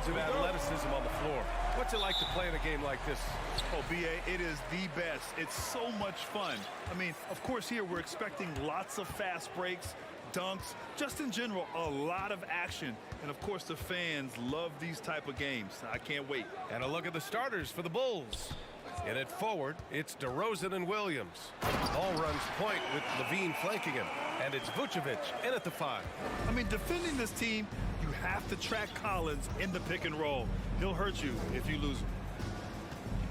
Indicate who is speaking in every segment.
Speaker 1: of athleticism on the floor. What's it like to play in a game like this?
Speaker 2: Oh, B.A., it is the best. It's so much fun. I mean, of course, here we're expecting lots of fast breaks, dunks, just in general, a lot of action. And, of course, the fans love these type of games. I can't wait.
Speaker 1: And a look at the starters for the Bulls. In it forward, it's DeRozan and Williams. Ball runs point with Levine flanking him. And it's Vucevic in at the 5.
Speaker 2: I mean, defending this team, you have to track Collins in the pick and roll. He'll hurt you if you lose him.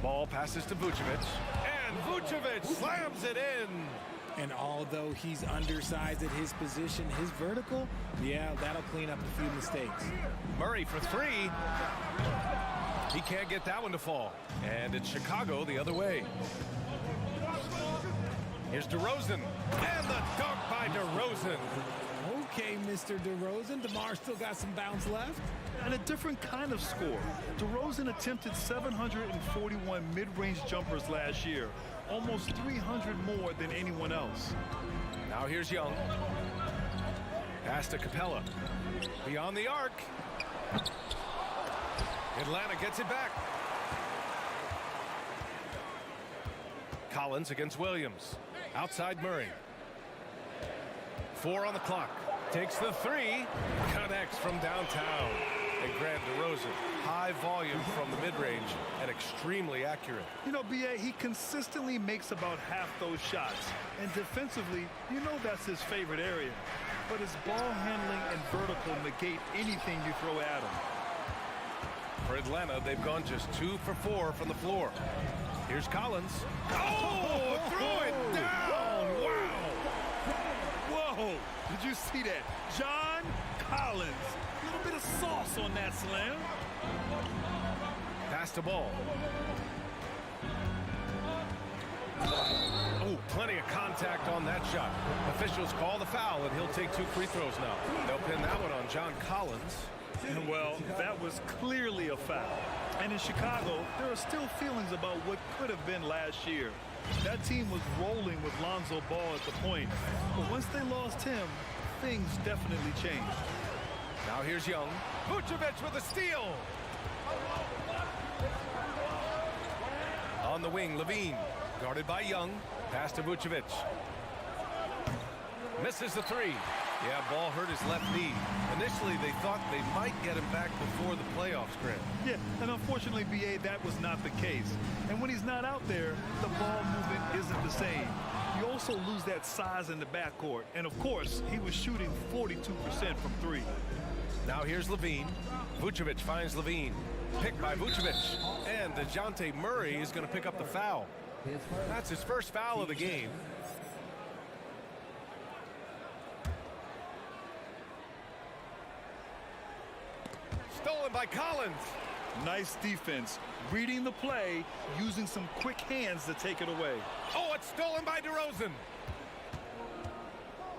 Speaker 1: Ball passes to Vucevic. And Vucevic slams it in.
Speaker 3: And although he's undersized at his position, his vertical, yeah, that'll clean up a few mistakes.
Speaker 1: Murray for 3. He can't get that one to fall. And it's Chicago the other way. Here's DeRozan. And the dunk by DeRozan.
Speaker 3: Okay, Mr. DeRozan. DeMar still got some bounce left.
Speaker 2: And a different kind of score. DeRozan attempted 741 mid-range jumpers last year. Almost 300 more than anyone else.
Speaker 1: Now here's Young. Pass to Capella. Beyond the arc. Atlanta gets it back. Collins against Williams. Outside Murray. 4 on the clock. Takes the 3. Connects from downtown. And Grant DeRozan, high volume from the mid-range and extremely accurate.
Speaker 2: You know, B.A., he consistently makes about half those shots. And defensively, you know that's his favorite area. But his ball handling and vertical negate anything you throw at him.
Speaker 1: For Atlanta, they've gone just 2 for 4 from the floor. Here's Collins. Oh, throw it down! Wow!
Speaker 2: Whoa! Did you see that? John Collins. A little bit of sauce on that slam.
Speaker 1: Pass the ball. Oh, plenty of contact on that shot. Officials call the foul, and he'll take 2 free throws now. They'll pin that one on John Collins.
Speaker 2: Well, that was clearly a foul. And in Chicago, there are still feelings about what could have been last year. That team was rolling with Lonzo Ball at the point. But once they lost him, things definitely changed.
Speaker 1: Now here's Young. Vucevic with a steal. On the wing, Levine. Guarded by Young. Pass to Vucevic. Misses the 3. Yeah, ball hurt his left knee. Initially, they thought they might get him back before the playoffs, Grant.
Speaker 2: Yeah, and unfortunately, B.A., that was not the case. And when he's not out there, the ball movement isn't the same. You also lose that size in the backcourt. And, of course, he was shooting 42% from 3.
Speaker 1: Now here's Levine. Vucevic finds Levine. Picked by Vucevic. And DeJounte Murray is going to pick up the foul. That's his first foul of the game. Stolen by Collins.
Speaker 2: Nice defense. Reading the play, using some quick hands to take it away.
Speaker 1: Oh, it's stolen by DeRozan.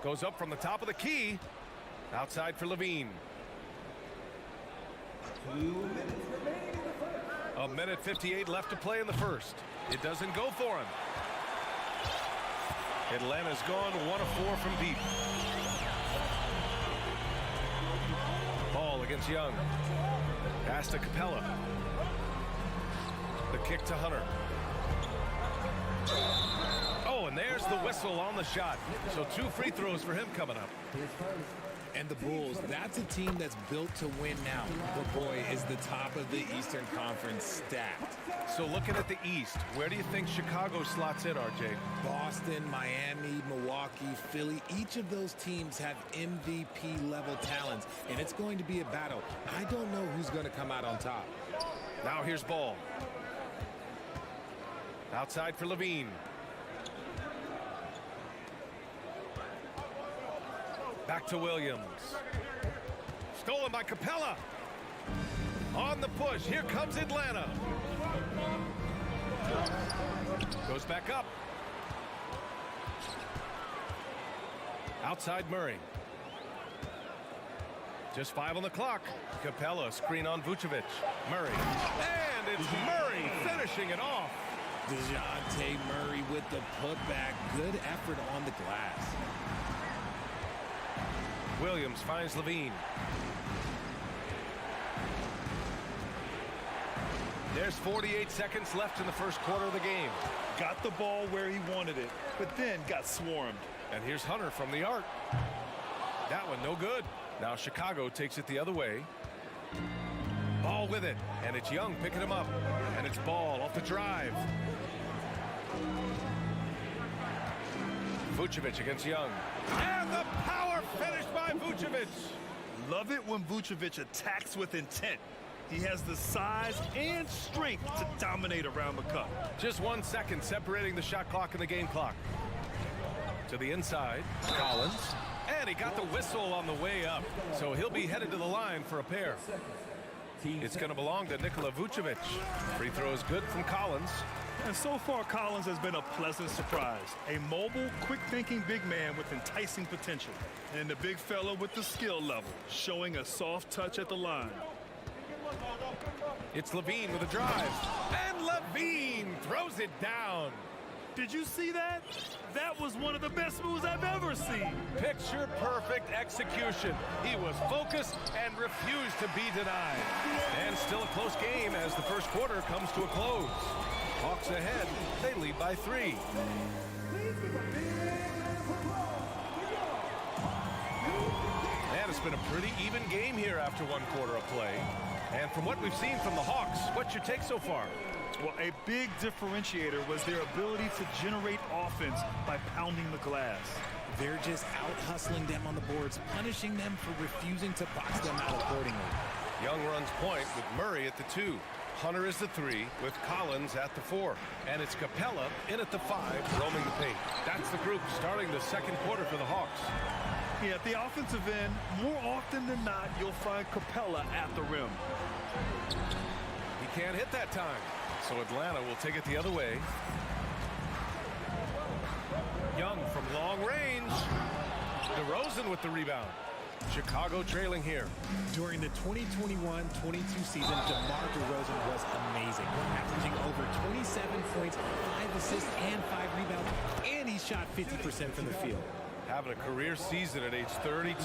Speaker 1: Goes up from the top of the key. Outside for Levine. 1:58 left to play in the first. It doesn't go for him. Atlanta's gone 1 of 4 from deep. Ball against Young. Pass to Capella. The kick to Hunter. Oh, and there's the whistle on the shot. So 2 free throws for him coming up.
Speaker 3: And the Bulls, that's a team that's built to win now. But boy, is the top of the Eastern Conference stacked.
Speaker 1: So looking at the East, where do you think Chicago slots in, RJ?
Speaker 3: Boston, Miami, Milwaukee, Philly, each of those teams have MVP-level talents, and it's going to be a battle. I don't know who's going to come out on top.
Speaker 1: Now here's Ball. Outside for Levine. Back to Williams. Stolen by Capella. On the push. Here comes Atlanta. Goes back up. Outside Murray. Just 5 on the clock. Capella screen on Vucevic. Murray. And it's Murray finishing it off.
Speaker 3: DeJounte Murray with the putback. Good effort on the glass.
Speaker 1: Williams finds Levine. There's 48 seconds left in the first quarter of the game.
Speaker 2: Got the ball where he wanted it, but then got swarmed.
Speaker 1: And here's Hunter from the arc. That one no good. Now Chicago takes it the other way. Ball with it, and it's Young picking him up. And it's Ball off the drive. Vucevic against Young. And the power finish by Vucevic.
Speaker 2: Love it when Vucevic attacks with intent. He has the size and strength to dominate around the cup.
Speaker 1: Just 1 second separating the shot clock and the game clock. To the inside, Collins. And he got the whistle on the way up. So he'll be headed to the line for a pair. It's going to belong to Nikola Vucevic. Free throw is good from Collins.
Speaker 2: And so far, Collins has been a pleasant surprise. A mobile, quick-thinking big man with enticing potential. And the big fella with the skill level, showing a soft touch at the line.
Speaker 1: It's Levine with a drive. And Levine throws it down.
Speaker 2: Did you see that? That was one of the best moves I've ever seen.
Speaker 1: Picture perfect execution. He was focused and refused to be denied. And still a close game as the first quarter comes to a close. Hawks ahead. They lead by 3. And it's been a pretty even game here after 1 quarter of play. And from what we've seen from the Hawks, what's your take so far?
Speaker 2: Well, a big differentiator was their ability to generate offense by pounding the glass.
Speaker 3: They're just out-hustling them on the boards, punishing them for refusing to box them out accordingly.
Speaker 1: Young runs point with Murray at the 2. Hunter is the 3 with Collins at the 4. And it's Capella in at the 5, roaming the paint. That's the group starting the second quarter for the Hawks.
Speaker 2: Yeah, at the offensive end, more often than not, you'll find Capella at the rim.
Speaker 1: He can't hit that time. So Atlanta will take it the other way. Young from long range. DeRozan with the rebound. Chicago trailing here.
Speaker 3: During the 2021-22 season, DeMar DeRozan was amazing, averaging over 27 points, 5 assists, and 5 rebounds, and he shot 50% from the field.
Speaker 1: Having a career season at age 32.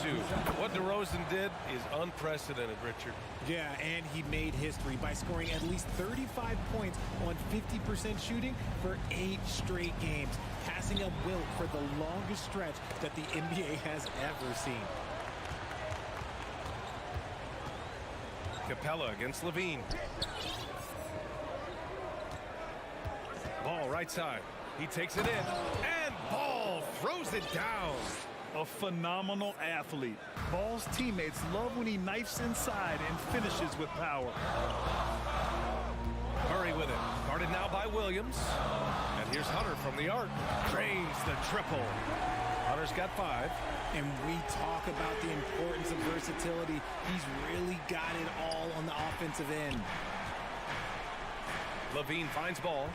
Speaker 1: What DeRozan did is unprecedented, Richard.
Speaker 3: Yeah, and he made history by scoring at least 35 points on 50% shooting for 8 straight games, passing up Wilt for the longest stretch that the NBA has ever seen.
Speaker 1: Capella against Levine. Ball right side. He takes it in, and Ball throws it down.
Speaker 2: A phenomenal athlete. Ball's teammates love when he knifes inside and finishes with power.
Speaker 1: Murray with it. Guarded now by Williams. And here's Hunter from the arc. Drains the triple. Hunter's got 5.
Speaker 3: And we talk about the importance of versatility. He's really got it all on the offensive end.
Speaker 1: Levine finds Ball.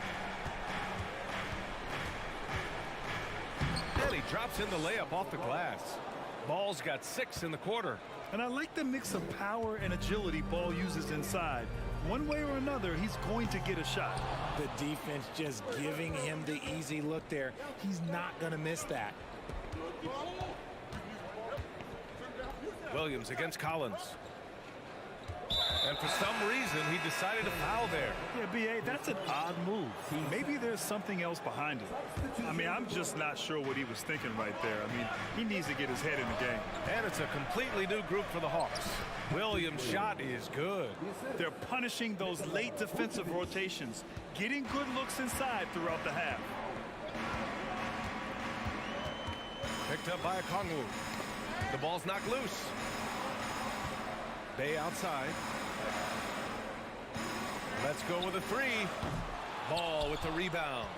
Speaker 1: And he drops in the layup off the glass. Ball's got 6 in the quarter.
Speaker 2: And I like the mix of power and agility Ball uses inside. One way or another, he's going to get a shot.
Speaker 3: The defense just giving him the easy look there. He's not going to miss that.
Speaker 1: Williams against Collins. And for some reason, he decided to foul there.
Speaker 2: Yeah, B.A., that's an odd move. Maybe there's something else behind it. I mean, I'm just not sure what he was thinking right there. I mean, he needs to get his head in the game.
Speaker 1: And it's a completely new group for the Hawks. Williams' shot is good.
Speaker 2: They're punishing those late defensive rotations, getting good looks inside throughout the half.
Speaker 1: Picked up by Okongwu. The ball's knocked loose. Bay outside. Let's go with a 3. Ball with the rebound.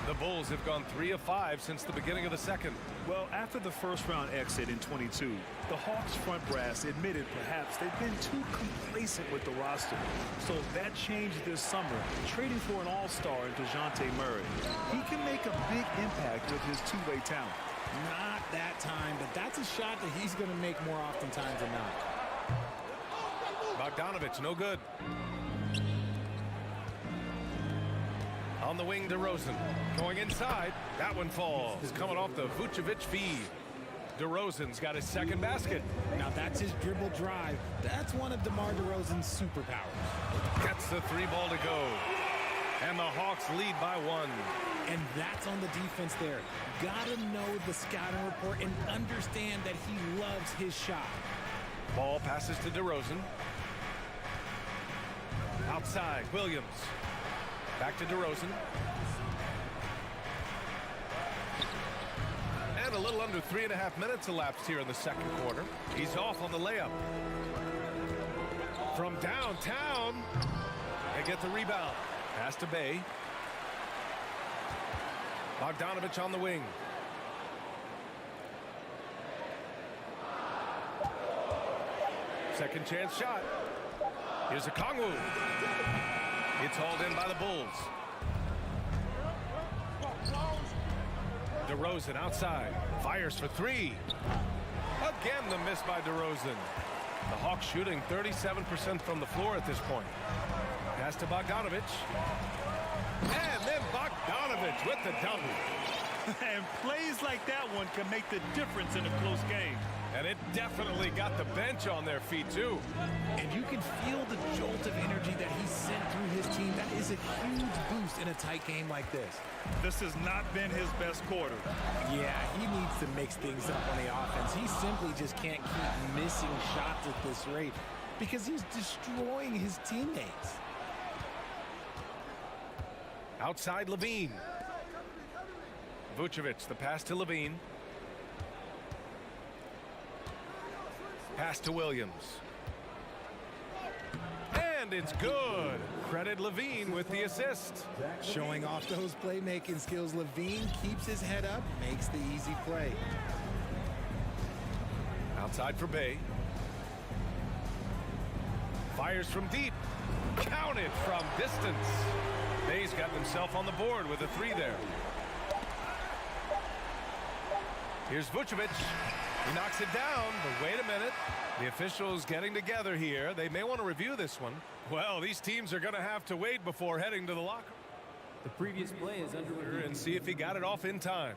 Speaker 1: The Bulls have gone 3 of 5 since the beginning of the second.
Speaker 2: Well, after the first round exit in 22, the Hawks front brass admitted perhaps they've been too complacent with the roster. So that changed this summer, trading for an all-star in DeJounte Murray. He can make a big impact with his two-way talent.
Speaker 3: Not that time, but that's a shot that he's going to make more oftentimes than not.
Speaker 1: Bogdanovich, no good. On the wing, DeRozan. Going inside. That one falls. Coming off the Vucevic feed. DeRozan's got his second basket.
Speaker 3: Now that's his dribble drive. That's one of DeMar DeRozan's superpowers.
Speaker 1: Gets the 3 ball to go. And the Hawks lead by 1.
Speaker 3: And that's on the defense there. Gotta know the scouting report and understand that he loves his shot.
Speaker 1: Ball passes to DeRozan. Outside, Williams. Back to DeRozan. And a little under 3.5 minutes elapsed here in the second quarter. He's off on the layup. From downtown. They get the rebound. Pass to Bay. Bogdanovich on the wing. Second chance shot. Here's a Kongwu. It's hauled in by the Bulls. DeRozan outside. Fires for 3. Again the miss by DeRozan. The Hawks shooting 37% from the floor at this point. Pass to Bogdanovich. And then Bogdanovich with the double.
Speaker 2: And plays like that one can make the difference in a close game.
Speaker 1: And it definitely got the bench on their feet, too.
Speaker 3: And you can feel the jolt of energy that he sent through his team. That is a huge boost in a tight game like this.
Speaker 2: This has not been his best quarter.
Speaker 3: Yeah, he needs to mix things up on the offense. He simply just can't keep missing shots at this rate because he's destroying his teammates.
Speaker 1: Outside Levine. Vucevic, the pass to Levine. Pass to Williams. And it's good. Credit Levine with the assist.
Speaker 3: Showing off those playmaking skills, Levine keeps his head up, makes the easy play.
Speaker 1: Outside for Bay. Fires from deep. Counted from distance. Bay's got himself on the board with a 3 there. Here's Vucevic. He knocks it down, but wait a minute. The officials getting together here. They may want to review this one. Well, these teams are going to have to wait before heading to the locker.
Speaker 4: The previous play is under review.
Speaker 1: And see if he got it off in time.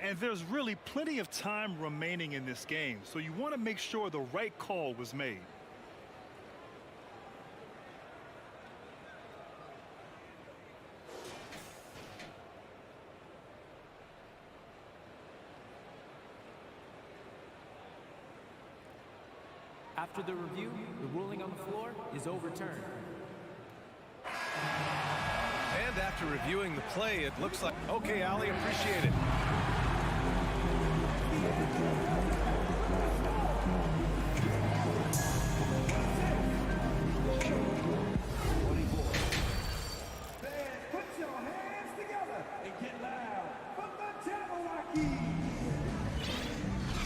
Speaker 2: And there's really plenty of time remaining in this game, so you want to make sure the right call was made.
Speaker 4: After the review, the ruling on the floor is overturned.
Speaker 1: And after reviewing the play, it looks like... Okay, Ali, appreciate it.
Speaker 5: Put your hands together and get loud. Put the Jabberwocky.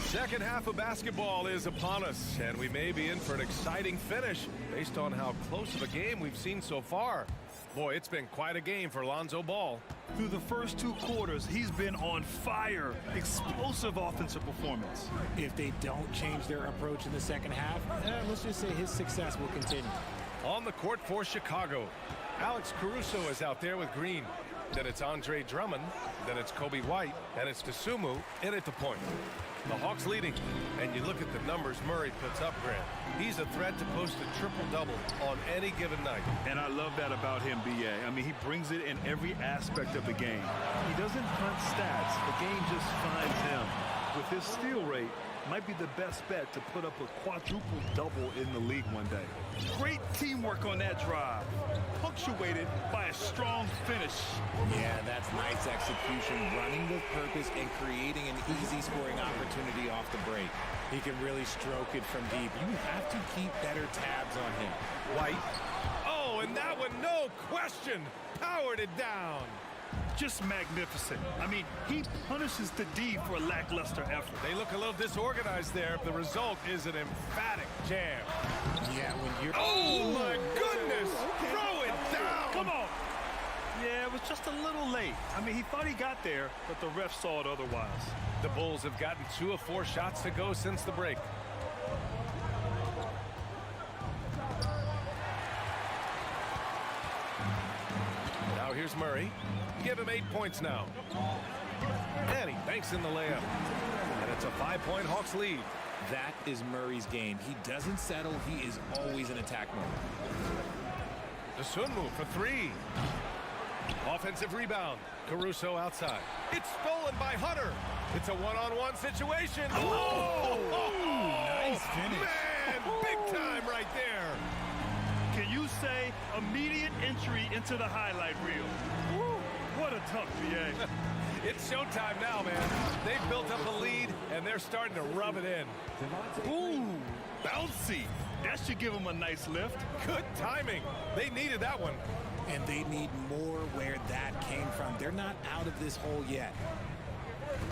Speaker 1: Second half of basketball is upon us, and we may be in for an exciting finish based on how close of a game we've seen so far. Boy, it's been quite a game for Lonzo Ball.
Speaker 2: Through the first 2 quarters, he's been on fire. Explosive offensive performance.
Speaker 3: If they don't change their approach in the second half, let's just say his success will continue.
Speaker 1: On the court for Chicago, Alex Caruso is out there with Green. Then it's Andre Drummond. Then it's Kobe White. And it's Dosunmu in at the point. The Hawks leading. And you look at the numbers Murray puts up, Grant. He's a threat to post a triple-double on any given night.
Speaker 2: And I love that about him, B.A. I mean, he brings it in every aspect of the game. He doesn't hunt stats. The game just finds him. With his steal rate, might be the best bet to put up a quadruple-double in the league one day. Great teamwork on that drive, punctuated by a strong finish.
Speaker 3: Yeah, that's nice execution, running with purpose and creating an easy scoring opportunity off the break. He can really stroke it from deep. You have to keep better tabs on him.
Speaker 1: White. Oh, and that one, no question, powered it down.
Speaker 2: Just magnificent. I mean, he punishes the D for a lackluster effort.
Speaker 1: They look a little disorganized there. The result is an emphatic jam.
Speaker 3: Yeah, when you're...
Speaker 1: Oh, my goodness!
Speaker 3: Okay.
Speaker 1: Throw it down!
Speaker 2: Come on! Yeah, it was just a little late. I mean, he thought he got there, but the ref saw it otherwise.
Speaker 1: The Bulls have gotten 2 of 4 shots to go since the break. Now here's Murray. Give him 8 points now. And he banks in the layup. And That's a 5-point Hawks lead.
Speaker 3: That is Murray's game. He doesn't settle. He is always in attack mode.
Speaker 1: DeSunmu for 3. Offensive rebound. Caruso outside. It's stolen by Hunter. It's a one-on-one situation. Oh!
Speaker 3: Nice finish.
Speaker 1: Man, big time right there.
Speaker 2: Can you say immediate entry into the highlight reel? Woo, what a tough VA.
Speaker 1: It's showtime now, man. They've built up a lead, and they're starting to rub it in.
Speaker 2: Ooh, bouncy. That should give them a nice lift.
Speaker 1: Good timing. They needed that one.
Speaker 3: And they need more where that came from. They're not out of this hole yet.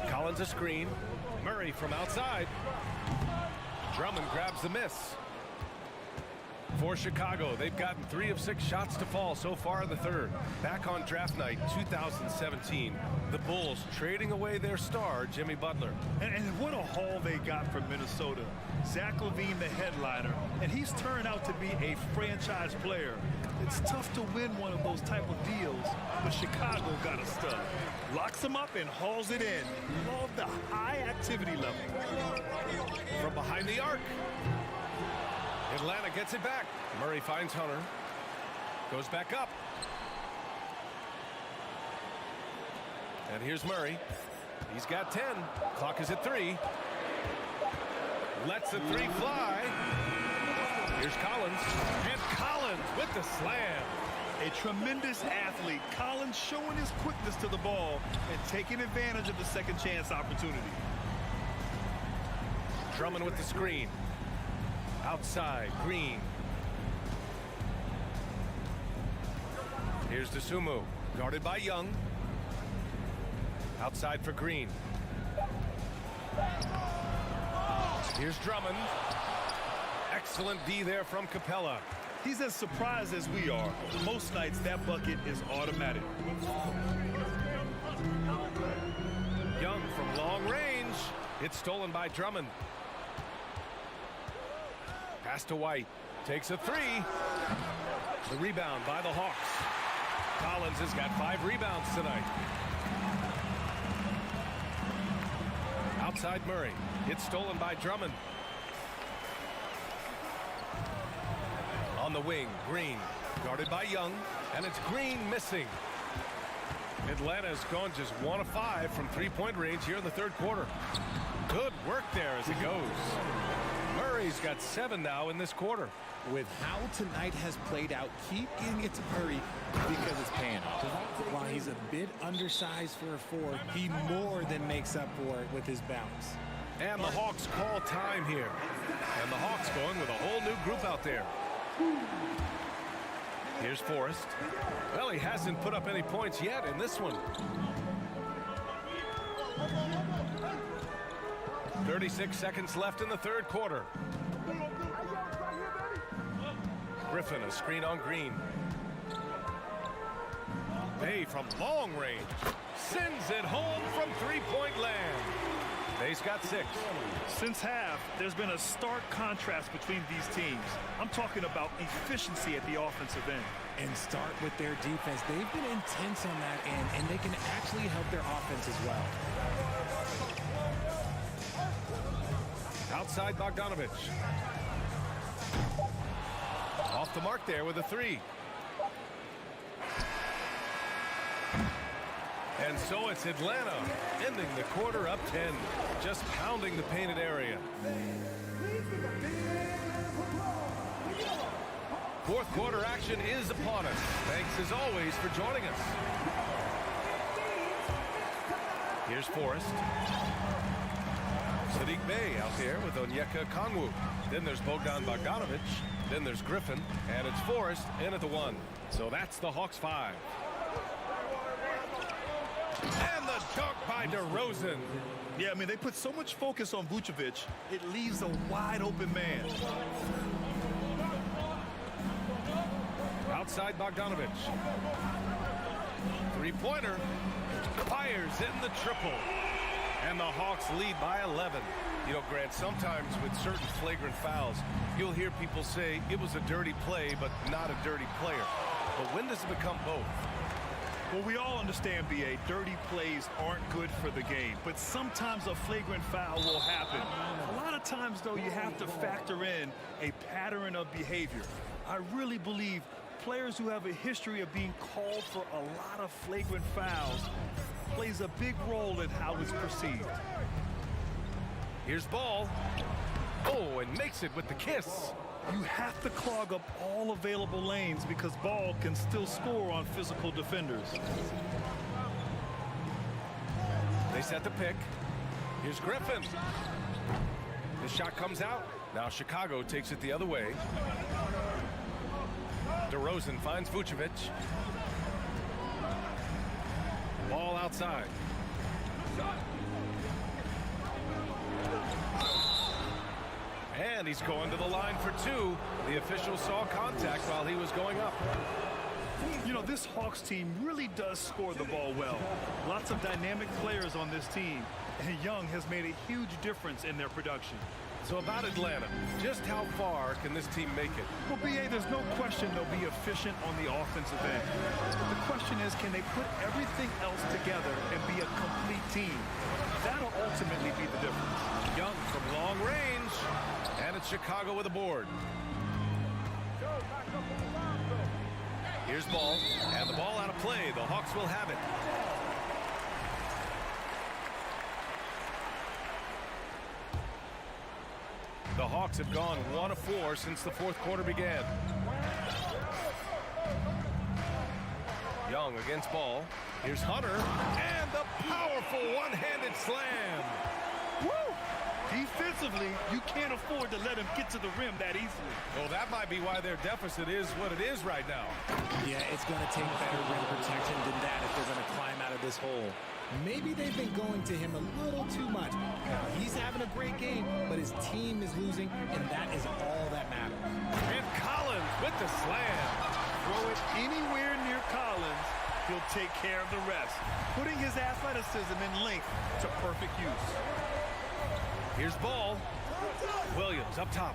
Speaker 1: Collins a screen. Murray from outside. Drummond grabs the miss. For Chicago, they've gotten 3 of 6 shots to fall so far in the third. Back on draft night 2017, the Bulls trading away their star, Jimmy Butler.
Speaker 2: And what a haul they got from Minnesota. Zach LaVine, the headliner, and he's turned out to be a franchise player. It's tough to win one of those type of deals, but Chicago got a stud. Locks him up and hauls it in. Love the high activity level.
Speaker 1: From behind the arc. Atlanta gets it back. Murray finds Hunter. Goes back up. And here's Murray. He's got 10. Clock is at 3. Lets the 3 fly. Here's Collins. And Collins with the slam.
Speaker 2: A tremendous athlete. Collins showing his quickness to the ball and taking advantage of the second chance opportunity.
Speaker 1: Drummond with the screen. Outside, Green. Here's DeSunmu, guarded by Young. Outside for Green. Here's Drummond. Excellent D there from Capella.
Speaker 2: He's as surprised as we are. Most nights, that bucket is automatic.
Speaker 1: Young from long range. It's stolen by Drummond. Pass to White. Takes a 3. The rebound by the Hawks. Collins has got 5 rebounds tonight. Outside Murray. It's stolen by Drummond. On the wing, Green. Guarded by Young. And it's Green missing. Atlanta's gone just 1 of 5 from 3-point range here in the third quarter. Good work there as it goes. Murray's got 7 now in this quarter.
Speaker 3: With how tonight has played out, keep getting it to Murray because it's paying off. While he's a bit undersized for a 4, he more than makes up for it with his bounce.
Speaker 1: And the Hawks call time here. And the Hawks going with a whole new group out there. Here's Forrest. Well, he hasn't put up any points yet in this one. 36 seconds left in the third quarter. Griffin, a screen on Green. Bay from long range. Sends it home from 3-point land. Bay's got 6.
Speaker 2: Since half, there's been a stark contrast between these teams. I'm talking about efficiency at the offensive end.
Speaker 3: And start with their defense. They've been intense on that end, and they can actually help their offense as well.
Speaker 1: Outside Bogdanovich. Off the mark there with a 3. And so it's Atlanta ending the quarter up 10. Just pounding the painted area. Fourth quarter action is upon us. Thanks as always for joining us. Here's Forrest. Sadiq Bey out there with Onyeka Okongwu. Then there's Bogdan Bogdanovich. Then there's Griffin. And it's Forrest in at the 1. So that's the Hawks 5. And the dunk by DeRozan.
Speaker 2: Yeah, I mean, they put so much focus on Vucevic, it leaves a wide open man.
Speaker 1: Outside Bogdanovich. 3-pointer. Fires in the triple. And the Hawks lead by 11. You know, Grant, sometimes with certain flagrant fouls, you'll hear people say it was a dirty play, but not a dirty player. But when does it become both?
Speaker 2: Well, we all understand, B.A., dirty plays aren't good for the game, but sometimes a flagrant foul will happen. A lot of times, though, you have to factor in a pattern of behavior. I really believe players who have a history of being called for a lot of flagrant fouls plays a big role in how it's perceived.
Speaker 1: Here's Ball. Oh, and makes it with the kiss.
Speaker 2: You have to clog up all available lanes because Ball can still score on physical defenders.
Speaker 1: They set the pick. Here's Griffin. The shot comes out. Now Chicago takes it the other way. DeRozan finds Vucevic. Ball outside. And he's going to the line for two. The official saw contact while he was going up.
Speaker 2: You know, this Hawks team really does score the ball well. Lots of dynamic players on this team, and Young has made a huge difference in their production.
Speaker 1: So about Atlanta, just how far can this team make it?
Speaker 2: Well, B.A., there's no question they'll be efficient on the offensive end. But the question is, can they put everything else together and be a complete team? That'll ultimately be the difference.
Speaker 1: Young from long range, and it's Chicago with a board. Here's Ball, and the ball out of play. The Hawks will have it. The Hawks have gone 1 of 4 since the fourth quarter began. Young against Ball. Here's Hunter, and the powerful one-handed slam.
Speaker 2: Woo! Defensively, you can't afford to let him get to the rim that easily.
Speaker 1: Well, that might be why their deficit is what it is right now.
Speaker 3: Yeah, it's going to take better rim protection than that if they're going to climb out of this hole. Maybe they've been going to him a little too much. Now, he's having a great game, but his team is losing, and that is all that matters.
Speaker 1: And Collins with the slam.
Speaker 2: Throw it anywhere near Collins, he'll take care of the rest, putting his athleticism and length to perfect use.
Speaker 1: Here's Ball. Williams up top.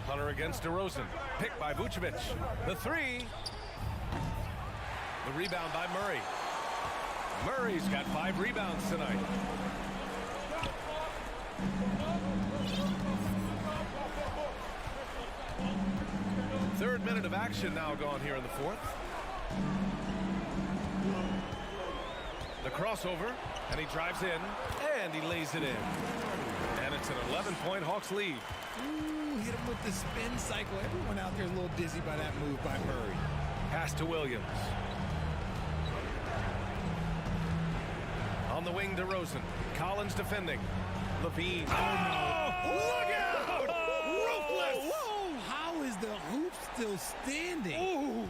Speaker 1: Hunter against DeRozan. Picked by Vucevic. The three. The rebound by Murray. Murray's got 5 rebounds tonight. Third minute of action now gone here in the fourth. The crossover, and he drives in, and he lays it in. And it's an 11-point Hawks lead.
Speaker 3: Ooh, hit him with the spin cycle. Everyone out there is a little dizzy by that move by Murray.
Speaker 1: Pass to Williams. On the wing, DeRozan. Collins defending. Levine. Oh, look out! Ruthless!
Speaker 3: Whoa! How is the hoop still standing?
Speaker 1: Ooh.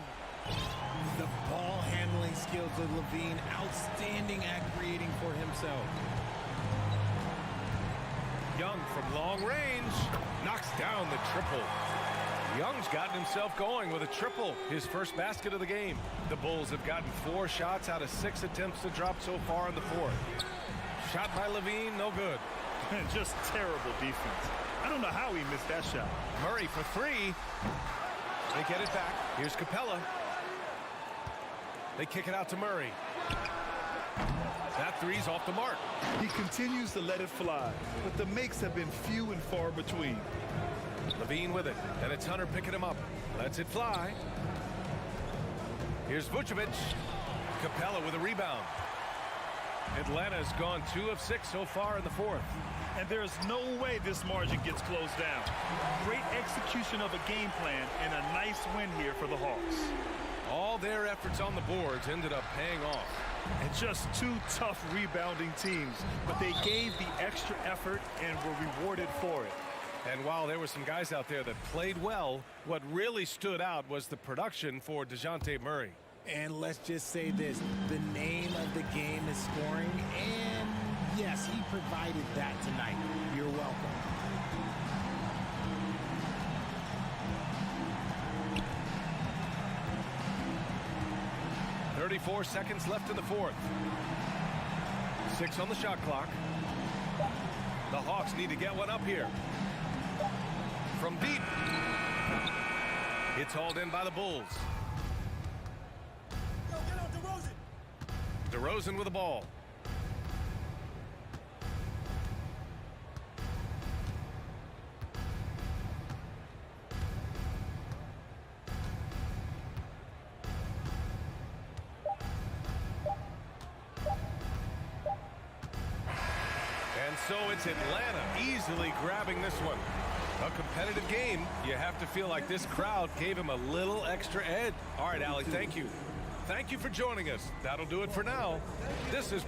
Speaker 3: The ball handling skills of Levine, outstanding at creating for himself.
Speaker 1: Young from long range knocks down the triple. Young's gotten himself going with a triple, his first basket of the game. The Bulls have gotten 4 shots out of 6 attempts to drop so far in the fourth. Shot by Levine, no good.
Speaker 2: Just terrible defense. I don't know how he missed that shot.
Speaker 1: Murray for 3. They get it back. Here's Capella. They kick it out to Murray. That three's off the mark.
Speaker 2: He continues to let it fly, but the makes have been few and far between.
Speaker 1: Levine with it, and it's Hunter picking him up. Lets it fly. Here's Vucevic. Capella with a rebound. Atlanta's gone 2 of 6 so far in the fourth.
Speaker 2: And there's no way this margin gets closed down. Great execution of a game plan and a nice win here for the Hawks.
Speaker 1: All their efforts on the boards ended up paying off.
Speaker 2: And just 2 tough rebounding teams, but they gave the extra effort and were rewarded for it.
Speaker 1: And while there were some guys out there that played well, what really stood out was the production for DeJounte Murray.
Speaker 3: And let's just say this, the name of the game is scoring, and yes, he provided that tonight. You're welcome.
Speaker 1: .34 seconds left in the fourth. 6 on the shot clock. The Hawks need to get one up here. From deep. It's hauled in by the Bulls. DeRozan with the ball. And so it's Atlanta easily grabbing this one. A competitive game. You have to feel like this crowd gave him a little extra edge. All right, Allie, thank you. Thank you for joining us. That'll do it for now. This is...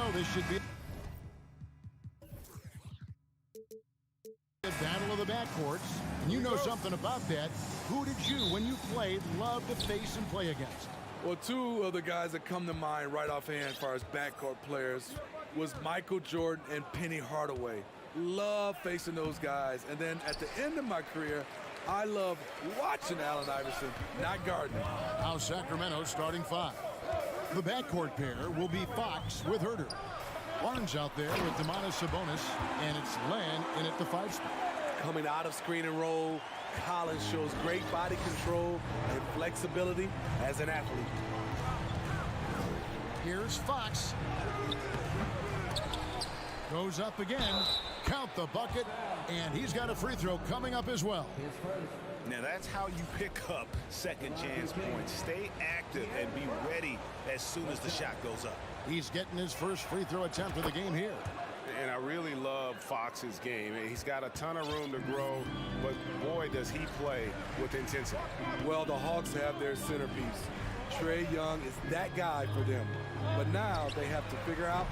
Speaker 6: know this should be a battle of the backcourts. And you know something about that. Who did you, when you played, love to face and play against?
Speaker 7: Well, two of the guys that come to mind right offhand as far as backcourt players was Michael Jordan and Penny Hardaway. Love facing those guys. And then at the end of my career, I love watching Allen Iverson, not guarding him.
Speaker 6: Now Sacramento starting 5. The backcourt pair will be Fox with Herter. Barnes out there with Domantas Sabonis, and it's Len in at the 5 spot.
Speaker 7: Coming out of screen and roll, Collins shows great body control and flexibility as an athlete.
Speaker 6: Here's Fox. Goes up again. Count the bucket, and he's got a free throw coming up as well.
Speaker 8: Now that's how you pick up second chance points. Stay active and be ready as soon as the shot goes up.
Speaker 6: He's getting his first free throw attempt of the game here.
Speaker 9: And I really love Fox's game. He's got a ton of room to grow, but boy, does he play with intensity.
Speaker 7: Well, the Hawks have their centerpiece. Trae Young is that guy for them. But now they have to figure out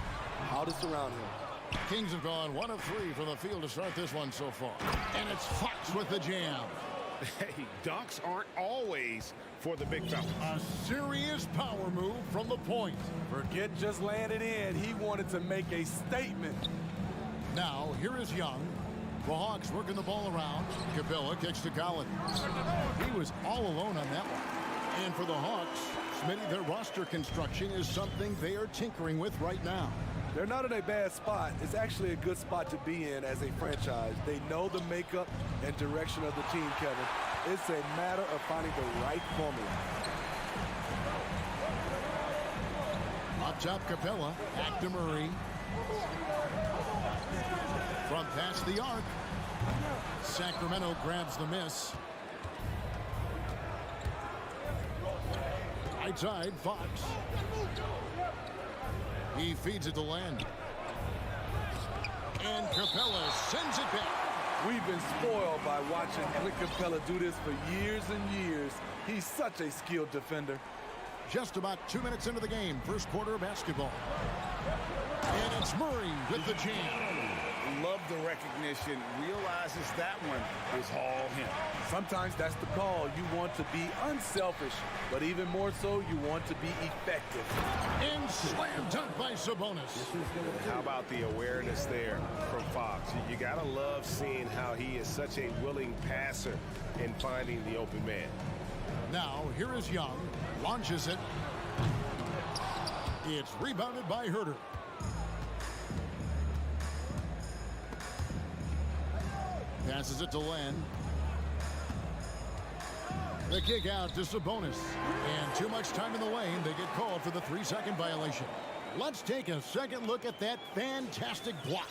Speaker 7: how to surround him.
Speaker 6: Kings have gone 1 of 3 from the field to start this one so far. And it's Fox with the jam.
Speaker 9: Hey, dunks aren't always for the big fella.
Speaker 6: A serious power move from the point.
Speaker 7: Forget just laying it in. He wanted to make a statement.
Speaker 6: Now, here is Young. The Hawks working the ball around. Capella kicks to Collins. He was all alone on that one. And for the Hawks, Smitty, their roster construction is something they are tinkering with right now.
Speaker 7: They're not in a bad spot. It's actually a good spot to be in as a franchise. They know the makeup and direction of the team, Kevin. It's a matter of finding the right formula.
Speaker 6: Up top, Capella. Back to Murray. From past the arc. Sacramento grabs the miss. Right side, Fox. He feeds it to Len. And Capella sends it back.
Speaker 7: We've been spoiled by watching Clint Capella do this for years and years. He's such a skilled defender.
Speaker 6: Just about 2 minutes into the game, first quarter of basketball. And it's Murray with the jam.
Speaker 8: Love the recognition. Realizes that one is all him.
Speaker 7: Sometimes that's the call. You want to be unselfish, but even more so, you want to be effective.
Speaker 6: And slam dunk by Sabonis.
Speaker 9: How about the awareness there from Fox? You gotta love seeing how he is such a willing passer in finding the open man.
Speaker 6: Now, here is Young. Launches it. It's rebounded by Herter. Passes it to Len. The kick out to Sabonis. And too much time in the lane. They get called for the 3-second violation. Let's take a second look at that fantastic block.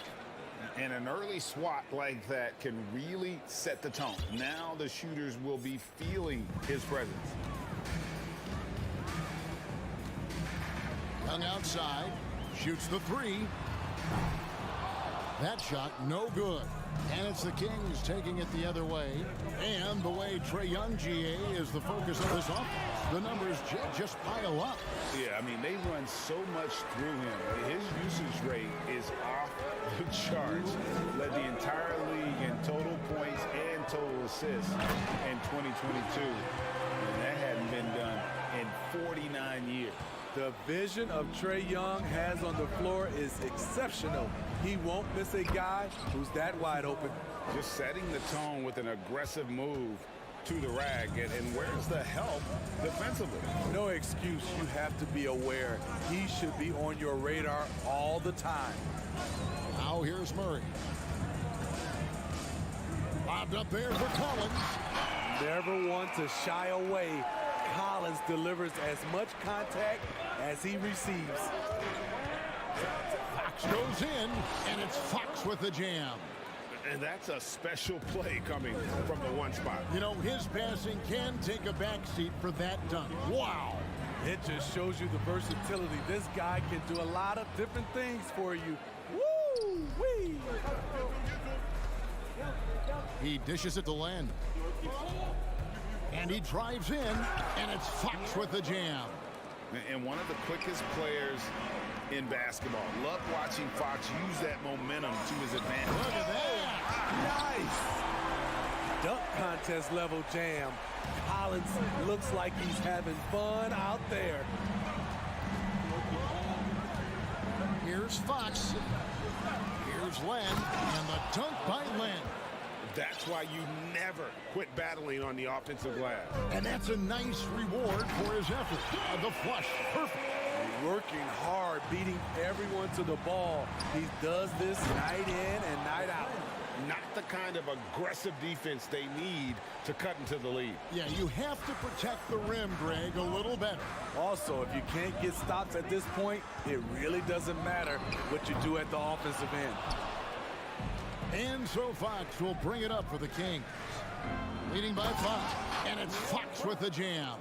Speaker 8: And an early swat like that can really set the tone. Now the shooters will be feeling his presence.
Speaker 6: Young outside. Shoots the 3. That shot no good. And it's the Kings taking it the other way. And the way Trae Young, GA, is the focus of this offense. The numbers just pile up.
Speaker 8: Yeah, I mean, they run so much through him. His usage rate is off the charts. Led the entire league in total points and total assists in 2022. And that hadn't been done in 49 years.
Speaker 7: The vision of Trae Young has on the floor is exceptional. He won't miss a guy who's that wide open.
Speaker 8: Just setting the tone with an aggressive move to the rag. And where's the help defensively?
Speaker 7: No excuse. You have to be aware. He should be on your radar all the time.
Speaker 6: Now here's Murray. Lobbed up there for Collins.
Speaker 7: Never want to shy away. Collins delivers as much contact as he receives.
Speaker 6: Fox goes in, and it's Fox with the jam.
Speaker 9: And that's a special play coming from the one spot.
Speaker 6: You know, his passing can take a backseat for that dunk. Wow.
Speaker 7: It just shows you the versatility. This guy can do a lot of different things for you. Woo-wee!
Speaker 6: He dishes it to Len. And he drives in, and it's Fox with the jam.
Speaker 8: And one of the quickest players in basketball. Love watching Fox use that momentum to his advantage.
Speaker 6: Look at that.
Speaker 7: Nice. Dunk contest level jam. Collins looks like he's having fun out there.
Speaker 6: Here's Fox. Here's Len, and the dunk by Len.
Speaker 8: That's why you never quit battling on the offensive glass.
Speaker 6: And that's a nice reward for his effort. The flush, perfect.
Speaker 7: Working hard, beating everyone to the ball. He does this night in and night out.
Speaker 8: Not the kind of aggressive defense they need to cut into the lead.
Speaker 6: Yeah, you have to protect the rim, Greg, a little better.
Speaker 7: Also, if you can't get stops at this point, it really doesn't matter what you do at the offensive end.
Speaker 6: And so Fox will bring it up for the Kings. Leading by 5, and it's Fox with the jam.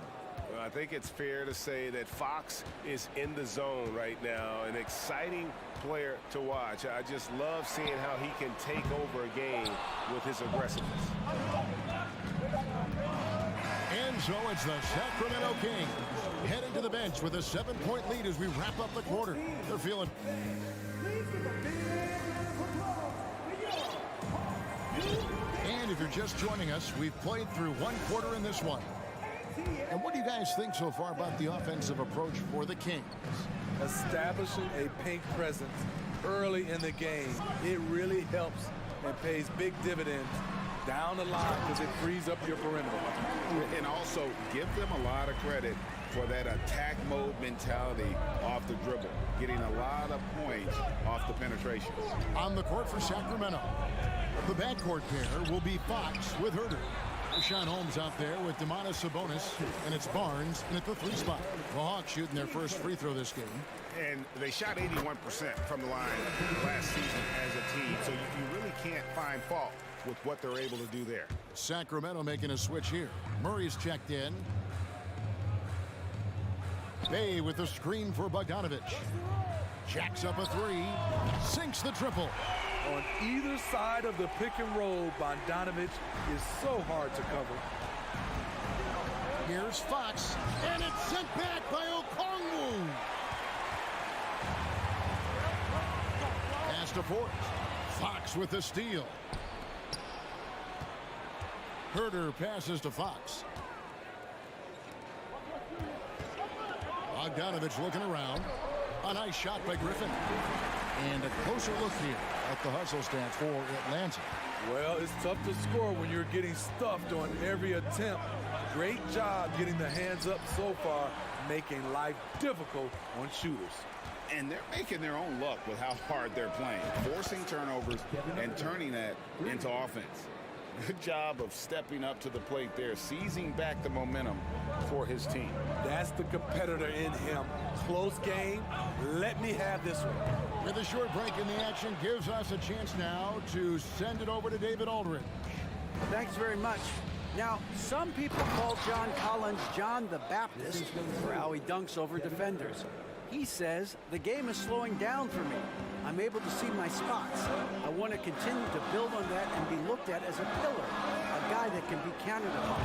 Speaker 9: Well, I think it's fair to say that Fox is in the zone right now. An exciting player to watch. I just love seeing how he can take over a game with his aggressiveness.
Speaker 6: And so it's the Sacramento Kings heading to the bench with a 7-point lead as we wrap up the quarter. They're feeling... And if you're just joining us, we've played through one quarter in this one. And what do you guys think so far about the offensive approach for the Kings?
Speaker 7: Establishing a paint presence early in the game, it really helps and pays big dividends down the line because it frees up your perimeter.
Speaker 8: And also give them a lot of credit for that attack mode mentality off the dribble, getting a lot of points off the penetration.
Speaker 6: On the court for Sacramento, the backcourt pair will be Fox with Herter. Sean Holmes out there with Domantas Sabonis, and it's Barnes in at the 3 spot. The Hawks shooting their first free throw this game.
Speaker 8: And they shot 81% from the line last season as a team, so you really can't find fault with what they're able to do there.
Speaker 6: Sacramento making a switch here. Murray's checked in. Bay with the screen for Bogdanovich. Jacks up a 3, sinks the triple.
Speaker 7: On either side of the pick and roll, Bogdanovich is so hard to cover.
Speaker 6: Here's Fox, and it's sent back by Okongwu. Pass to Fort. Fox with the steal. Herter passes to Fox. Bogdanovich looking around. A nice shot by Griffin. And a closer look here at the hustle stats for Atlanta.
Speaker 7: Well, it's tough to score when you're getting stuffed on every attempt. Great job getting the hands up so far, making life difficult on shooters.
Speaker 8: And they're making their own luck with how hard they're playing, forcing turnovers and turning that into offense. Good job of stepping up to the plate there, seizing back the momentum for his team.
Speaker 7: That's the competitor in him. Close game. Let me have this one.
Speaker 6: With a short break in the action gives us a chance now to send it over to David Aldridge.
Speaker 10: Thanks very much. Now, some people call John Collins John the Baptist for how he dunks over defenders. He says, the game is slowing down for me. I'm able to see my spots. I want to continue to build on that and be looked at as a pillar, a guy that can be counted upon.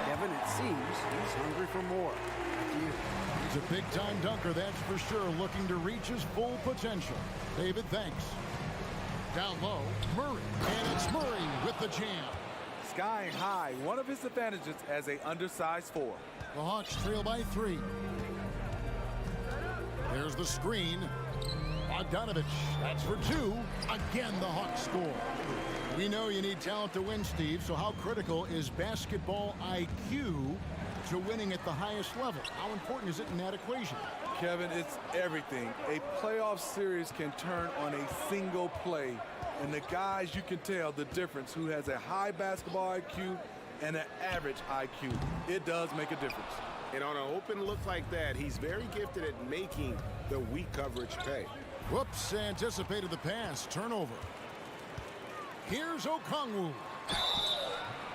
Speaker 10: Kevin, it seems he's hungry for more. Back to you.
Speaker 6: He's a big-time dunker, that's for sure, looking to reach his full potential. David, thanks. Down low, Murray. And it's Murray with the jam.
Speaker 7: Skying high, one of his advantages as an undersized 4.
Speaker 6: The Hawks trail by 3. There's the screen. Bogdanovich, that's for 2. Again, the Hawks score. We know you need talent to win, Steve, so how critical is basketball IQ to winning at the highest level? How important is it in that equation?
Speaker 7: Kevin, it's everything. A playoff series can turn on a single play, and the guys, you can tell the difference who has a high basketball IQ and an average IQ. It does make a difference.
Speaker 9: And on an open look like that, he's very gifted at making the weak coverage pay.
Speaker 6: Whoops, anticipated the pass. Turnover. Here's Okongwu.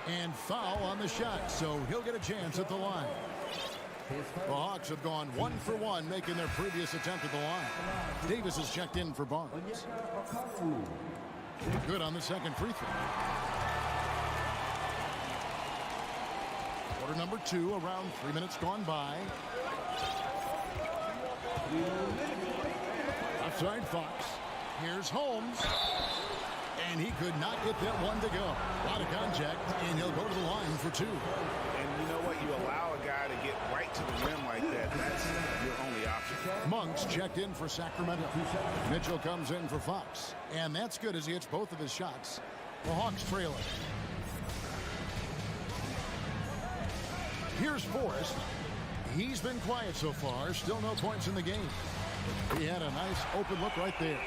Speaker 6: And foul on the shot, so he'll get a chance at the line. The Hawks have gone 1 for 1, making their previous attempt at the line. Davis is checked in for Barnes. Good on the second free throw. Quarter number 2, around 3 minutes gone by. Outside Fox. Here's Holmes. And he could not get that one to go. Out of contact, and he'll go to the line for 2.
Speaker 8: And you know what? You allow a guy to get right to the rim like that. That's your only option.
Speaker 6: Monks checked in for Sacramento. Mitchell comes in for Fox. And that's good as he hits both of his shots. The Hawks trail it. Here's Forrest. He's been quiet so far. Still no points in the game. He had a nice open look right there.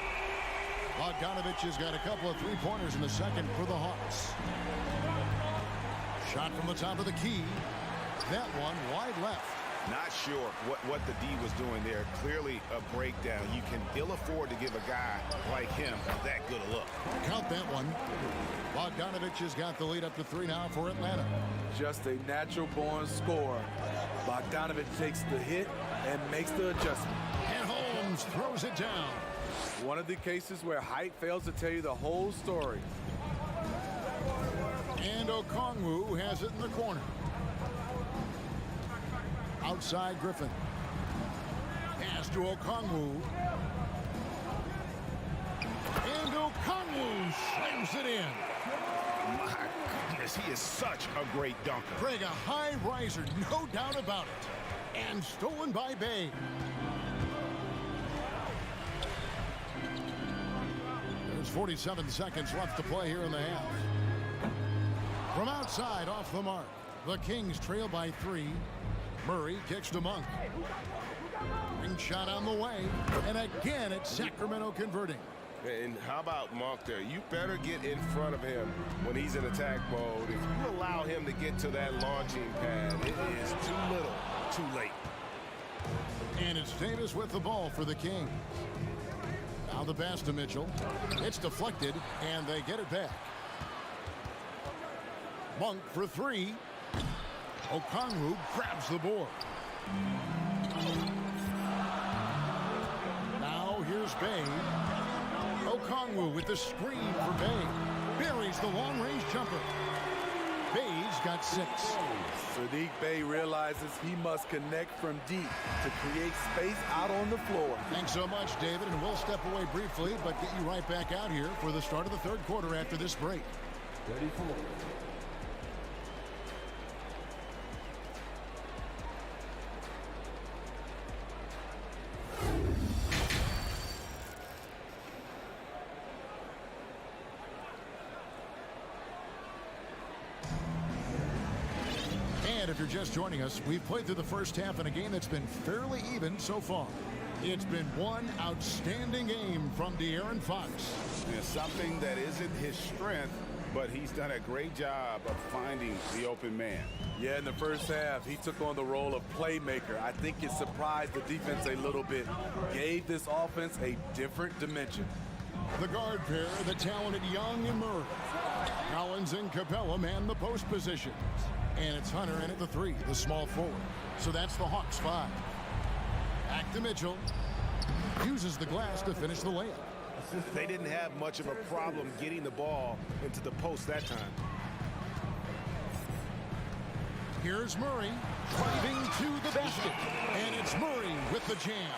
Speaker 6: Bogdanovich has got a couple of three-pointers in the second for the Hawks. Shot from the top of the key. That one wide left.
Speaker 8: Not sure what the D was doing there. Clearly a breakdown. You can ill afford to give a guy like him that good a look.
Speaker 6: Count that one. Bogdanovich has got the lead up to 3 now for Atlanta.
Speaker 7: Just a natural-born scorer. Bogdanovich takes the hit and makes the adjustment.
Speaker 6: And Holmes throws it down.
Speaker 7: One of the cases where height fails to tell you the whole story.
Speaker 6: And Okongwu has it in the corner. Outside Griffin. Pass to Okongwu. And Okongwu slams it in.
Speaker 8: My goodness, he is such a great dunker.
Speaker 6: Craig, a high riser, no doubt about it. And stolen by Bay. There's 47 seconds left to play here in the half. From outside, off the mark. The Kings trail by 3. Murray kicks to Monk. Ring shot on the way. And again, it's Sacramento converting.
Speaker 9: And how about Monk there? You better get in front of him when he's in attack mode. If you allow him to get to that launching pad, it is too little, too late.
Speaker 6: And it's Davis with the ball for the Kings. Now the pass to Mitchell. It's deflected, and they get it back. Monk for 3. Okongwu grabs the board. Now here's Bay. Okongwu with the screen for Bay. Buries the long-range jumper. Bay's got 6.
Speaker 7: Saddiq Bey realizes he must connect from deep to create space out on the floor.
Speaker 6: Thanks so much, David, and we'll step away briefly, but get you right back out here for the start of the third quarter after this break.
Speaker 5: 34.
Speaker 6: And if you're just joining us, we've played through the first half in a game that's been fairly even so far. It's been one outstanding game from De'Aaron Fox.
Speaker 8: And something that isn't his strength, but he's done a great job of finding the open man.
Speaker 7: Yeah, in the first half, he took on the role of playmaker. I think it surprised the defense a little bit. Gave this offense a different dimension.
Speaker 6: The guard pair, the talented Young and Murray. Collins and Capella man the post positions. And it's Hunter in at the 3, the small forward. So that's the Hawks 5. Back to Mitchell. Uses the glass to finish the layup.
Speaker 9: They didn't have much of a problem getting the ball into the post that time.
Speaker 6: Here's Murray driving to the basket. And it's Murray with the jam.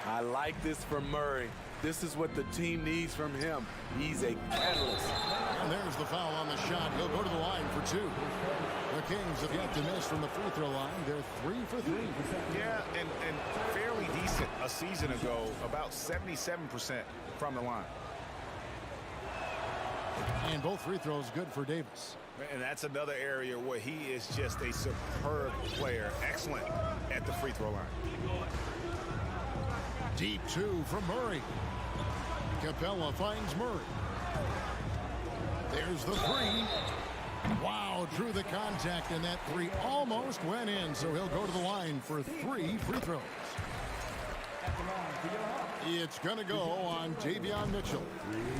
Speaker 7: I like this from Murray. This is what the team needs from him. He's a catalyst.
Speaker 6: And there's the foul on the shot. He'll go to the line for 2. The Kings have yet to miss from the free throw line. They're 3 for 3.
Speaker 8: Yeah, and fairly decent a season ago, about 77% from the line.
Speaker 6: And both free throws good for Davis.
Speaker 8: And that's another area where he is just a superb player. Excellent at the free throw line.
Speaker 6: Deep 2 from Murray. Capella finds Murray. There's the 3. Wow, drew the contact, and that 3 almost went in, so he'll go to the line for 3 free throws. It's going to go on Davion Mitchell.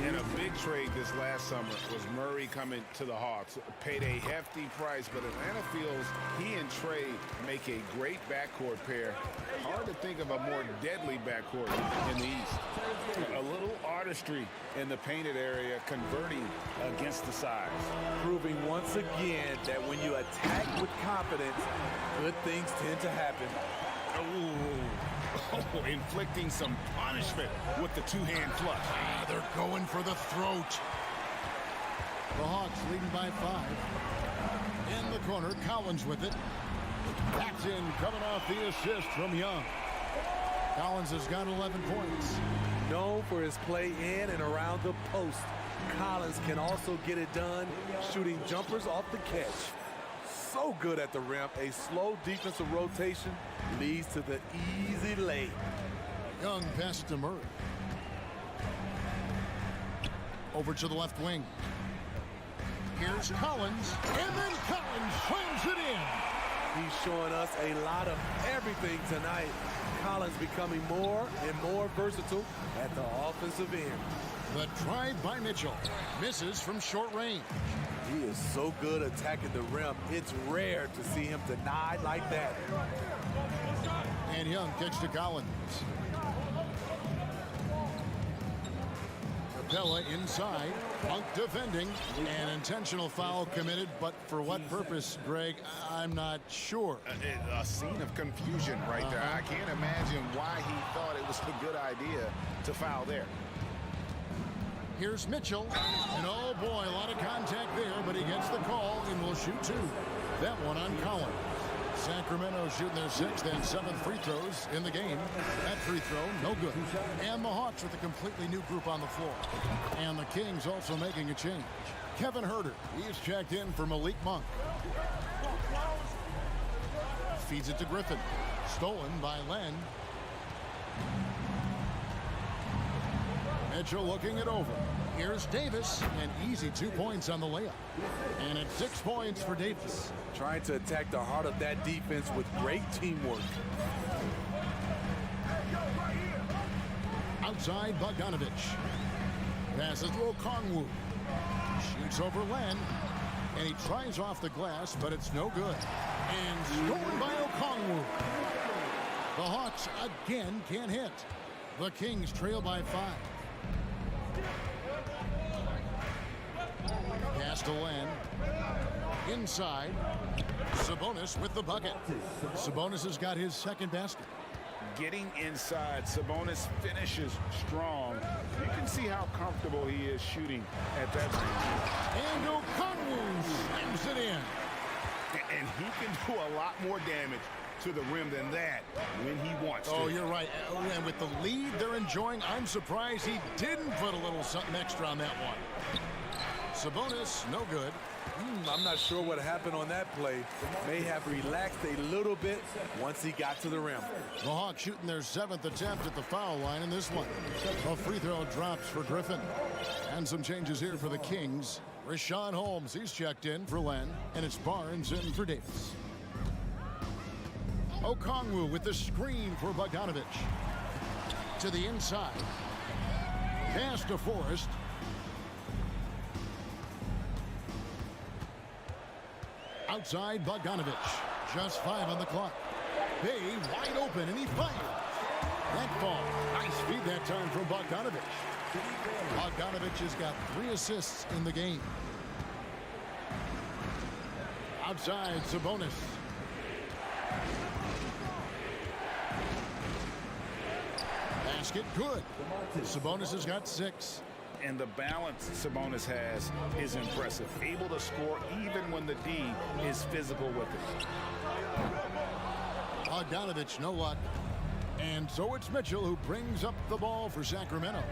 Speaker 8: And a big trade this last summer was Murray coming to the Hawks. Paid a hefty price, but Atlanta feels he and Trey make a great backcourt pair. Hard to think of a more deadly backcourt in the East. A little artistry in the painted area, converting against the size.
Speaker 7: Proving once again that when you attack with confidence, good things tend to happen.
Speaker 6: Ooh.
Speaker 8: Oh, inflicting some punishment with the two-hand flush.
Speaker 6: They're going for the throat. The Hawks leading by 5. In the corner, Collins with it. That's in, coming off the assist from Young. Collins has got 11 points.
Speaker 7: Known for his play in and around the post, Collins can also get it done shooting jumpers off the catch. So good at the rim. A slow defensive rotation leads to the easy lay.
Speaker 6: Young passes to Murray. Over to the left wing. Here's Collins, and then Collins slams it in.
Speaker 7: He's showing us a lot of everything tonight. Collins becoming more and more versatile at the offensive end.
Speaker 6: The drive by Mitchell. Misses from short range.
Speaker 7: He is so good attacking the rim. It's rare to see him denied like that.
Speaker 6: And Young kicks to Collins. Capella inside. Punk defending. An intentional foul committed, but for what purpose, Greg? I'm not sure.
Speaker 8: A scene of confusion right there. I can't imagine why he thought it was a good idea to foul there.
Speaker 6: Here's Mitchell. And oh boy, a lot of contact there, but he gets the call and will shoot 2. That one on Collins. Sacramento shooting their 6th and 7th free throws in the game. That free throw, no good. And the Hawks with a completely new group on the floor. And the Kings also making a change. Kevin Herter, he's checked in for Malik Monk. Feeds it to Griffin. Stolen by Len. Mitchell looking it over. Here's Davis, an easy 2 points on the layup. And it's 6 points for Davis.
Speaker 7: Trying to attack the heart of that defense with great teamwork.
Speaker 6: Outside, Bogdanovich. Passes to Okongwu. Shoots over Len. And he tries off the glass, but it's no good. And stolen by Okongwu. The Hawks again can't hit. The Kings trail by 5. Pass to Len. Inside. Sabonis with the bucket. Sabonis has got his 2nd basket.
Speaker 8: Getting inside, Sabonis finishes strong. You can see how comfortable he is shooting at that range.
Speaker 6: And Okongwu slams it in.
Speaker 8: And he can do a lot more damage to the rim than that when he wants to.
Speaker 6: Oh, you're right. And with the lead they're enjoying, I'm surprised he didn't put a little something extra on that one. Sabonis, no good.
Speaker 7: I'm not sure what happened on that play. May have relaxed a little bit once he got to the rim.
Speaker 6: The Hawks shooting their 7th attempt at the foul line in this one. A free throw drops for Griffin. And some changes here for the Kings. Rashawn Holmes, he's checked in for Len. And it's Barnes in for Davis. Okongwu with the screen for Bogdanovich. To the inside. Pass to Forrest. Outside, Bogdanovich. Just 5 on the clock. Bay wide open, and he fires. That ball. Nice feed that time from Bogdanovich. Bogdanovich has got 3 assists in the game. Outside, Sabonis. Basket good. Sabonis has got 6.
Speaker 8: And the balance Sabonis has is impressive. Able to score even when the D is physical with it.
Speaker 6: Bogdanovich, no luck. And so it's Mitchell who brings up the ball for Sacramento.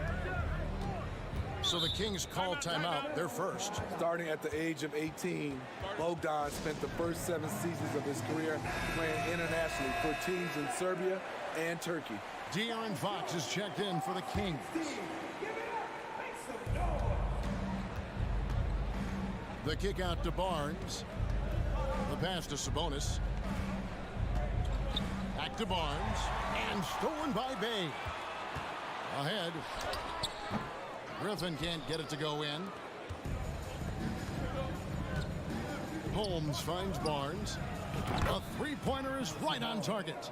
Speaker 6: So the Kings call timeout, their first.
Speaker 7: Starting at the age of 18, Bogdan spent the first 7 seasons of his career playing internationally for teams in Serbia and Turkey.
Speaker 6: De'Aaron Fox is checked in for the Kings. The kick out to Barnes. The pass to Sabonis. Back to Barnes. And stolen by Bay. Ahead. Griffin can't get it to go in. Holmes finds Barnes. A 3-pointer is right on target.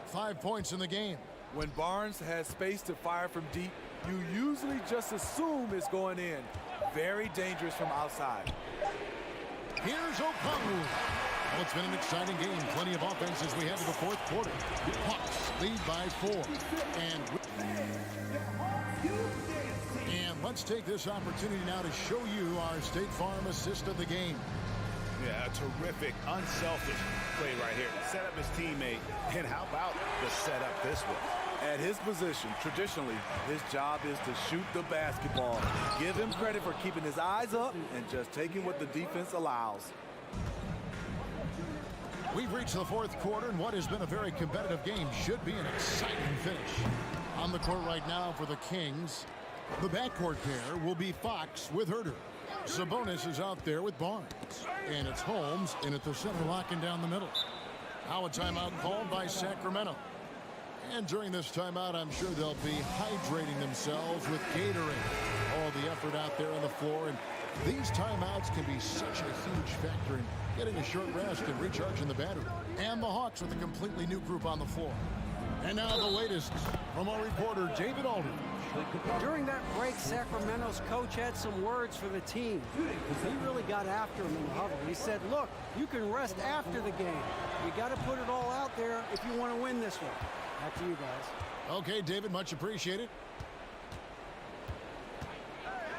Speaker 6: 5 points in the game.
Speaker 7: When Barnes has space to fire from deep, you usually just assume it's going in. Very dangerous from outside.
Speaker 6: Here's Okongwu. Well, it's been an exciting game. Plenty of offense as we head to the fourth quarter. Hawks lead by 4. And let's take this opportunity now to show you our State Farm assist of the game.
Speaker 8: Yeah, a terrific, unselfish play right here. Set up his teammate. And how about the setup this way?
Speaker 7: At his position, traditionally, his job is to shoot the basketball. Give him credit for keeping his eyes up and just taking what the defense allows.
Speaker 6: We've reached the fourth quarter, and what has been a very competitive game should be an exciting finish. On the court right now for the Kings, the backcourt pair will be Fox with Herter. Sabonis is out there with Barnes. And it's Holmes in at the center, locking down the middle. Now a timeout called by Sacramento. And during this timeout, I'm sure they'll be hydrating themselves with Gatorade. All the effort out there on the floor. And these timeouts can be such a huge factor in getting a short rest and recharging the battery. And the Hawks with a completely new group on the floor. And now the latest from our reporter, David Aldridge.
Speaker 10: During that break, Sacramento's coach had some words for the team. He really got after him in the huddle. He said, look, you can rest after the game. You got to put it all out there if you want to win this one. Back to you guys.
Speaker 6: Okay, David, much appreciated.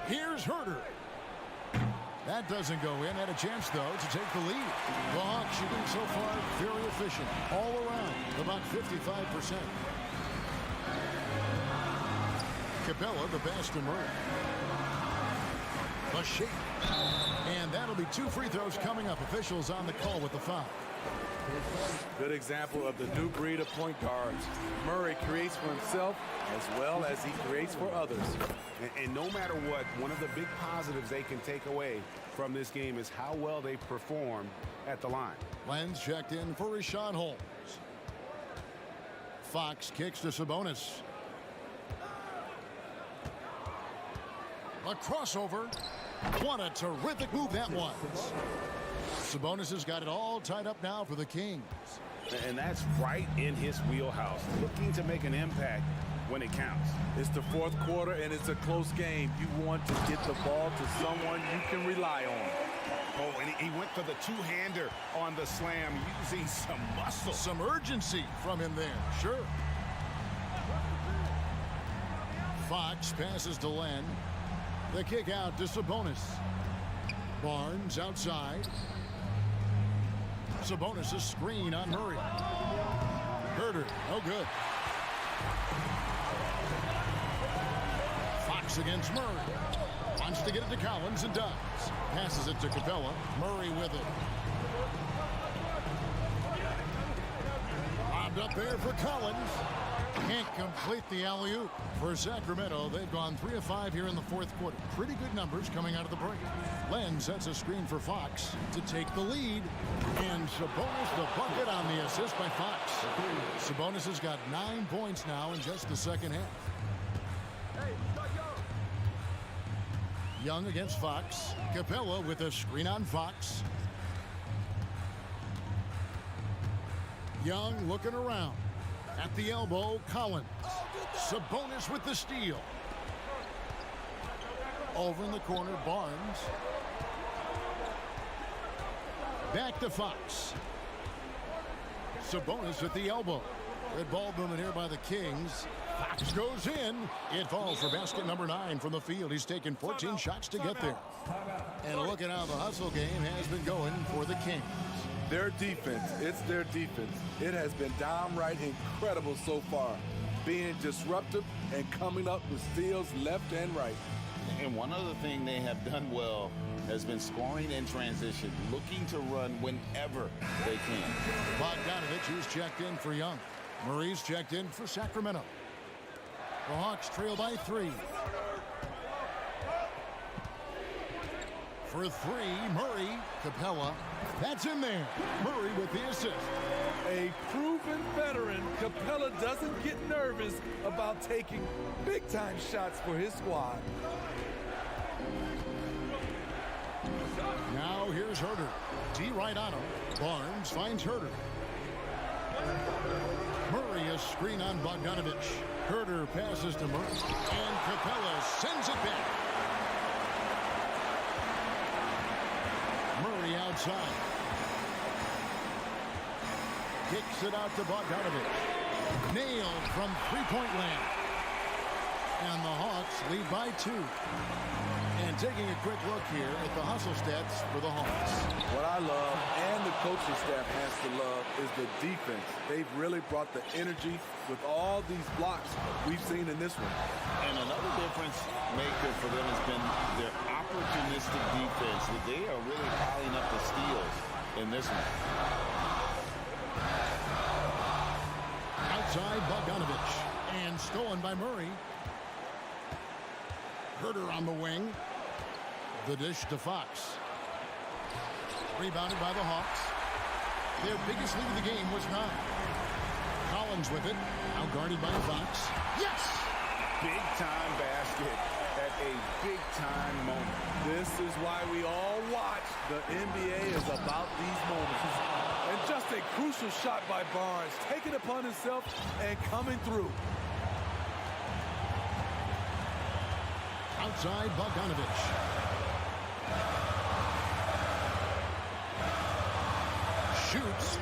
Speaker 6: Here's Herter. That doesn't go in. Had a chance, though, to take the lead. The Hawks shooting so far very efficient. All around, about 55%. Capella, the pass to Murray. The shake. And that'll be 2 free throws coming up. Officials on the call with the foul.
Speaker 7: Good example of the new breed of point guards. Murray creates for himself as well as he creates for others.
Speaker 8: And no matter what, one of the big positives they can take away from this game is how well they perform at the line.
Speaker 6: Lenz checked in for Rashawn Holmes. Fox kicks to Sabonis. A crossover. What a terrific move that was. Sabonis has got it all tied up now for the Kings.
Speaker 8: And that's right in his wheelhouse. Looking to make an impact when it counts.
Speaker 7: It's the fourth quarter and it's a close game. You want to get the ball to someone you can rely on.
Speaker 8: Oh, and he went for the two-hander on the slam, using some muscle.
Speaker 6: Some urgency from him there, sure. Fox passes to Len. The kick out to Sabonis. Barnes outside. Sabonis' screen on Murray. Herter, no good. Fox against Murray. Wants to get it to Collins and does. Passes it to Capella. Murray with it. Lobbed up there for Collins. Can't complete the alley-oop. For Sacramento, they've gone 3 of 5 here in the fourth quarter. Pretty good numbers coming out of the break. Len sets a screen for Fox to take the lead. And Sabonis the bucket on the assist by Fox. Sabonis has got 9 points now in just the second half. Young against Fox. Capella with a screen on Fox. Young looking around. At the elbow, Collins. Sabonis with the steal. Over in the corner, Barnes. Back to Fox. Sabonis at the elbow. Good ball movement here by the Kings. Fox goes in. It falls for basket number 9 from the field. He's taken 14 shots to get there. And look at how the hustle game has been going for the Kings.
Speaker 7: Their defense, it's their defense. It has been downright incredible so far. Being disruptive and coming up with steals left and right.
Speaker 11: And one other thing they have done well has been scoring in transition, looking to run whenever they can.
Speaker 6: Bogdanovich is checked in for Young. Murray's checked in for Sacramento. The Hawks trail by 3. For 3, Murray, Capella. That's in there. Murray with the assist.
Speaker 7: A proven veteran, Capella doesn't get nervous about taking big-time shots for his squad.
Speaker 6: Now here's Herter. D right on him. Barnes finds Herter. Murray a screen on Bogdanovich. Herter passes to Murray. And Capella sends it back. Murray outside. Kicks it out to Bogdanovich. Nailed from three-point land. And the Hawks lead by 2. And taking a quick look here at the hustle stats for the Hawks.
Speaker 7: What I love, and the coaching staff has to love, is the defense. They've really brought the energy with all these blocks we've seen in this one.
Speaker 11: And another difference maker for them has been their opportunistic defense. They are really piling up the steals in this one.
Speaker 6: Outside Bogdanovich. And stolen by Murray. Herter on the wing. The dish to Fox. Rebounded by the Hawks. Their biggest lead of the game was 9. Collins with it. Now guarded by Fox. Yes!
Speaker 8: Big-time basket at a big-time moment.
Speaker 7: This is why we all watch. The NBA is about these moments. And just a crucial shot by Barnes, taking it upon himself and coming through.
Speaker 6: Outside Bogdanovich. Shoots.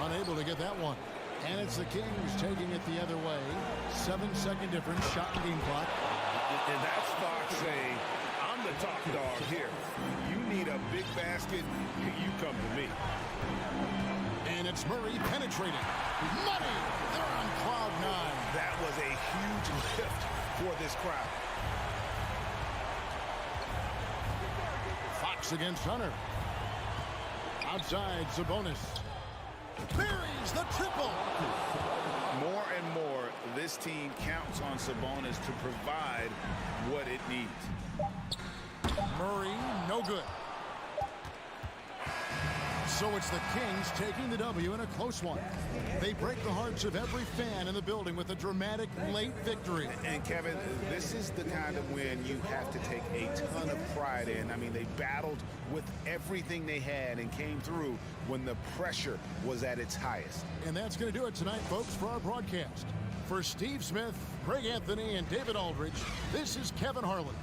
Speaker 6: Unable to get that one. And it's the Kings taking it the other way. 7-second difference, shot and game clock.
Speaker 8: And that's Fox saying, I'm the top dog here. You need a big basket, you come to me.
Speaker 6: And it's Murray penetrating. Money! They're on cloud 9.
Speaker 8: That was a huge lift for this crowd.
Speaker 6: Fox against Hunter. Outside Sabonis. Buries the triple.
Speaker 8: More and more, this team counts on Sabonis to provide what it needs.
Speaker 6: Murray, no good. So it's the Kings taking the W in a close one. They break the hearts of every fan in the building with a dramatic late victory.
Speaker 8: And Kevin, this is the kind of win you have to take a ton of pride in. I mean, they battled with everything they had and came through when the pressure was at its highest.
Speaker 6: And that's going to do it tonight, folks, for our broadcast. For Steve Smith, Greg Anthony, and David Aldridge, this is Kevin Harlan.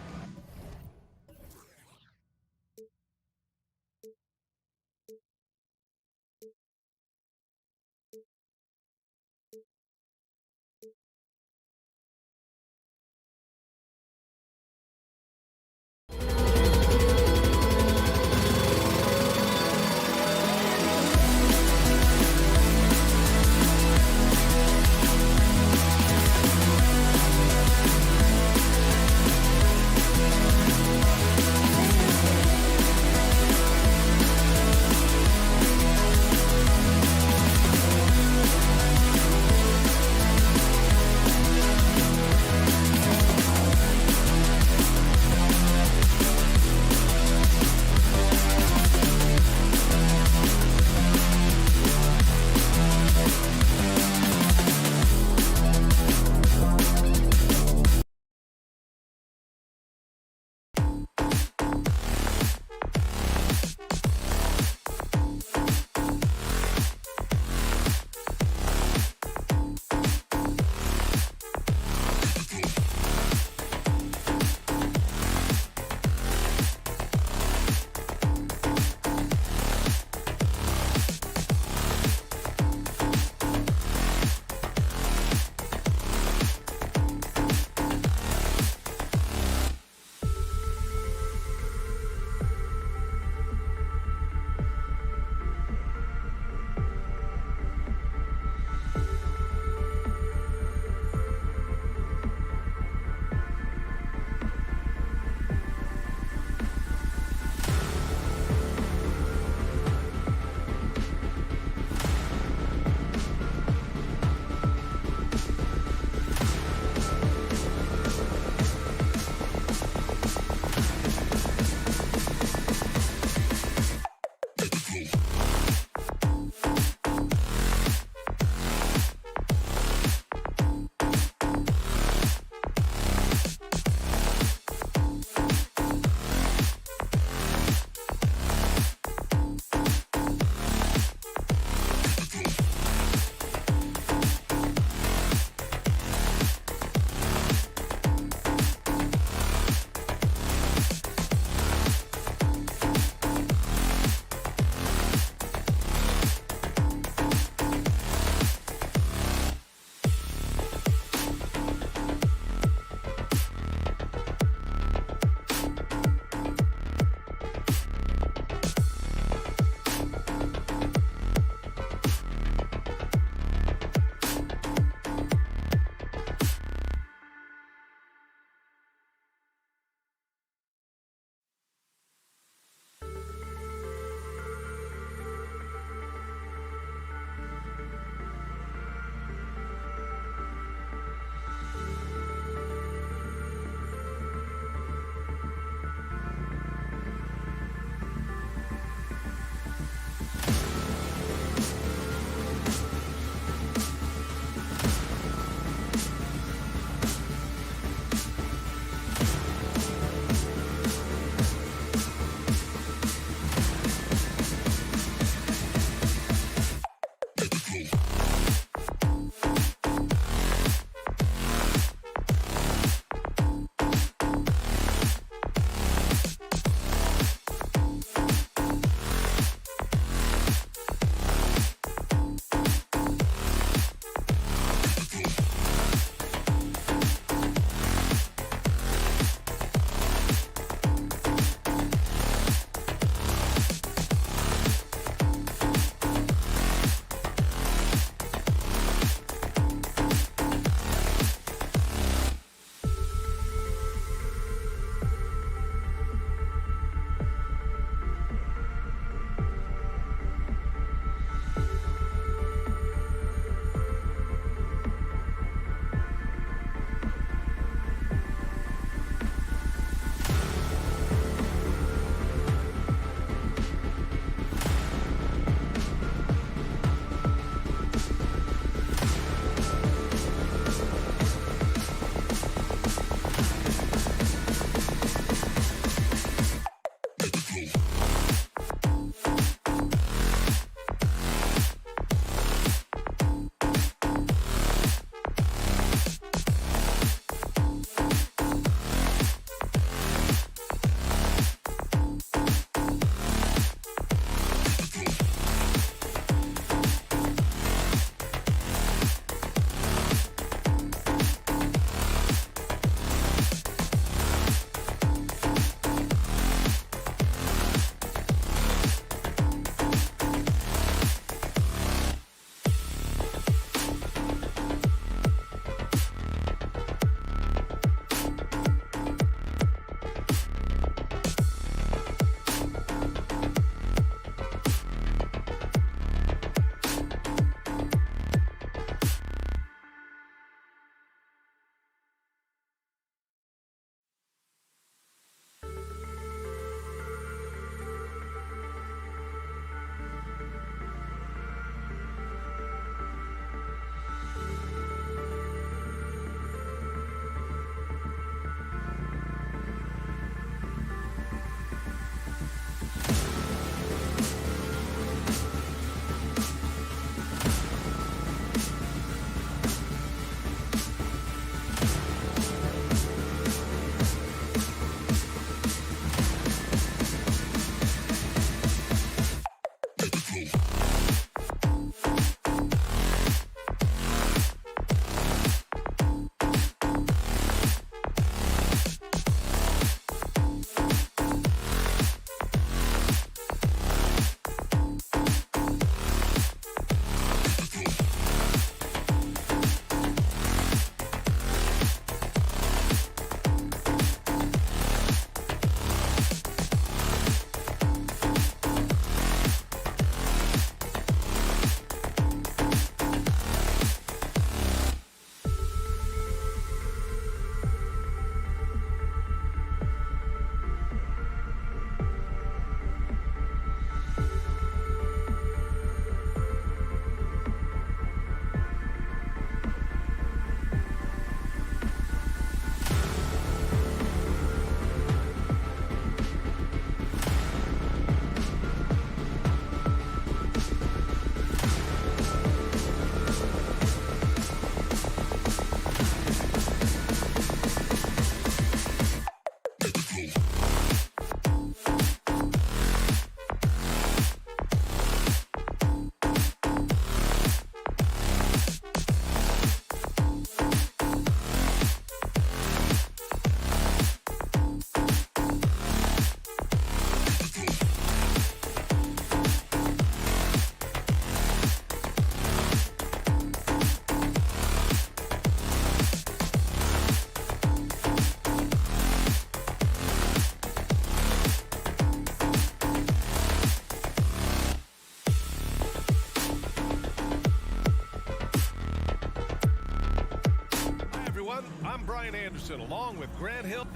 Speaker 1: Brian Anderson along with Grant Hill.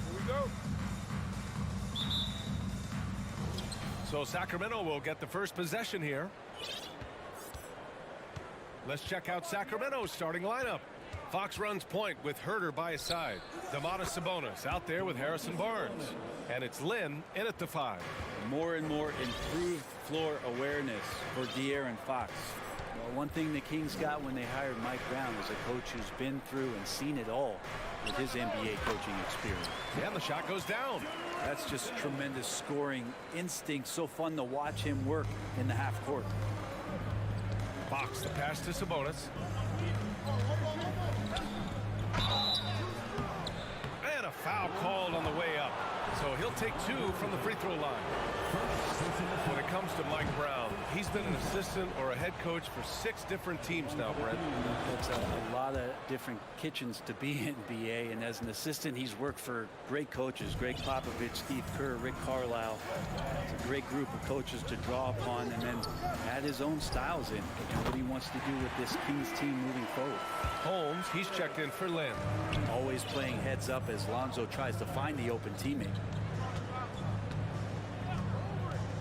Speaker 7: Here we go.
Speaker 1: So Sacramento will get the first possession here. Let's check out Sacramento's starting lineup. Fox runs point with Herter by his side. Domantas Sabonis out there with Harrison Barnes. And it's Lynn in at the 5.
Speaker 12: More and more improved floor awareness for De'Aaron Fox. Well, one thing the Kings got when they hired Mike Brown is a coach who's been through and seen it all with his NBA coaching experience.
Speaker 1: And the shot goes down.
Speaker 12: That's just tremendous scoring instinct. So fun to watch him work in the half court.
Speaker 1: Fox, the pass to Sabonis. And a foul called on the way up. So he'll take 2 from the free throw line. When it comes to Mike Brown, he's been an assistant or a head coach for 6 different teams now, Brent.
Speaker 12: That's a lot of different kitchens to be in, BA. And as an assistant, he's worked for great coaches, Greg Popovich, Steve Kerr, Rick Carlisle. It's a great group of coaches to draw upon and then add his own styles in and what he wants to do with this Kings team moving forward.
Speaker 1: Holmes, he's checked in for Lynn.
Speaker 12: Always playing heads up as Lonzo tries to find the open teammate.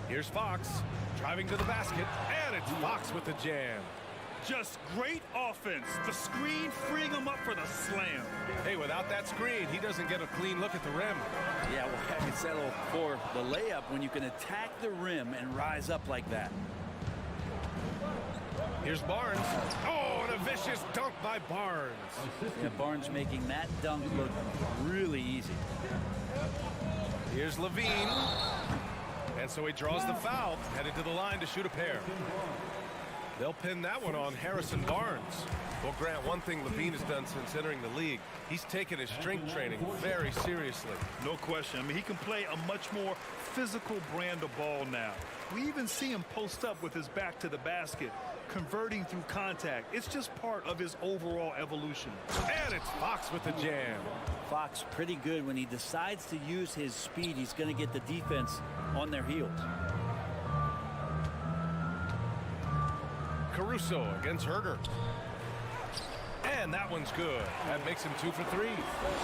Speaker 1: Here's Fox driving to the basket, and it's Fox with the jam.
Speaker 2: Just great offense. The screen freeing him up for the slam.
Speaker 1: Hey, without that screen, he doesn't get a clean look at the rim.
Speaker 12: Yeah, well, I can settle for the layup when you can attack the rim and rise up like that.
Speaker 1: Here's Barnes. Oh, and a vicious dunk by Barnes.
Speaker 12: Yeah, Barnes making that dunk look really easy.
Speaker 1: Here's Levine. And so he draws the foul, headed to the line to shoot a pair. They'll pin that one on Harrison Barnes. Well, Grant, one thing Levine has done since entering the league, he's taken his strength training very seriously.
Speaker 2: No question. I mean, he can play a much more physical brand of ball now. We even see him post up with his back to the basket, converting through contact. It's just part of his overall evolution.
Speaker 1: And it's Fox with the jam.
Speaker 12: Fox pretty good when he decides to use his speed. He's going to get the defense on their heels.
Speaker 1: Caruso against Herter. And that one's good. That makes him 2 for 3.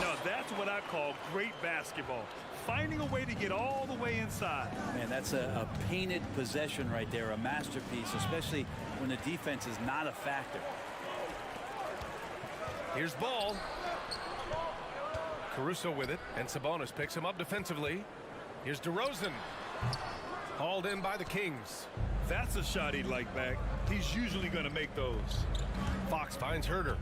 Speaker 2: Now that's what I call great basketball. Finding a way to get all the way inside.
Speaker 12: Man, that's a painted possession right there, a masterpiece, especially when the defense is not a factor.
Speaker 1: Here's Ball. Caruso with it, and Sabonis picks him up defensively. Here's DeRozan. Hauled in by the Kings.
Speaker 2: That's a shot he'd like back. He's usually going to make those.
Speaker 1: Fox finds Herter.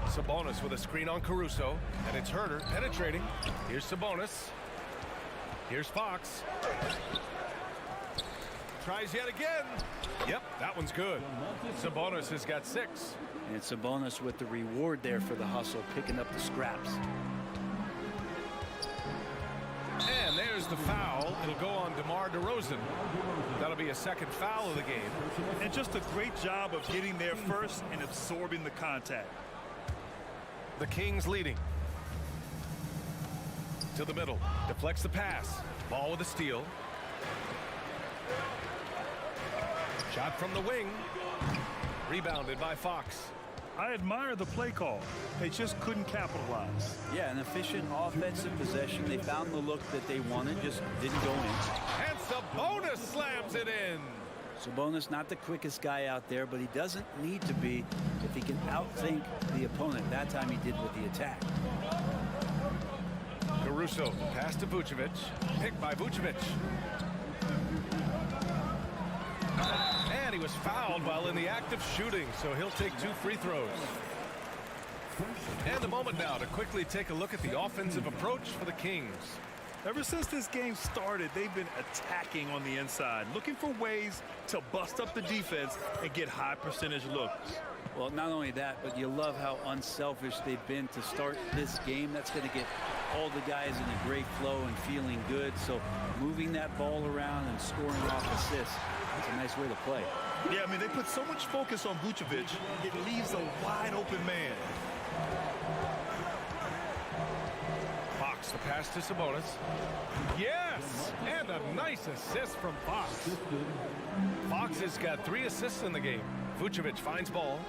Speaker 1: Sabonis with a screen on Caruso, and it's Herter penetrating. Here's Sabonis. Here's Fox. Tries yet again. Yep, that one's good. Sabonis has got 6.
Speaker 12: And Sabonis with the reward there for the hustle, picking up the scraps.
Speaker 1: And there's the foul. It'll go on DeMar DeRozan. That'll be a second foul of the game.
Speaker 2: And just a great job of getting there first and absorbing the contact.
Speaker 1: The Kings leading. To the middle. Deflects the pass. Ball with a steal. Shot from the wing. Rebounded by Fox.
Speaker 2: I admire the play call. They just couldn't capitalize.
Speaker 12: Yeah, an efficient offensive possession. They found the look that they wanted, just didn't go in.
Speaker 1: And Sabonis slams it in.
Speaker 12: Sabonis not the quickest guy out there, but he doesn't need to be if he can outthink the opponent. That time he did with the attack.
Speaker 1: Caruso, pass to Vucevic. Picked by Vucevic. And he was fouled while in the act of shooting, so he'll take 2 free throws. And a moment now to quickly take a look at the offensive approach for the Kings.
Speaker 2: Ever since this game started, they've been attacking on the inside, looking for ways to bust up the defense and get high percentage looks.
Speaker 12: Well, not only that, but you love how unselfish they've been to start this game. That's going to get all the guys in a great flow and feeling good. So moving that ball around and scoring off assists, it's a nice way to play.
Speaker 2: Yeah, I mean, they put so much focus on Vucevic, it leaves a wide open man.
Speaker 1: Fox Fox, the pass to Sabonis. Yes! And a nice assist from Fox. Fox has got 3 assists in the game. Vucevic finds ball.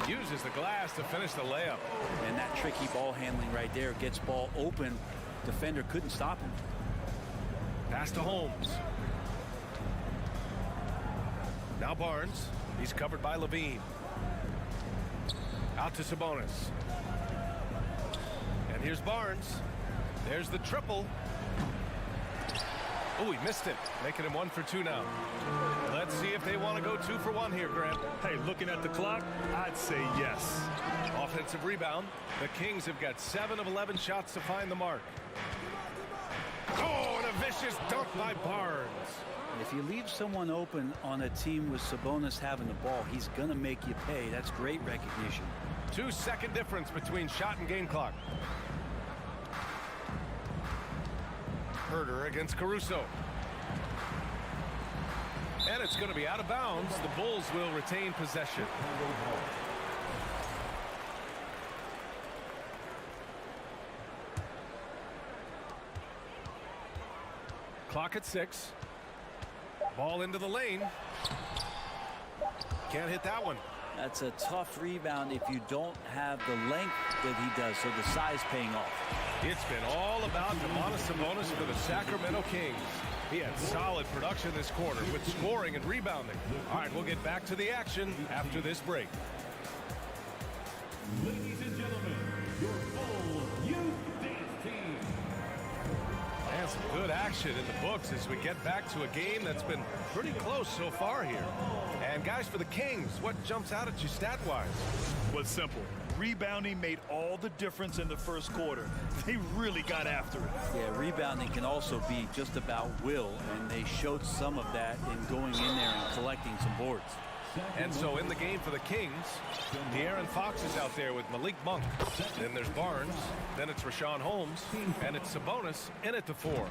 Speaker 1: Uses the glass to finish the layup.
Speaker 12: And that tricky ball handling right there gets ball open. Defender couldn't stop him.
Speaker 1: Pass to Holmes. Now Barnes. He's covered by Levine. Out to Sabonis. And here's Barnes. There's the triple. Oh, he missed it. Making him 1 for 2 now. Let's see if they want to go 2 for 1 here, Grant.
Speaker 2: Hey, looking at the clock, I'd say yes.
Speaker 1: Offensive rebound. The Kings have got 7 of 11 shots to find the mark. Oh, and a vicious dunk by Barnes.
Speaker 12: If you leave someone open on a team with Sabonis having the ball, he's going to make you pay. That's great recognition.
Speaker 1: 2-second difference between shot and game clock. Herter against Caruso. And it's going to be out of bounds. The Bulls will retain possession. Clock at 6. Ball into the lane. Can't hit that one.
Speaker 12: That's a tough rebound if you don't have the length that he does, so the size paying off.
Speaker 1: It's been all about Domantas Sabonis for the Sacramento Kings. He had solid production this quarter with scoring and rebounding. All right, we'll get back to the action after this break.
Speaker 5: Ladies and gentlemen, your full youth dance team.
Speaker 1: And some good action in the books as we get back to a game that's been pretty close so far here. And guys, for the Kings, what jumps out at you stat-wise?
Speaker 2: Well, it's simple. Rebounding made all the difference in the first quarter. They really got after it.
Speaker 12: Yeah, rebounding can also be just about will, and they showed some of that in going in there and collecting some boards.
Speaker 1: And so in the game for the Kings, De'Aaron Fox is out there with Malik Monk. Then there's Barnes. Then it's Rashawn Holmes. And it's Sabonis in at the 4.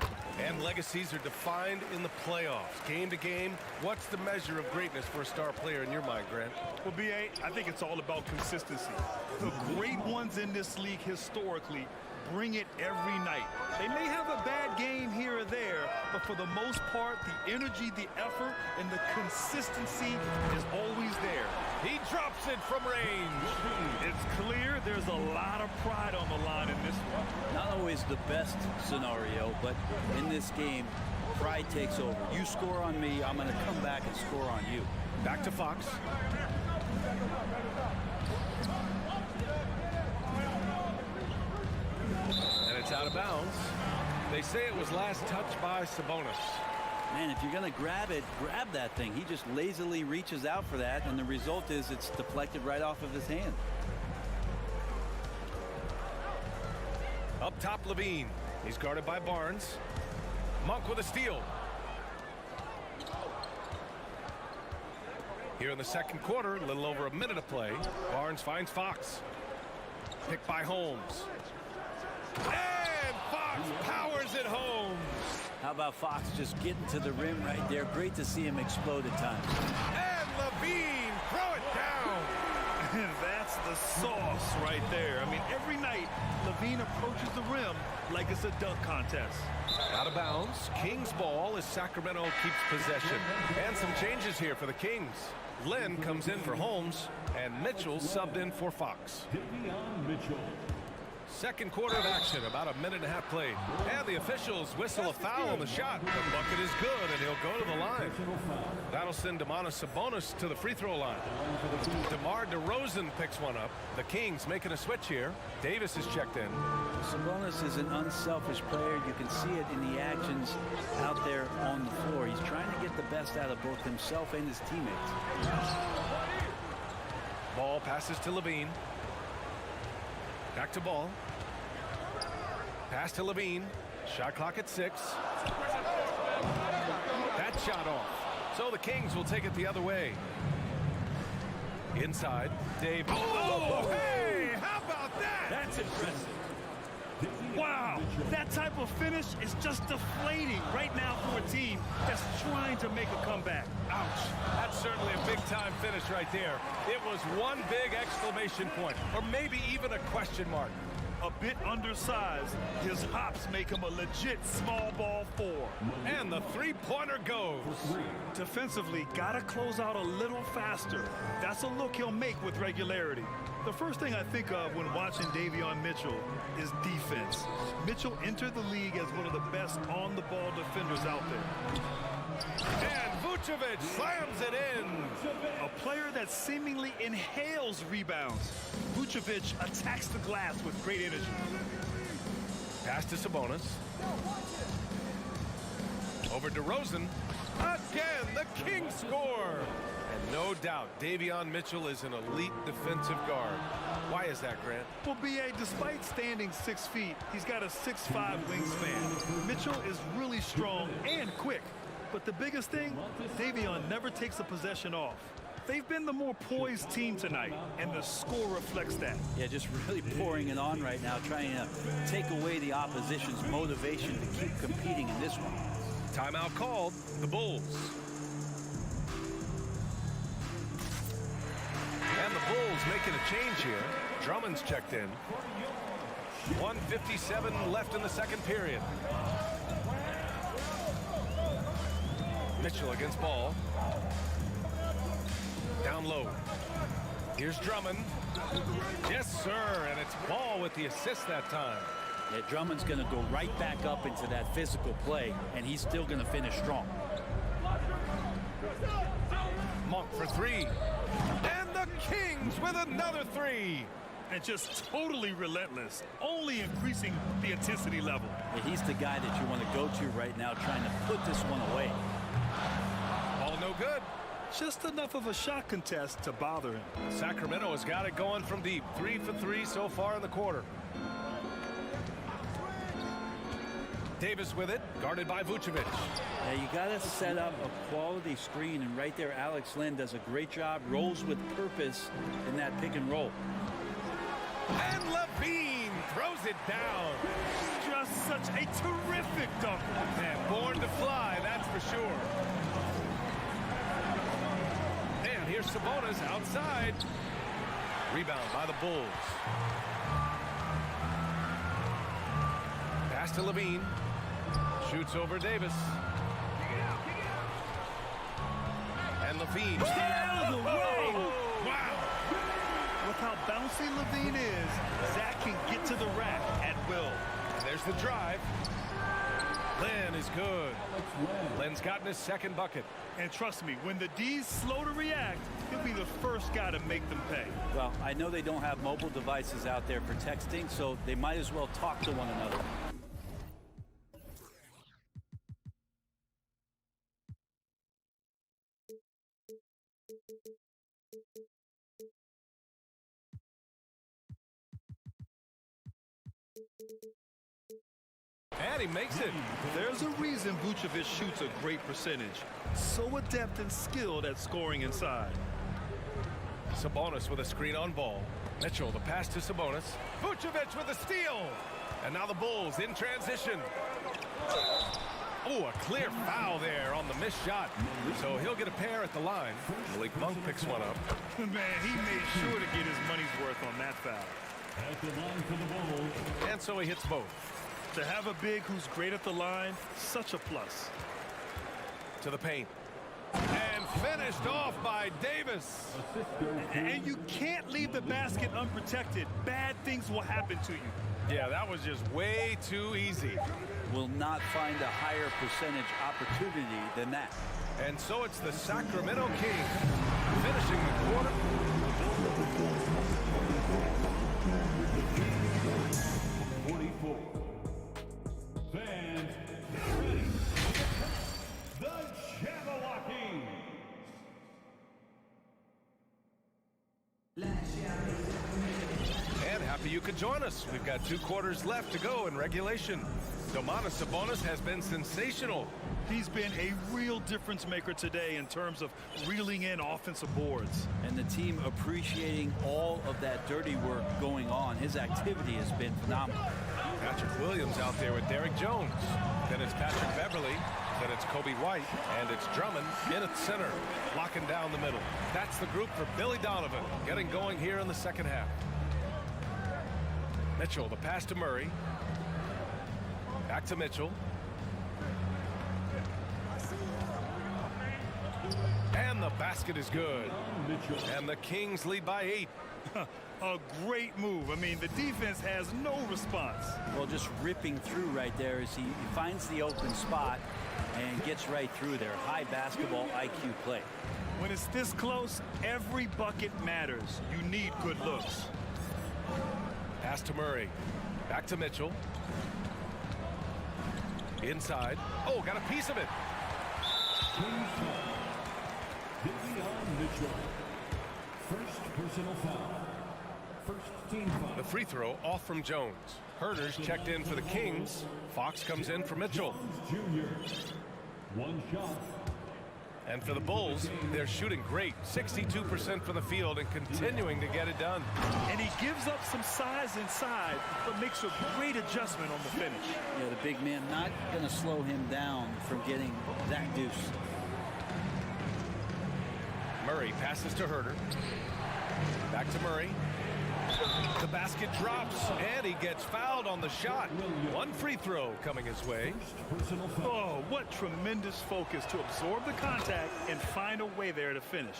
Speaker 1: And legacies are defined in the playoffs. Game to game, what's the measure of greatness for a star player in your mind, Grant?
Speaker 2: Well, B.A., I think it's all about consistency. The great ones in this league historically bring it every night. They may have a bad game here or there, but for the most part, the energy, the effort, and the consistency is always there.
Speaker 1: He drops it from range.
Speaker 2: It's clear there's a lot of pride on the line in this one.
Speaker 12: Not always the best scenario, but in this game, pride takes over. You score on me, I'm going to come back and score on you.
Speaker 1: Back to Fox. And it's out of bounds. They say it was last touched by Sabonis.
Speaker 12: Man, if you're going to grab it, grab that thing. He just lazily reaches out for that, and the result is it's deflected right off of his hand.
Speaker 1: Up top, Levine. He's guarded by Barnes. Monk with a steal. Here in the second quarter, a little over a minute of play. Barnes finds Fox. Picked by Holmes. And Fox powers it home.
Speaker 12: How about Fox just getting to the rim right there? Great to see him explode at times.
Speaker 1: And Levine, throw it down.
Speaker 2: That's the sauce right there. I mean, every night, Levine approaches the rim like it's a dunk contest.
Speaker 1: Out of bounds. Kings ball as Sacramento keeps possession. And some changes here for the Kings. Lynn comes in for Holmes, and Mitchell subbed in for Fox.
Speaker 5: Mitchell.
Speaker 1: Second quarter of action, about a minute and a half played. And the officials whistle a foul on the shot. The bucket is good, and he'll go to the line. That'll send Domantas Sabonis to the free throw line. DeMar DeRozan picks one up. The Kings making a switch here. Davis is checked in.
Speaker 12: Sabonis is an unselfish player. You can see it in the actions out there on the floor. He's trying to get the best out of both himself and his teammates.
Speaker 1: Ball passes to Levine. Back to ball. Pass to Levine. Shot clock at 6. That shot off. So the Kings will take it the other way. Inside. Dave. Oh, hey! How about that?
Speaker 4: That's impressive.
Speaker 2: Wow, that type of finish is just deflating right now for a team that's trying to make a comeback.
Speaker 1: Ouch. That's certainly a big-time finish right there. It was one big exclamation point, or maybe even a question mark.
Speaker 2: A bit undersized, his hops make him a legit small ball 4.
Speaker 1: And the three-pointer goes.
Speaker 2: Defensively, gotta close out a little faster. That's a look he'll make with regularity. The first thing I think of when watching Davion Mitchell is defense. Mitchell entered the league as one of the best on-the-ball defenders out there.
Speaker 1: And Vucevic slams it in.
Speaker 2: A player that seemingly inhales rebounds. Vucevic attacks the glass with great energy.
Speaker 1: Pass to Sabonis. Over to Rosen. Again, the King score. And no doubt, Davion Mitchell is an elite defensive guard. Why is that, Grant?
Speaker 2: Well, B.A., despite standing 6 feet, he's got a 6'5" wingspan. Mitchell is really strong and quick. But the biggest thing, Davion never takes a possession off. They've been the more poised team tonight, and the score reflects that.
Speaker 12: Yeah, just really pouring it on right now, trying to take away the opposition's motivation to keep competing in this one.
Speaker 1: Timeout called, the Bulls. And the Bulls making a change here. Drummond's checked in. 1:57 left in the second period. Mitchell against Ball. Down low. Here's Drummond. Yes, sir, and it's Ball with the assist that time.
Speaker 12: Yeah, Drummond's going to go right back up into that physical play, and he's still going to finish strong.
Speaker 1: Monk for three. And the Kings with another three.
Speaker 2: And just totally relentless, only increasing the intensity level.
Speaker 12: Yeah, he's the guy that you want to go to right now, trying to put this one away.
Speaker 1: All no good.
Speaker 2: Just enough of a shot contest to bother him.
Speaker 1: Sacramento has got it going from deep. 3 for 3 so far in the quarter. Davis with it, guarded by Vucevic.
Speaker 12: Yeah, you got to set up a quality screen, and right there, Alex Len does a great job, rolls with purpose in that pick and roll.
Speaker 1: And Levine throws it down.
Speaker 2: Just such a terrific dunk.
Speaker 1: And born to fly, that's for sure. And here's Sabonis outside. Rebound by the Bulls. Pass to Levine. Shoots over Davis. And Levine.
Speaker 2: Out of the way!
Speaker 1: Wow!
Speaker 2: With how bouncy Levine is, Zach can get to the rack at will.
Speaker 1: And there's the drive. Len is good. Len's gotten his second bucket.
Speaker 2: And trust me, when the D's slow to react, he'll be the first guy to make them pay.
Speaker 12: Well, I know they don't have mobile devices out there for texting, so they might as well talk to one another.
Speaker 1: And he makes it.
Speaker 2: There's a reason Vucevic shoots a great percentage. So adept and skilled at scoring inside.
Speaker 1: Sabonis with a screen on Ball. Mitchell, the pass to Sabonis. Vucevic with a steal. And now the Bulls in transition. Oh, a clear foul there on the missed shot. So he'll get a pair at the line. Malik Monk picks one up.
Speaker 2: Man, he made sure to get his money's worth on that foul.
Speaker 5: At the line for the Bulls.
Speaker 1: And so he hits both.
Speaker 2: To have a big who's great at the line, such a plus.
Speaker 1: To the paint. And finished off by Davis.
Speaker 2: And you can't leave the basket unprotected. Bad things will happen to you.
Speaker 1: Yeah, that was just way too easy.
Speaker 12: Will not find a higher percentage opportunity than that.
Speaker 1: And so it's the Sacramento Kings finishing the quarter.
Speaker 5: Fans, ready. The Jabberwocky.
Speaker 1: And happy you could join us. We've got 2 quarters left to go in regulation. Domantas Sabonis has been sensational.
Speaker 2: He's been a real difference maker today in terms of reeling in offensive boards.
Speaker 12: And the team appreciating all of that dirty work going on. His activity has been phenomenal.
Speaker 1: Patrick Williams out there with Derek Jones. Then it's Patrick Beverly. Then it's Kobe White. And it's Drummond in at center, locking down the middle. That's the group for Billy Donovan, getting going here in the second half. Mitchell, the pass to Murray. Back to Mitchell. And the basket is good. And the Kings lead by 8.
Speaker 2: A great move. I mean, the defense has no response.
Speaker 12: Well, just ripping through right there as he finds the open spot and gets right through there. High basketball IQ play.
Speaker 2: When it's this close, every bucket matters. You need good looks.
Speaker 1: Pass to Murray. Back to Mitchell. Inside. Oh, got a piece of it.
Speaker 5: Mitchell. First personal foul. First team foul.
Speaker 1: The free throw off from Jones. Herter's checked in for the Kings. Fox comes in for Mitchell.
Speaker 5: Junior. One shot.
Speaker 1: And for the Bulls, they're shooting great. 62% from the field and continuing to get it done.
Speaker 2: And he gives up some size inside, but makes a great adjustment on the finish.
Speaker 12: Yeah, the big man not going to slow him down from getting that deuce.
Speaker 1: Murray passes to Herter. Back to Murray. The basket drops, and he gets fouled on the shot. One free throw coming his way.
Speaker 2: Oh, what tremendous focus to absorb the contact and find a way there to finish.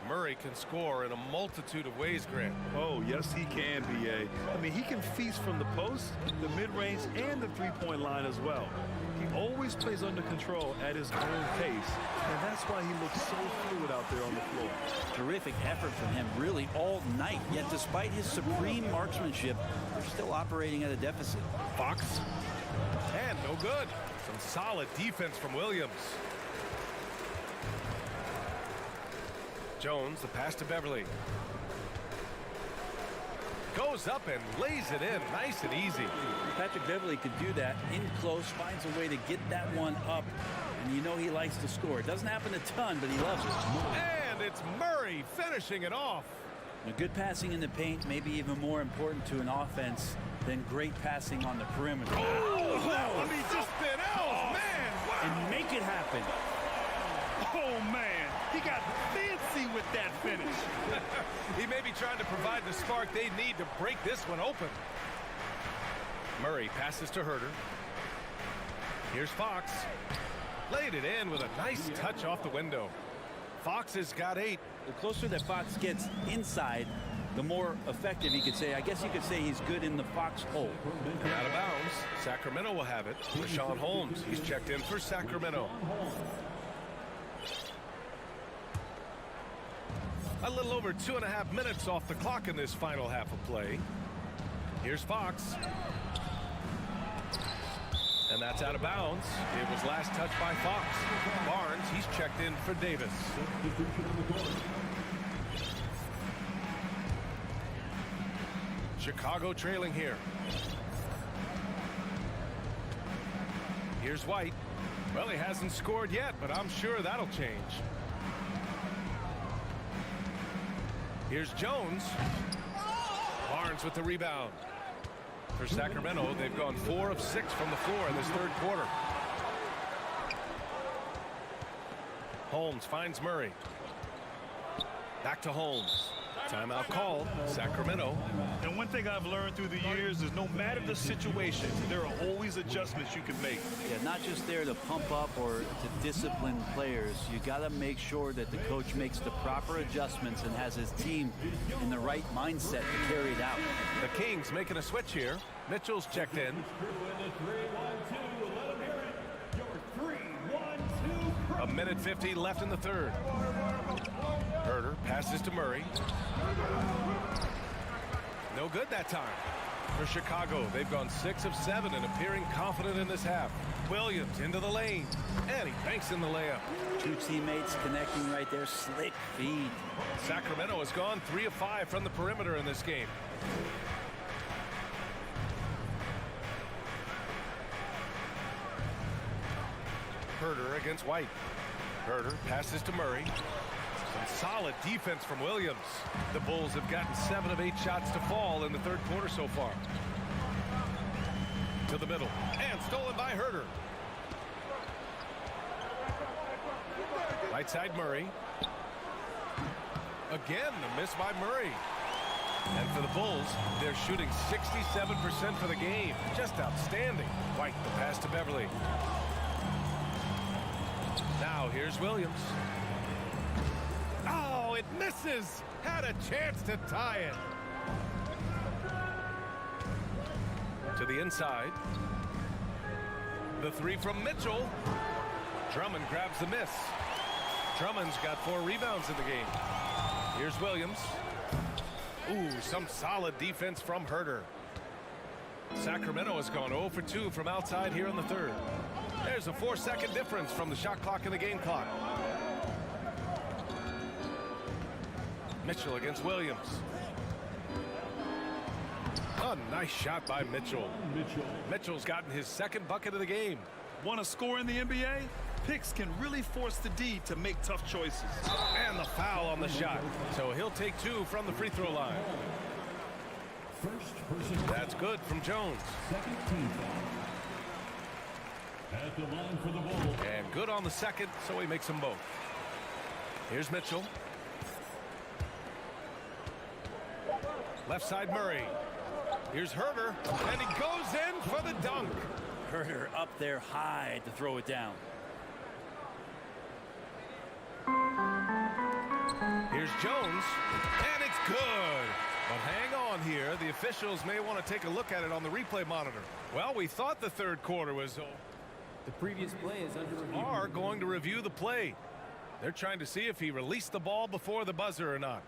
Speaker 1: Murray can score in a multitude of ways, Grant.
Speaker 2: Oh, yes, he can, B.A. I mean, he can feast from the post, the mid-range, and the three-point line as well. He always plays under control at his own pace, and that's why he looks so fluid out there on the floor.
Speaker 12: Terrific effort from him really all night, yet despite his supreme marksmanship, they're still operating at a deficit.
Speaker 1: Fox. And no good. Some solid defense from Williams. Jones, the pass to Beverly. Goes up and lays it in nice and easy.
Speaker 12: Patrick Beverly could do that in close, finds a way to get that one up, and you know he likes to score. It doesn't happen a ton, but he loves it.
Speaker 1: And it's Murray finishing it off.
Speaker 12: Now, good passing in the paint may be even more important to an offense than great passing on the perimeter.
Speaker 1: Oh, I mean, something else, man. Wow.
Speaker 12: And make it happen.
Speaker 2: Oh, man, he got fancy with that finish.
Speaker 1: He may be trying to provide the spark they need to break this one open. Murray passes to Herter. Here's Fox. Laid it in with a nice touch off the window. Fox has got 8.
Speaker 12: The closer that Fox gets inside, the more effective he could say. I guess you could say he's good in the Fox hole.
Speaker 1: Out of bounds. Sacramento will have it. Rashawn Holmes. He's checked in for Sacramento. A little over 2.5 minutes off the clock in this final half of play. Here's Fox. And that's out of bounds. It was last touched by Fox. Barnes, he's checked in for Davis. Chicago trailing here. Here's White. Well, he hasn't scored yet, but I'm sure that'll change. Here's Jones. Barnes with the rebound. For Sacramento, they've gone 4 of 6 from the floor in this third quarter. Holmes finds Murray. Back to Holmes. Timeout called. Sacramento.
Speaker 2: And one thing I've learned through the years is no matter the situation, there are always adjustments you can make.
Speaker 12: Yeah, not just there to pump up or to discipline players. You got to make sure that the coach makes the proper adjustments and has his team in the right mindset to carry it out.
Speaker 1: The Kings making a switch here. Mitchell's checked in. A minute 50 left in the third. Herter passes to Murray. No good that time. For Chicago, they've gone 6 of 7 and appearing confident in this half. Williams into the lane, and he banks in the layup.
Speaker 12: 2 teammates connecting right there. Slick feed.
Speaker 1: Sacramento has gone 3 of 5 from the perimeter in this game. Herter against White. Herter passes to Murray. Some solid defense from Williams. The Bulls have gotten 7 of 8 shots to fall in the third quarter so far. To the middle. And stolen by Herter. Right side Murray. Again, the miss by Murray. And for the Bulls, they're shooting 67% for the game. Just outstanding. White, the pass to Beverly. Now here's Williams. Oh, it misses. Had a chance to tie it. To the inside. The three from Mitchell. Drummond grabs the miss. Drummond's got 4 rebounds in the game. Here's Williams. Ooh, some solid defense from Herter. Sacramento has gone 0 for 2 from outside here in the third. There's a 4-second difference from the shot clock and the game clock. Mitchell against Williams. A nice shot by Mitchell. Mitchell's gotten his 2nd bucket of the game.
Speaker 2: Want to score in the NBA? Picks can really force the D to make tough choices.
Speaker 1: And the foul on the shot. So he'll take 2 from the free throw line. That's good from Jones.
Speaker 5: Second team foul. At the line for the Bulls.
Speaker 1: And good on the second, so he makes them both. Here's Mitchell. Left side Murray. Here's Herter, and he goes in for the dunk.
Speaker 12: Herter up there high to throw it down.
Speaker 1: Here's Jones, and it's good. But hang on here. The officials may want to take a look at it on the replay monitor. Well, we thought the third quarter was over.
Speaker 4: The previous play is under review.
Speaker 1: Are going to review the play. They're trying to see if he released the ball before the buzzer or not.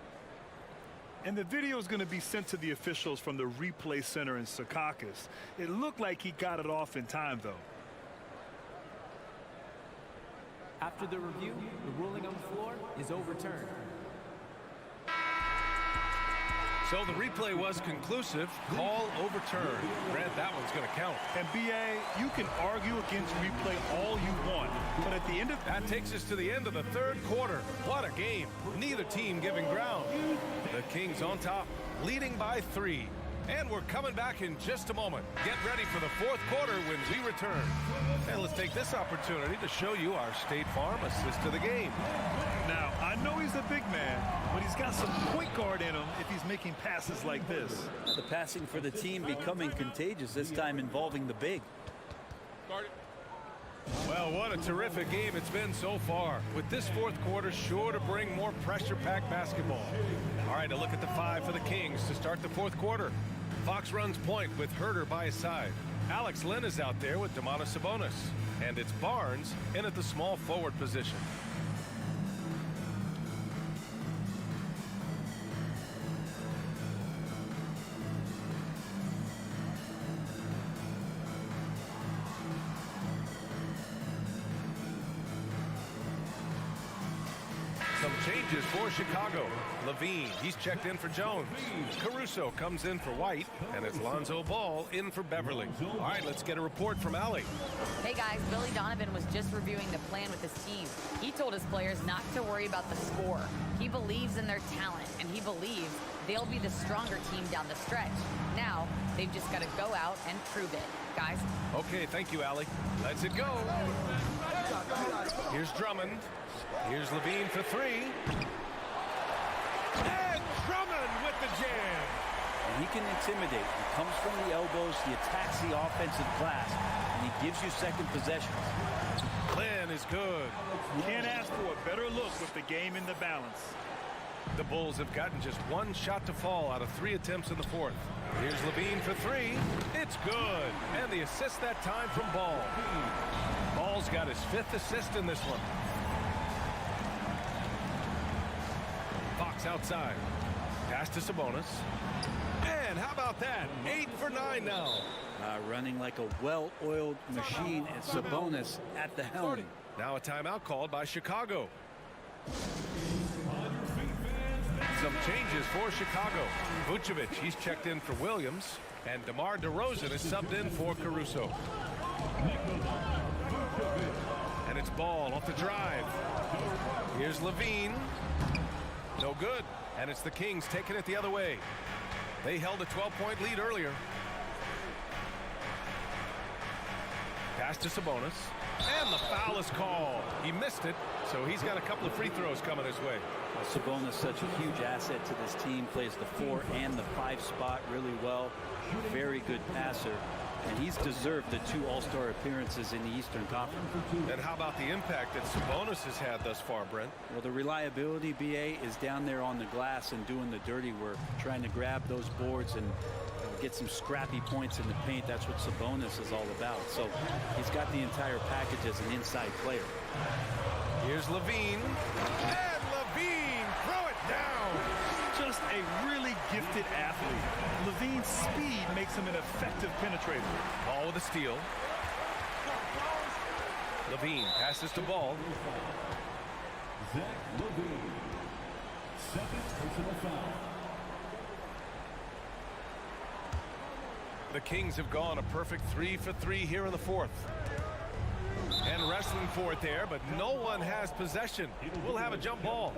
Speaker 2: And the video is going to be sent to the officials from the replay center in Secaucus. It looked like he got it off in time, though.
Speaker 4: After the review, the ruling on the floor is overturned.
Speaker 1: So the replay was conclusive. Call overturned. Grant, that one's going to count.
Speaker 2: And BA, you can argue against replay all you want, but at the end of
Speaker 1: that takes us to the end of the third quarter. What a game. Neither team giving ground. The Kings on top, leading by 3. And we're coming back in just a moment. Get ready for the fourth quarter when we return. And let's take this opportunity to show you our State Farm assist to the game.
Speaker 2: Now, I know he's a big man, but he's got some point guard in him if he's making passes like this.
Speaker 12: The passing for the team becoming contagious, this time involving the big.
Speaker 1: Well, what a terrific game it's been so far. With this fourth quarter sure to bring more pressure-packed basketball. All right, a look at the 5 for the Kings to start the fourth quarter. Fox runs point with Herter by his side. Alex Lynn is out there with Domantas Sabonis. And it's Barnes in at the small forward position. Some changes for Chicago. Levine, he's checked in for Jones. Caruso comes in for White, and it's Lonzo Ball in for Beverly. All right, let's get a report from Allie.
Speaker 13: Hey guys, Billy Donovan was just reviewing the plan with his team. He told his players not to worry about the score. He believes in their talent, and he believes they'll be the stronger team down the stretch. Now, they've just got to go out and prove it. Guys?
Speaker 1: Okay, thank you, Allie. Let's it go. Here's Drummond. Here's Levine for 3. And Drummond with the jam.
Speaker 12: And he can intimidate. He comes from the elbows. He attacks the offensive glass. And he gives you second possessions.
Speaker 1: Lynn is good.
Speaker 2: Can't ask for a better look with the game in the balance.
Speaker 1: The Bulls have gotten just 1 shot to fall out of 3 attempts in the fourth. Here's Levine for 3. It's good. And the assist that time from Ball. Ball's got his 5th assist in this one. Fox outside. Pass to Sabonis. And how about that? 8 for 9 now.
Speaker 12: Running like a well-oiled machine, and Sabonis at the helm.
Speaker 1: Now a timeout called by Chicago. Some changes for Chicago. Vucevic, he's checked in for Williams. And DeMar DeRozan is subbed in for Caruso. And it's Ball off the drive. Here's Levine. No good. And it's the Kings taking it the other way. They held a 12-point lead earlier. Pass to Sabonis. And the foul is called. He missed it, so he's got a couple of free throws coming his way.
Speaker 12: Sabonis, such a huge asset to this team, plays the 4 and the 5 spot really well. Very good passer. And he's deserved the 2 All-Star appearances in the Eastern Conference.
Speaker 1: And how about the impact that Sabonis has had thus far, Brent?
Speaker 12: Well, the reliability, BA, is down there on the glass and doing the dirty work, trying to grab those boards and get some scrappy points in the paint. That's what Sabonis is all about. So he's got the entire package as an inside player.
Speaker 1: Here's Levine. And Levine, throw it down.
Speaker 2: Just a really gifted athlete. Levine's speed makes him an effective penetrator.
Speaker 1: Ball with a steal. Levine passes to Ball.
Speaker 5: Zach Levine, second personal foul.
Speaker 1: The Kings have gone a perfect 3 for 3 here in the 4th. And wrestling for it there, but no one has possession. We'll have a jump ball.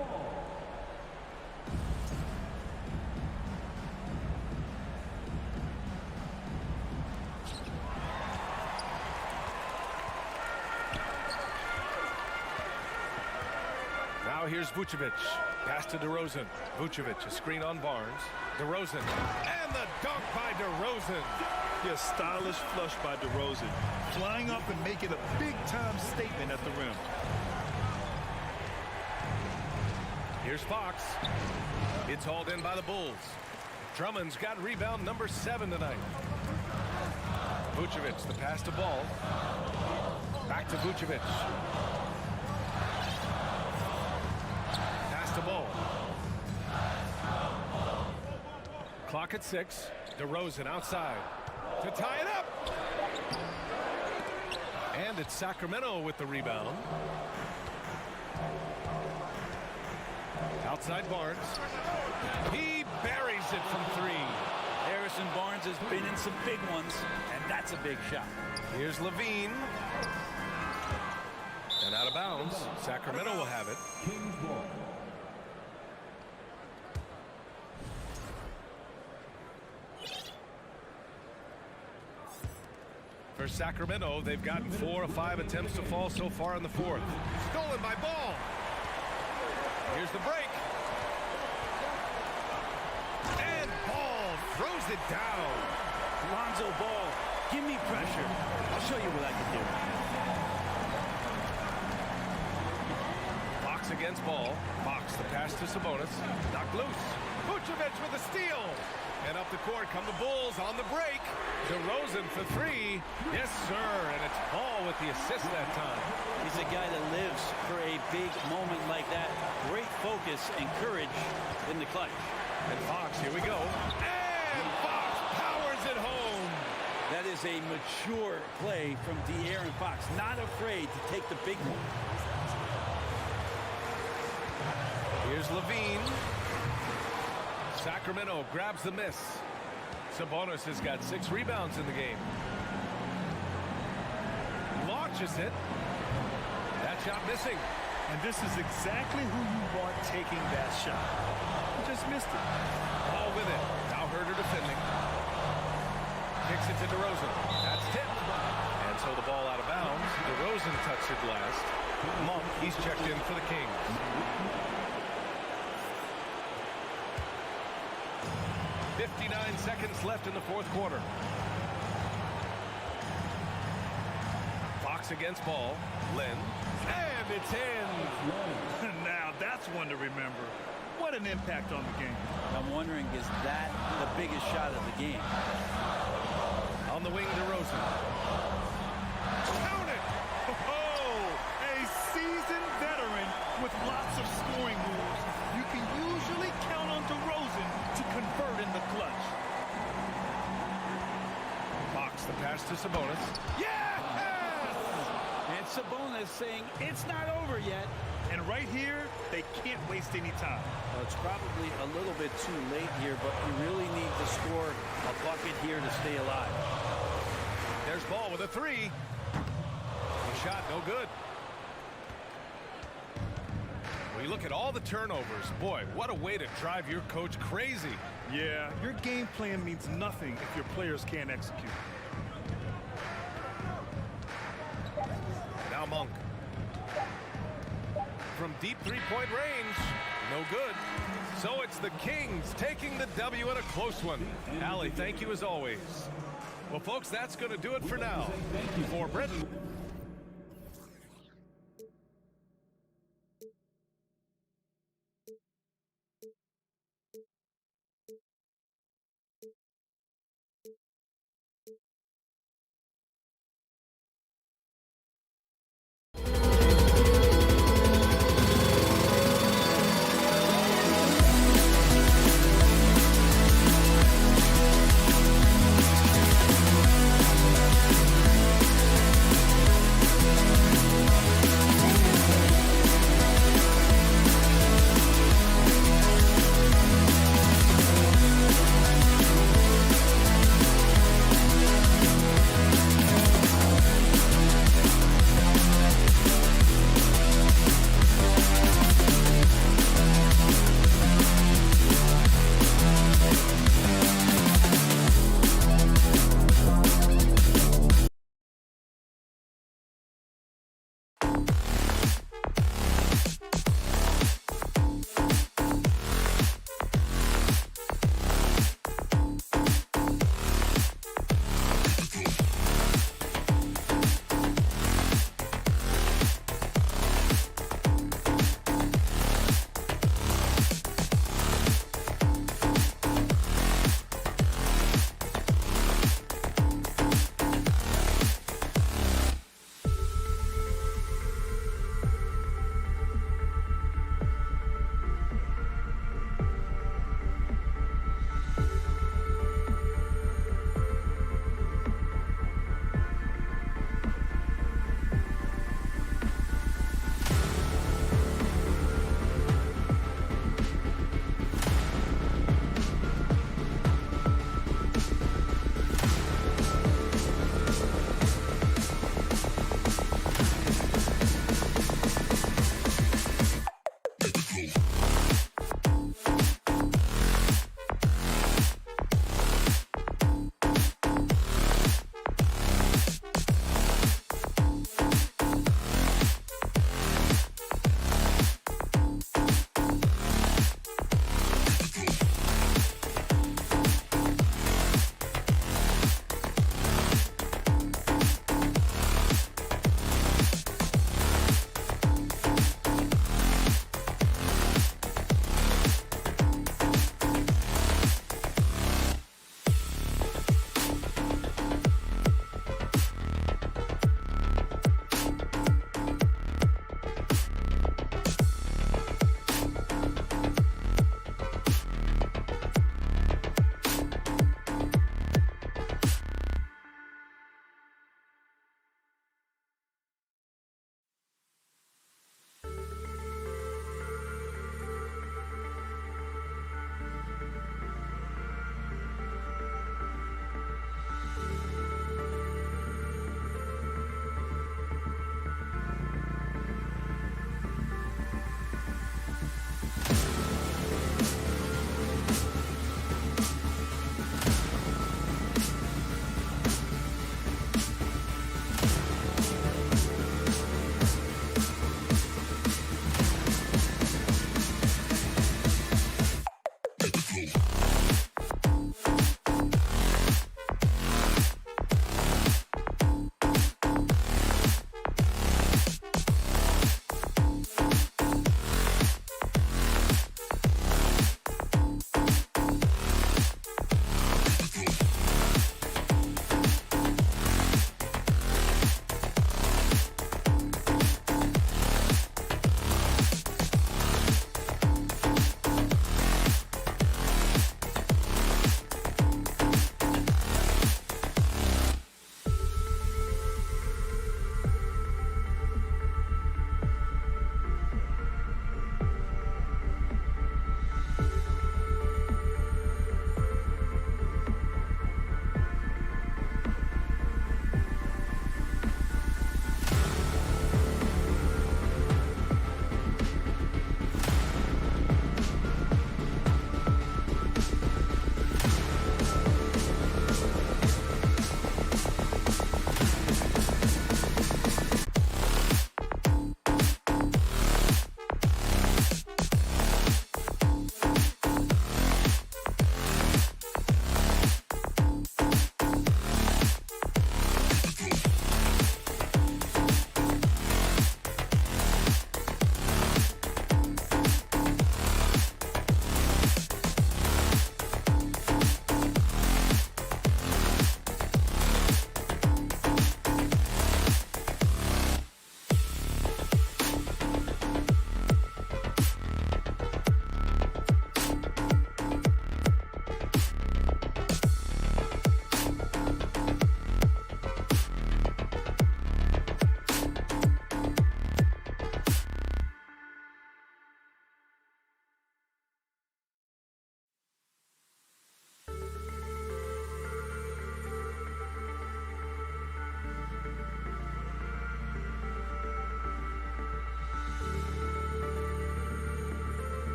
Speaker 1: Now here's Vucevic. Pass to DeRozan. Vucevic, a screen on Barnes. DeRozan. And the dunk by DeRozan.
Speaker 2: A stylish flush by DeRozan. Flying up and making a big-time statement at the rim.
Speaker 1: Here's Fox. It's hauled in by the Bulls. Drummond's got rebound number 7 tonight. Vucevic, the pass to Ball. Back to Vucevic. Pass to Ball. Clock at 6. DeRozan outside to tie it up. And it's Sacramento with the rebound. Outside Barnes. He buries it from 3.
Speaker 12: Harrison Barnes has been in some big ones, and that's a big shot.
Speaker 1: Here's Levine. And out of bounds. Sacramento will have it.
Speaker 5: Kings ball.
Speaker 1: For Sacramento, they've gotten 4 of 5 attempts to fall so far in the 4th. Stolen by Ball. Here's the break. And Ball throws it down.
Speaker 12: Lonzo Ball, give me pressure. I'll show you what I can do.
Speaker 1: Fox against Ball. Fox, the pass to Sabonis. Knocked loose. Vucevic with a steal. And up the court come the Bulls on the break. DeRozan for 3. Yes, sir. And it's Ball with the assist that time.
Speaker 12: He's a guy that lives for a big moment like that. Great focus and courage in the clutch.
Speaker 1: And Fox, here we go. And Fox powers it home.
Speaker 12: That is a mature play from De'Aaron Fox. Not afraid to take the big one.
Speaker 1: Here's Levine. Sacramento grabs the miss. Sabonis has got 6 rebounds in the game. Launches it. That shot missing.
Speaker 2: And this is exactly who you want taking that shot. He just missed it.
Speaker 1: Ball with it. Now Herter defending. Kicks it to DeRozan. That's tipped. And so the ball out of bounds. DeRozan touched it last. Monk, he's checked in for the Kings. 59 seconds left in the 4th quarter. Fox against Ball. Lynn. And it's in.
Speaker 2: Now that's one to remember. What an impact on the game.
Speaker 12: I'm wondering, is that the biggest shot of the game?
Speaker 1: On the wing, DeRozan. Count it!
Speaker 2: Oh, a seasoned veteran with lots of scoring moves. You can usually count on DeRozan to convert in the clutch.
Speaker 1: Fox, the pass to Sabonis.
Speaker 12: Yes! And Sabonis saying it's not over yet.
Speaker 2: And right here, they can't waste any time.
Speaker 12: Well, it's probably a little bit too late here, but you really need to score a bucket here to stay alive.
Speaker 1: There's Ball with a 3. The shot, no good. When you look at all the turnovers, boy, what a way to drive your coach crazy.
Speaker 2: Yeah, your game plan means nothing if your players can't execute.
Speaker 1: deep three-point range. No good. So it's the Kings taking the W in a close one. Allie, thank you as always. Well, folks, that's going to do it for now. For Britain.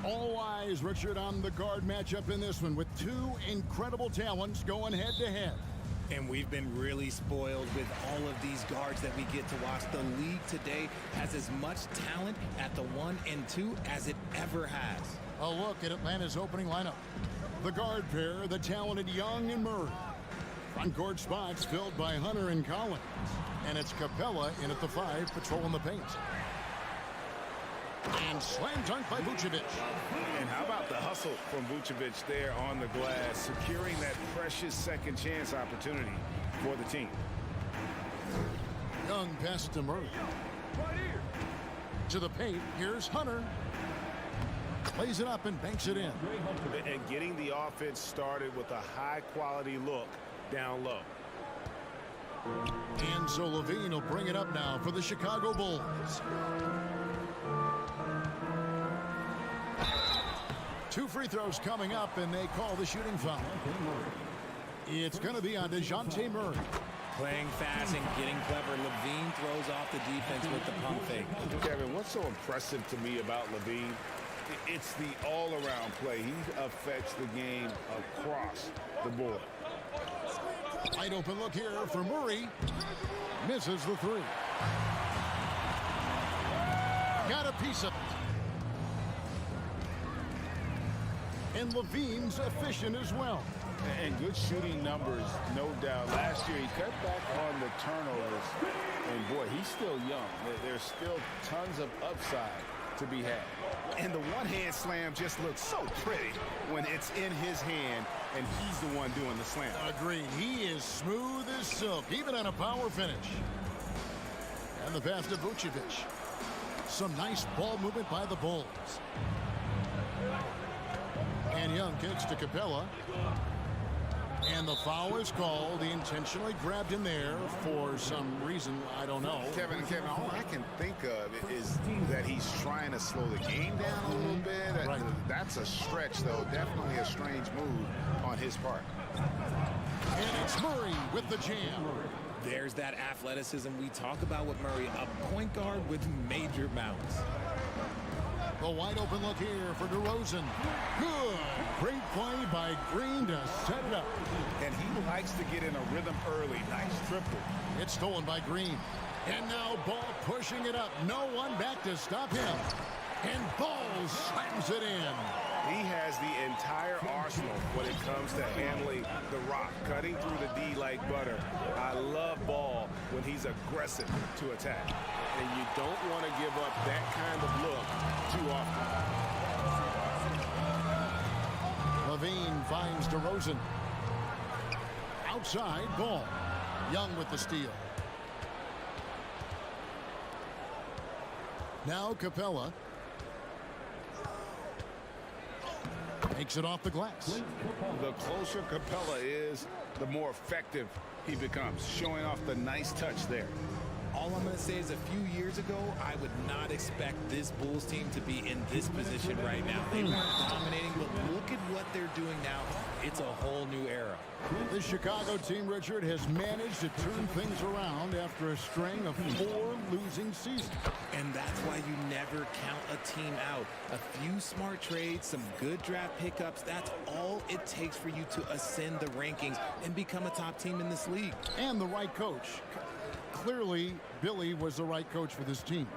Speaker 6: All eyes, Richard, on the guard matchup in this one with two incredible talents going head-to-head.
Speaker 3: And we've been really spoiled with all of these guards that we get to watch. The league today has as much talent at the 1 and 2 as it ever has.
Speaker 6: A look at Atlanta's opening lineup. The guard pair, the talented Young and Murray. Front court spots filled by Hunter and Collins. And it's Capella in at the 5, patrolling the paint. And slam dunk by Vucevic.
Speaker 8: And how about the hustle from Vucevic there on the glass, securing that precious second chance opportunity for the team.
Speaker 6: Young passes to Murray. To the paint, here's Hunter. Plays it up and banks it in.
Speaker 8: And getting the offense started with a high-quality look down low.
Speaker 6: And so Levine will bring it up now for the Chicago Bulls. Two free throws coming up, and they call the shooting foul. It's going to be on DeJounte Murray.
Speaker 3: Playing fast and getting clever. Levine throws off the defense with the pump fake.
Speaker 8: Kevin, what's so impressive to me about Levine? It's the all-around play. He affects the game across the board.
Speaker 6: Wide open look here for Murray. Misses the three. Got a piece of it. And Levine's efficient as well.
Speaker 8: And good shooting numbers, no doubt. Last year, he cut back on the turnovers. And, boy, he's still young. There's still tons of upside to be had.
Speaker 9: And the one-hand slam just looks so pretty when it's in his hand and he's the one doing the slam.
Speaker 6: Agreed. He is smooth as silk, even on a power finish. And the pass to Vucevic. Some nice ball movement by the Bulls. And Young kicks to Capella. And the foul is called. He intentionally grabbed him there for some reason. I don't know.
Speaker 9: Kevin, all I can think of is that he's trying to slow the game down a little bit.
Speaker 6: Right.
Speaker 9: That's a stretch, though. Definitely a strange move on his part.
Speaker 6: And it's Murray with the jam.
Speaker 3: There's that athleticism we talk about with Murray. A point guard with major mounts.
Speaker 6: The wide open look here for DeRozan. Good. Great play by Green to set it up.
Speaker 8: And he likes to get in a rhythm early. Nice triple.
Speaker 6: It's stolen by Green. And now Ball pushing it up. No one back to stop him. And Ball slams it in.
Speaker 8: He has the entire arsenal when it comes to handling the rock, cutting through the D like butter. I love Ball when he's aggressive to attack. And you don't want to give up that kind of look too often.
Speaker 6: Levine finds DeRozan. Outside, Ball. Young with the steal. Now Capella. Takes it off the glass.
Speaker 8: The closer Capella is, the more effective he becomes, showing off the nice touch there.
Speaker 3: All I'm going to say is a few years ago, I would not expect this Bulls team to be in this position right now. They weren't dominating, but look at what they're doing now. It's a whole new era.
Speaker 6: The Chicago team, Richard, has managed to turn things around after a string of 4 losing seasons.
Speaker 3: And that's why you never count a team out. A few smart trades, some good draft pickups, that's all it takes for you to ascend the rankings and become a top team in this league.
Speaker 6: And the right coach. Clearly, Billy was the right coach for this team.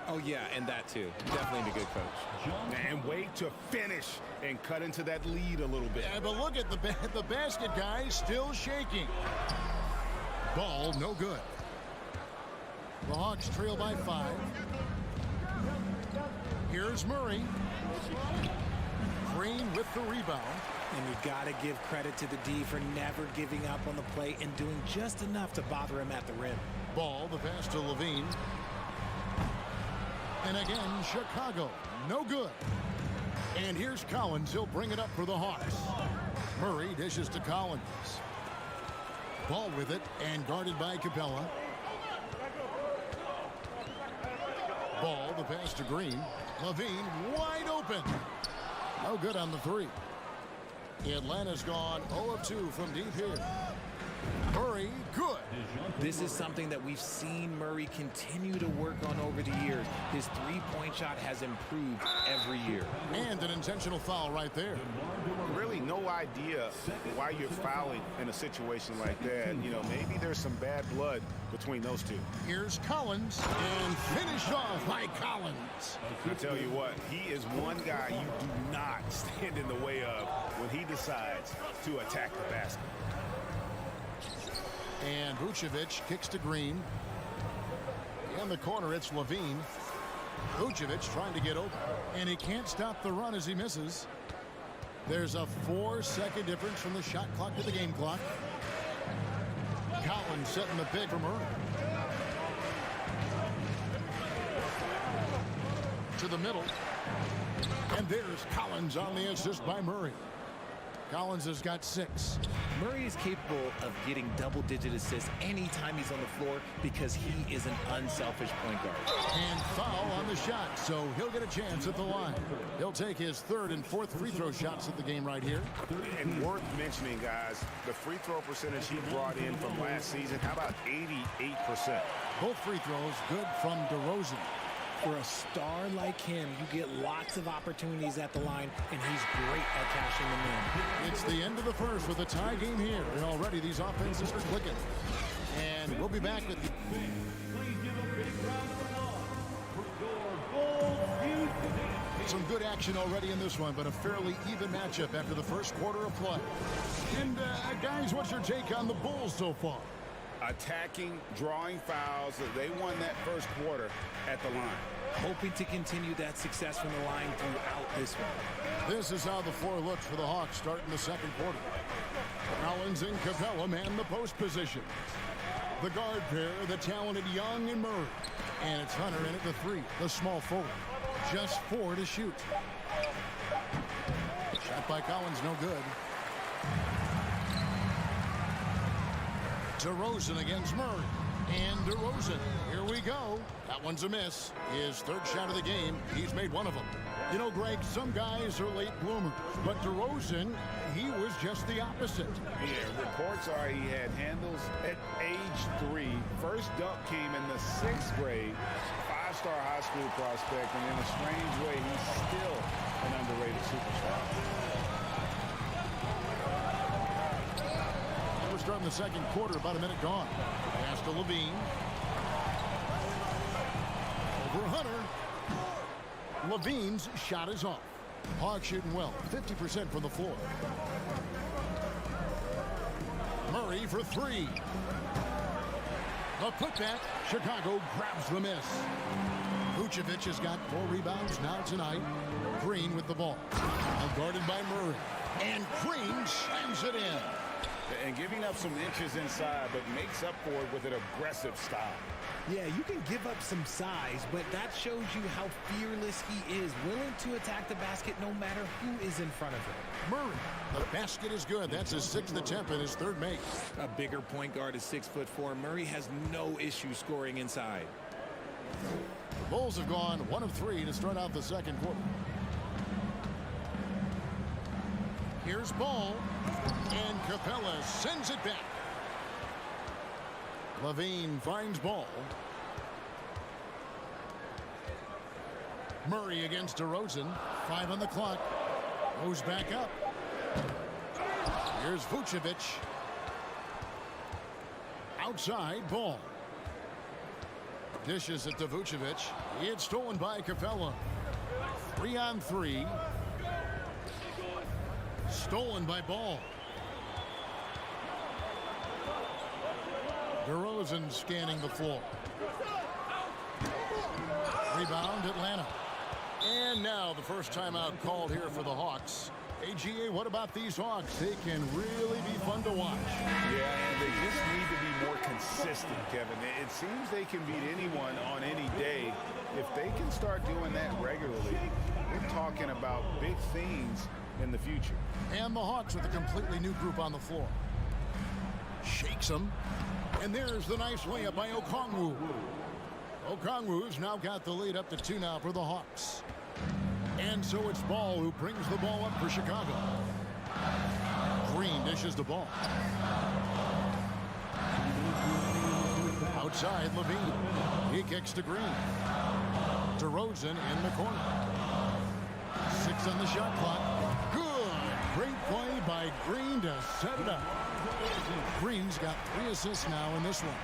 Speaker 3: Oh, yeah, and that too. Definitely a good coach.
Speaker 8: And wait to finish and cut into that lead a little bit.
Speaker 6: Yeah, but look at the basket, guys, still shaking. Ball, no good. The Hawks trail by 5. Here's Murray. Green with the rebound.
Speaker 3: And you got to give credit to the D for never giving up on the play and doing just enough to bother him at the rim.
Speaker 6: Ball, the pass to Levine. And again, Chicago, no good. And here's Collins. He'll bring it up for the Hawks. Murray dishes to Collins. Ball with it and guarded by Capella. Ball, the pass to Green. Levine wide open. No good on the 3. Atlanta's gone 0 of 2 from deep here. Murray, good.
Speaker 3: This is something that we've seen Murray continue to work on over the years. His three-point shot has improved every year.
Speaker 6: And an intentional foul right there.
Speaker 9: Really no idea why you're fouling in a situation like that. You know, maybe there's some bad blood between those two.
Speaker 6: Here's Collins, and finished off by Collins.
Speaker 9: I tell you what, he is one guy you do not stand in the way of when he decides to attack the basket.
Speaker 6: And Vucevic kicks to Green. In the corner, it's Levine. Vucevic trying to get open, and he can't stop the run as he misses. There's a 4-second difference from the shot clock to the game clock. Collins setting the pick for Murray. To the middle. And there's Collins on the assist by Murray. Collins has got 6.
Speaker 3: Murray is capable of getting double-digit assists anytime he's on the floor because he is an unselfish point guard.
Speaker 6: And foul on the shot, so he'll get a chance at the line. He'll take his 3rd and 4th free throw shots at the game right here.
Speaker 9: And worth mentioning, guys, the free throw percentage he brought in from last season, how about 88%?
Speaker 6: Both free throws good from DeRozan.
Speaker 3: For a star like him, you get lots of opportunities at the line, and he's great at cashing them in.
Speaker 6: It's the end of the first with a tie game here, and already these offenses are clicking. And we'll be back with some good action already in this one, but a fairly even matchup after the first quarter of play. And guys, what's your take on the Bulls so far?
Speaker 8: Attacking, drawing fouls. They won that first quarter at the line.
Speaker 3: Hoping to continue that success from the line throughout this one.
Speaker 6: This is how the floor looks for the Hawks starting the second quarter. Collins and Capella man the post position. The guard pair, the talented Young and Murray. And it's Hunter in at the 3, the small forward. Just 4 to shoot. Shot by Collins, no good. DeRozan against Murray. And DeRozan, here we go. That one's a miss. His 3rd shot of the game. He's made one of them. You know, Greg, some guys are late bloomers, but DeRozan, he was just the opposite.
Speaker 8: Yeah, reports are he had handles at age 3. First dunk came in the 6th grade. 5-star high school prospect, and in a strange way, he's still an underrated superstar.
Speaker 6: We're starting the second quarter, about a minute gone. Pass to Levine. Over Hunter. Levine's shot is off. Hawks shooting well, 50% from the floor. Murray for 3. The putback. Chicago grabs the miss. Vucevic has got 4 rebounds now tonight. Green with the ball. Now guarded by Murray. And Green slams it in.
Speaker 8: And giving up some inches inside, but makes up for it with an aggressive style.
Speaker 3: Yeah, you can give up some size, but that shows you how fearless he is, willing to attack the basket no matter who is in front of him.
Speaker 6: Murray, the basket is good. That's his 6th attempt and his 3rd make.
Speaker 3: A bigger point guard is 6'4". Murray has no issue scoring inside.
Speaker 6: The Bulls have gone 1 of 3 to start out the second quarter. Here's Ball, and Capella sends it back. Levine finds Ball. Murray against DeRozan. 5 on the clock. Goes back up. Here's Vucevic. Outside, Ball. Dishes it to Vucevic. It's stolen by Capella. 3 on 3. Stolen by Ball. DeRozan scanning the floor. Rebound, Atlanta. And now the first timeout called here for the Hawks. AGA, what about these Hawks? They can really be fun to watch.
Speaker 8: Yeah, and they just need to be more consistent, Kevin. It seems they can beat anyone on any day. If they can start doing that regularly, we're talking about big things in the future.
Speaker 6: And the Hawks with a completely new group on the floor. Shakes them. And there's the nice layup by Okongwu. Okongwu's now got the lead up to 2 now for the Hawks. And so it's Ball who brings the ball up for Chicago. Green dishes the ball. Outside, Levine. He kicks to Green. DeRozan in the corner. 6 on the shot clock. Good. Great play by Green to set it up. Green's got 3 assists now in this one.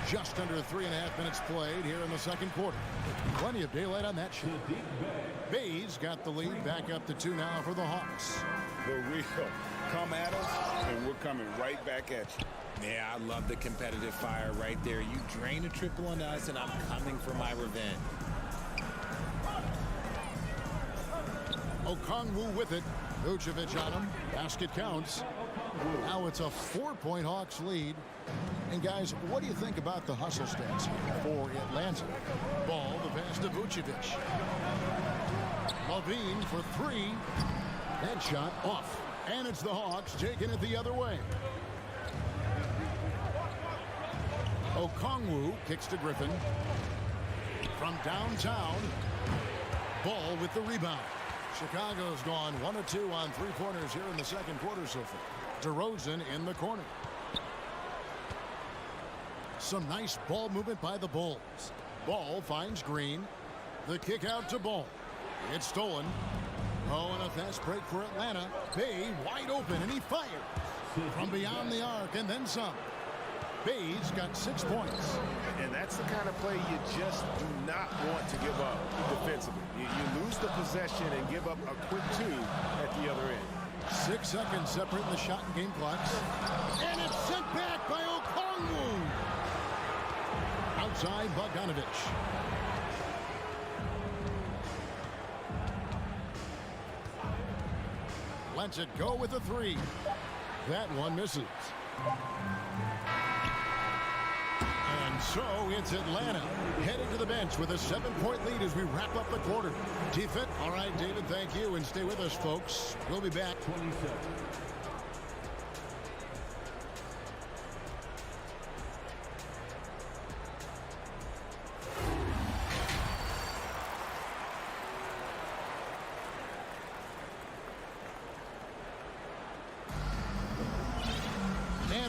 Speaker 6: Just under 3.5 minutes played here in the second quarter. Plenty of daylight on that shot. Bay's got the lead back up to 2 now for the Hawks.
Speaker 8: The real. Come at us, and we're coming right back at you.
Speaker 3: Yeah, I love the competitive fire right there. You drain a triple on us, and I'm coming for my revenge.
Speaker 6: Okongwu with it. Vucevic on him. Basket counts. Now it's a 4-point Hawks lead. And guys, what do you think about the hustle stats here for Atlanta? Ball, the pass to Vucevic. Levine for 3. That shot off. And it's the Hawks taking it the other way. Okongwu kicks to Griffin. From downtown. Ball with the rebound. Chicago's gone 1 of 2 on 3-pointers here in the second quarter so far. DeRozan in the corner. Some nice ball movement by the Bulls. Ball finds Green. The kick out to Ball. It's stolen. Oh, and a fast break for Atlanta. Bay wide open, and he fires from beyond the arc, and then some. Bay's got 6 points.
Speaker 9: And that's the kind of play you just do not want to give up defensively. You lose the possession and give up a quick 2 at the other end.
Speaker 6: 6 seconds separating the shot and game clocks. And it's sent back by Okongwu. Outside, Bogdanovich. Lets it go with a 3. That one misses. And so it's Atlanta heading to the bench with a 7-point lead as we wrap up the quarter. T-Fit. All right, David, thank you. And stay with us, folks. We'll be back.
Speaker 5: 27.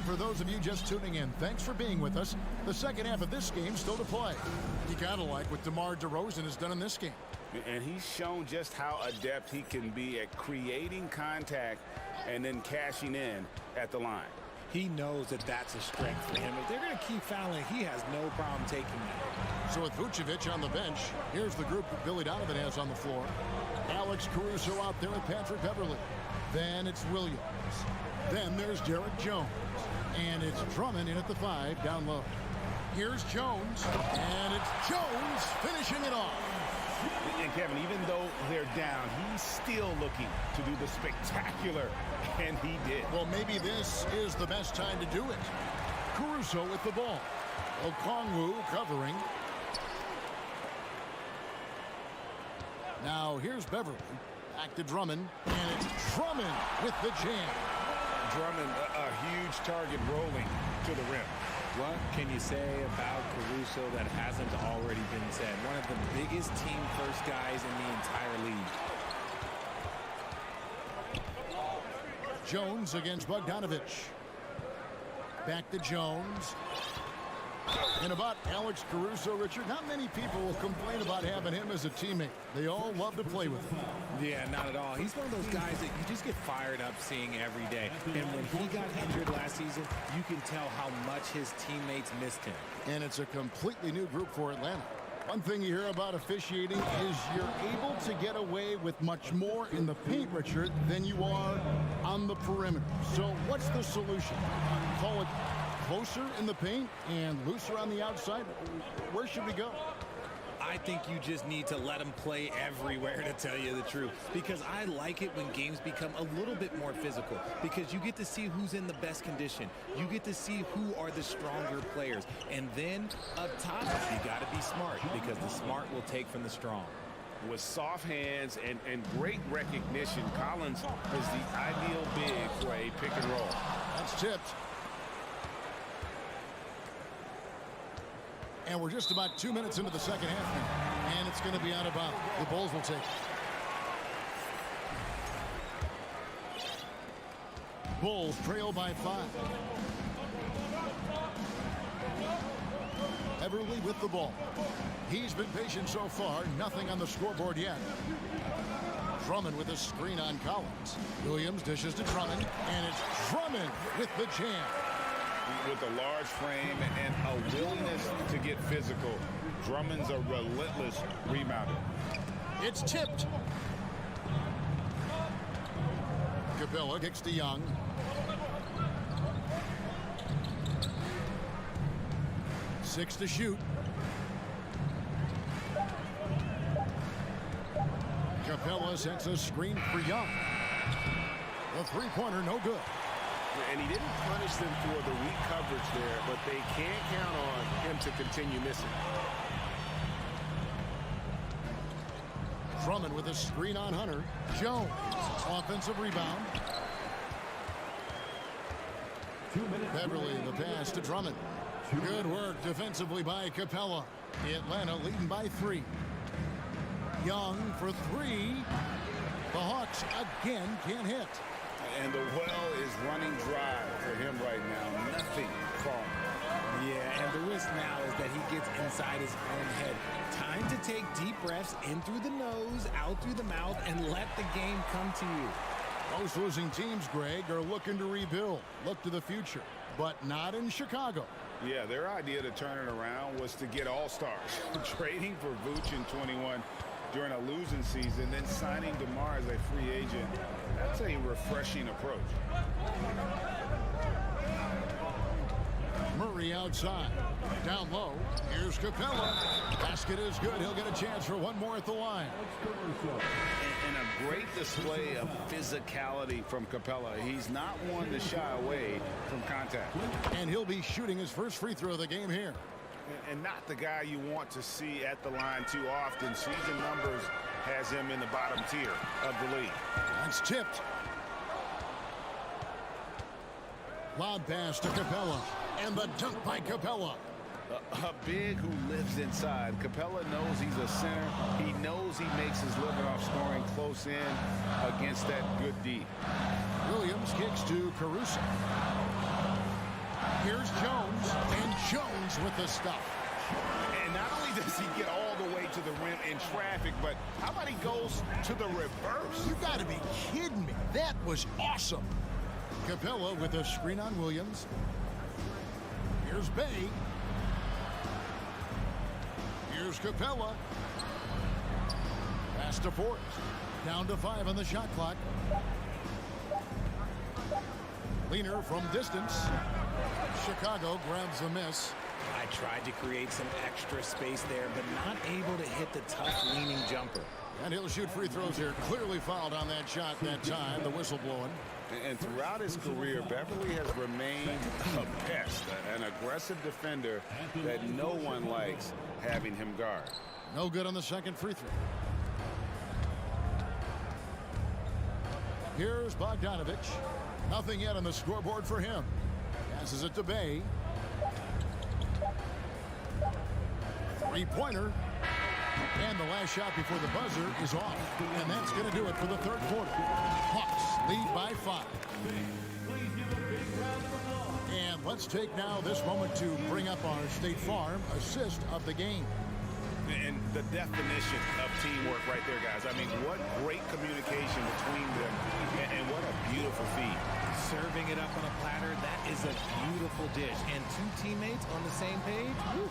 Speaker 6: For those of you just tuning in, thanks for being with us. The second half of this game still to play. You gotta like what DeMar DeRozan has done in this game.
Speaker 8: And he's shown just how adept he can be at creating contact and then cashing in at the line.
Speaker 3: He knows that that's a strength for him. If they're going to keep fouling, he has no problem taking that.
Speaker 6: So with Vucevic on the bench, here's the group that Billy Donovan has on the floor. Alex Caruso out there with Patrick Beverly. Then it's Williams. Then there's Derek Jones. And it's Drummond in at the 5 down low. Here's Jones. And it's Jones finishing it off.
Speaker 8: And Kevin, even though they're down, he's still looking to do the spectacular. And he did.
Speaker 6: Well, maybe this is the best time to do it. Caruso with the ball. Okongwu covering. Now here's Beverly. Back to Drummond. And it's Drummond with the jam.
Speaker 8: Drummond, a huge target rolling to the rim.
Speaker 3: What can you say about Caruso that hasn't already been said? One of the biggest team-first guys in the entire league.
Speaker 6: Jones against Bogdanovich. Back to Jones. And about Alex Caruso, Richard, not many people will complain about having him as a teammate. They all love to play with him.
Speaker 3: Yeah, not at all. He's one of those guys that you just get fired up seeing every day. And when he got injured last season, you can tell how much his teammates missed him.
Speaker 6: And it's a completely new group for Atlanta. One thing you hear about officiating is you're able to get away with much more in the paint, Richard, than you are on the perimeter. So what's the solution? Call it closer in the paint and looser on the outside? Where should we go?
Speaker 3: I think you just need to let them play everywhere, to tell you the truth. Because I like it when games become a little bit more physical. Because you get to see who's in the best condition. You get to see who are the stronger players. And then up top, you got to be smart. Because the smart will take from the strong.
Speaker 9: With soft hands and great recognition, Collins is the ideal big for a pick and roll.
Speaker 6: That's tipped. And we're just about 2 minutes into the second half now. And it's going to be out of bounds. The Bulls will take it. Bulls trail by 5. Everly with the ball. He's been patient so far. Nothing on the scoreboard yet. Drummond with a screen on Collins. Williams dishes to Drummond, and it's Drummond with the jam.
Speaker 8: With a large frame and a willingness to get physical, Drummond's a relentless rebounder.
Speaker 6: It's tipped. Capella kicks to Young. Six to shoot. Capella sets a screen for Young. The three-pointer no good.
Speaker 9: And he didn't punish them for the weak coverage there, but they can't count on him to continue missing.
Speaker 6: Drummond with a screen on Hunter. Jones, offensive rebound. Beverly, the pass to Drummond. Good work defensively by Capella. Atlanta leading by 3. Young for 3. The Hawks again can't hit.
Speaker 8: And the well is running dry for him right now. Nothing falling.
Speaker 3: Yeah, and the risk now is that he gets inside his own head. Time to take deep breaths in through the nose, out through the mouth, and let the game come to you.
Speaker 6: Most losing teams, Greg, are looking to rebuild, look to the future, but not in Chicago.
Speaker 8: Yeah, their idea to turn it around was to get all-stars. Trading for Vooch in 21 during a losing season, then signing DeMar as a free agent. That's a refreshing approach.
Speaker 6: Murray outside. Down low. Here's Capella. Basket is good. He'll get a chance for one more at the line.
Speaker 8: And a great display of physicality from Capella. He's not one to shy away from contact.
Speaker 6: And he'll be shooting his first free throw of the game here.
Speaker 8: And not the guy you want to see at the line too often. Season numbers has him in the bottom tier of the league.
Speaker 6: That's tipped. Lob pass to Capella. And the dunk by Capella.
Speaker 8: A big who lives inside. Capella knows he's a center. He knows he makes his living off scoring close in against that good D.
Speaker 6: Williams kicks to Caruso. Here's Jones, and Jones with the stuff.
Speaker 8: And not only does he get all the way to the rim in traffic, but how about he goes to the reverse?
Speaker 6: You got to be kidding me. That was awesome. Capella with a screen on Williams. Here's Bay. Here's Capella. Pass to Forrest. Down to 5 on the shot clock. Leaner from distance. Chicago grabs a miss.
Speaker 3: I tried to create some extra space there, but not able to hit the tough leaning jumper.
Speaker 6: And he'll shoot free throws here. Clearly fouled on that shot that time. The whistle blowing.
Speaker 8: And throughout his career, Beverly has remained a pest, an aggressive defender that no one likes having him guard.
Speaker 6: No good on the second free throw. Here's Bogdanovich. Nothing yet on the scoreboard for him. Passes it to Bay. Three-pointer. And the last shot before the buzzer is off. And that's going to do it for the third quarter. Hawks lead by 5. And let's take now this moment to bring up our State Farm assist of the game.
Speaker 8: And the definition of teamwork right there, guys. I mean, what great communication between them, and what a beautiful feed.
Speaker 3: Serving it up on a platter, that is a beautiful dish. And 2 teammates on the same page. Woo.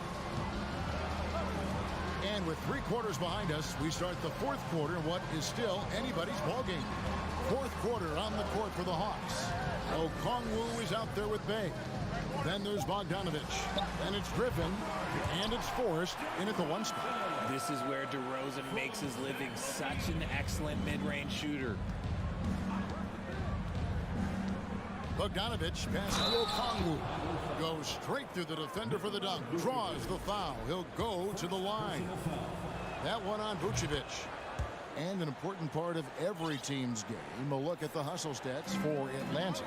Speaker 6: And with 3 quarters behind us, we start the fourth quarter in what is still anybody's ball game. Fourth quarter on the court for the Hawks. Okongwu is out there with Bay. Then there's Bogdanovich. And it's Griffin. And it's Forrest in at the 1 spot.
Speaker 3: This is where DeRozan makes his living. Such an excellent mid-range shooter.
Speaker 6: Bogdanovich passes to Okongwu. Goes straight through the defender for the dunk. Draws the foul. He'll go to the line. That one on Vucevic. And an important part of every team's game, a look at the hustle stats for Atlanta.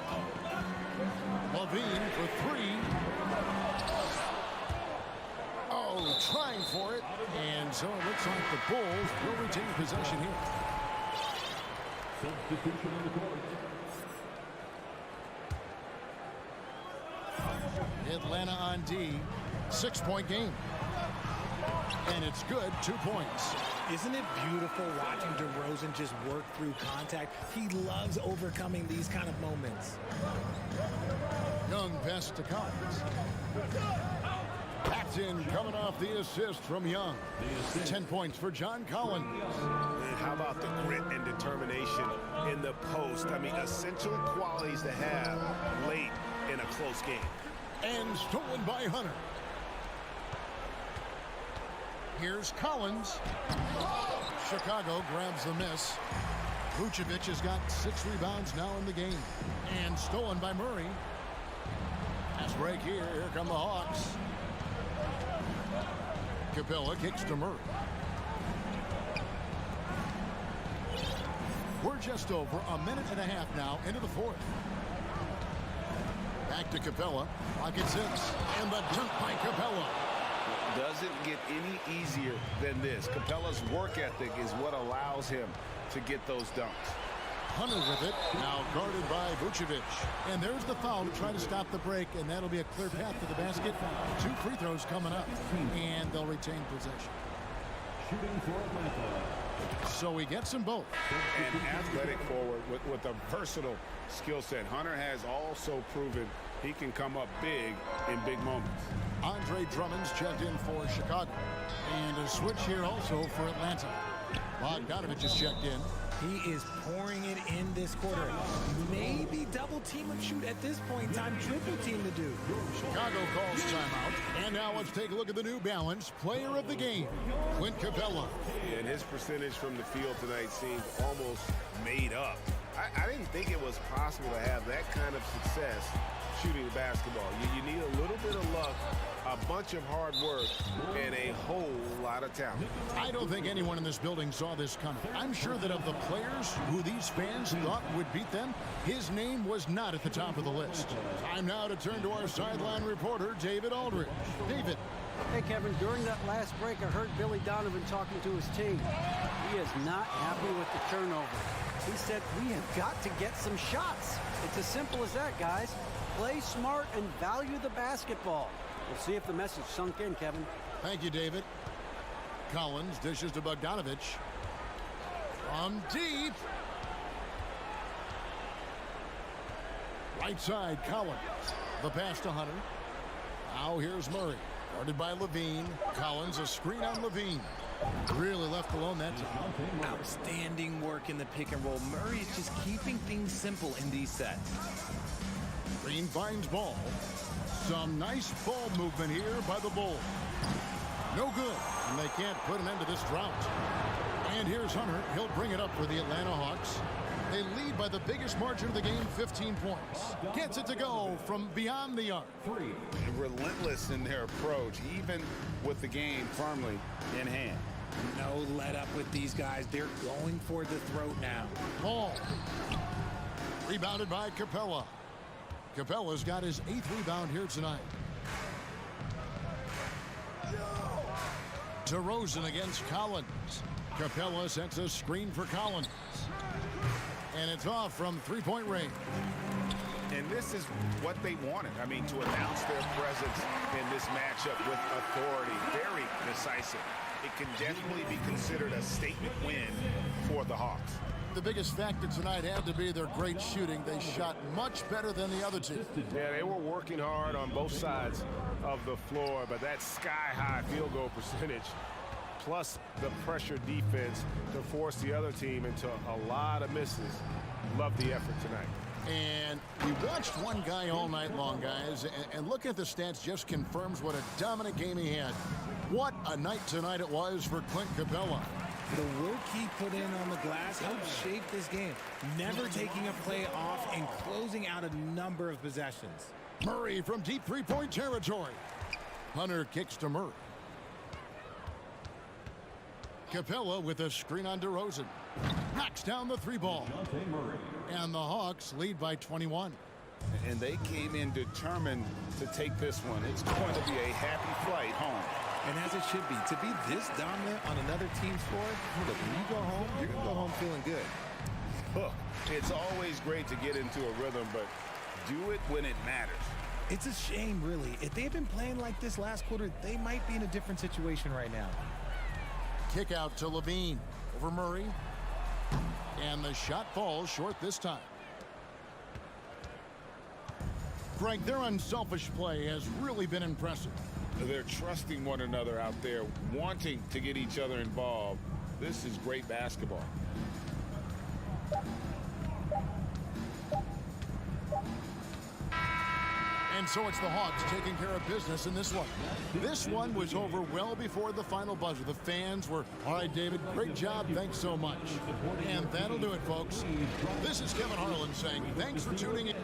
Speaker 6: Levine for 3. Oh, trying for it. And so it looks like the Bulls will retain possession here.
Speaker 5: Substitution on the court.
Speaker 6: Atlanta on D. 6-point game. And it's good, 2 points.
Speaker 3: Isn't it beautiful watching DeRozan just work through contact? He loves overcoming these kind of moments.
Speaker 6: Young pass to Collins. Captain coming off the assist from Young. 10 points for John Collins.
Speaker 9: And how about the grit and determination in the post? I mean, essential qualities to have late in a close game.
Speaker 6: And stolen by Hunter. Here's Collins. Chicago grabs the miss. Vucevic has got 6 rebounds now in the game. And stolen by Murray. Pass break here. Here come the Hawks. Capella kicks to Murray. We're just over a minute and a half now into the fourth. Back to Capella. Pocket 6. And the dunk by Capella.
Speaker 9: Doesn't get any easier than this. Capella's work ethic is what allows him to get those dunks.
Speaker 6: Hunter with it, now guarded by Vucevic. And there's the foul to try to stop the break, and that'll be a clear path to the basket. 2 free throws coming up, and they'll retain possession. So he gets them both.
Speaker 8: An athletic forward with a versatile skill set. Hunter has also proven he can come up big in big moments.
Speaker 6: Andre Drummond's checked in for Chicago. And a switch here also for Atlanta. Bogdanovich is checked in.
Speaker 3: He is pouring it in this quarter. Maybe double team or shoot at this point in time. Triple team the dude.
Speaker 6: Chicago calls timeout. And now let's take a look at the New Balance player of the game, Clint Capella.
Speaker 9: And his percentage from the field tonight seems almost made up. I didn't think it was possible to have that kind of success shooting the basketball. You need a little bit of luck, a bunch of hard work, and a whole lot of talent.
Speaker 6: I don't think anyone in this building saw this coming. I'm sure that of the players who these fans thought would beat them, his name was not at the top of the list. Time now to turn to our sideline reporter, David Aldridge. David.
Speaker 10: Hey, Kevin, during that last break, I heard Billy Donovan talking to his team. He is not happy with the turnover. He said, we have got to get some shots. It's as simple as that, guys. Play smart and value the basketball. We'll see if the message sunk in, Kevin.
Speaker 6: Thank you, David. Collins dishes to Bogdanovich. From deep. Right side, Collins. The pass to Hunter. Now here's Murray. Guarded by Levine. Collins, a screen on Levine. Really left alone that time.
Speaker 14: Outstanding work in the pick and roll. Murray is just keeping things simple in these sets.
Speaker 6: Green finds ball. Some nice ball movement here by the Bulls. No good, and they can't put an end to this drought. And here's Hunter. He'll bring it up for the Atlanta Hawks. They lead by the biggest margin of the game, 15 points. Gets it to go from beyond the arc.
Speaker 8: Relentless in their approach, even with the game firmly in hand.
Speaker 3: No let up with these guys. They're going for the throat now.
Speaker 6: Ball. Rebounded by Capella. Capella's got his 8th rebound here tonight. DeRozan against Collins. Capella sets a screen for Collins. And it's off from 3-point range.
Speaker 8: And this is what they wanted. I mean, to announce their presence in this matchup with authority. Very decisive. It can definitely be considered a statement win for the Hawks.
Speaker 6: The biggest factor tonight had to be their great shooting. They shot much better than the other team.
Speaker 9: Yeah, they were working hard on both sides of the floor, but that sky-high field goal percentage plus the pressure defense to force the other team into a lot of misses. Love the effort tonight.
Speaker 6: And we watched one guy all night long, guys, and looking at the stats just confirms what a dominant game he had. What a night tonight it was for Clint Capella.
Speaker 3: The work he put in on the glass helped shape this game, never taking a play off and closing out a number of possessions.
Speaker 6: Murray from deep 3-point territory. Hunter kicks to Murray. Capella with a screen on DeRozan. Knocks down the 3-ball. And the Hawks lead by 21.
Speaker 8: And they came in determined to take this one. It's going to be a happy flight home.
Speaker 14: And as it should be, to be this dominant on another team's floor, look, when you go home, you're going to go home feeling good.
Speaker 8: Look, it's always great to get into a rhythm, but do it when it matters.
Speaker 3: It's a shame, really. If they had been playing like this last quarter, they might be in a different situation right now.
Speaker 6: Kick out to Levine over Murray. And the shot falls short this time. Greg, their unselfish play has really been impressive.
Speaker 11: They're trusting one another out there, wanting to get each other involved. This is great basketball.
Speaker 6: And so it's the Hawks taking care of business in this one. This one was over well before the final buzzer. The fans were, all right, David, great job. Thanks so much. And that'll do it, folks. This is Kevin Harlan saying thanks for tuning in.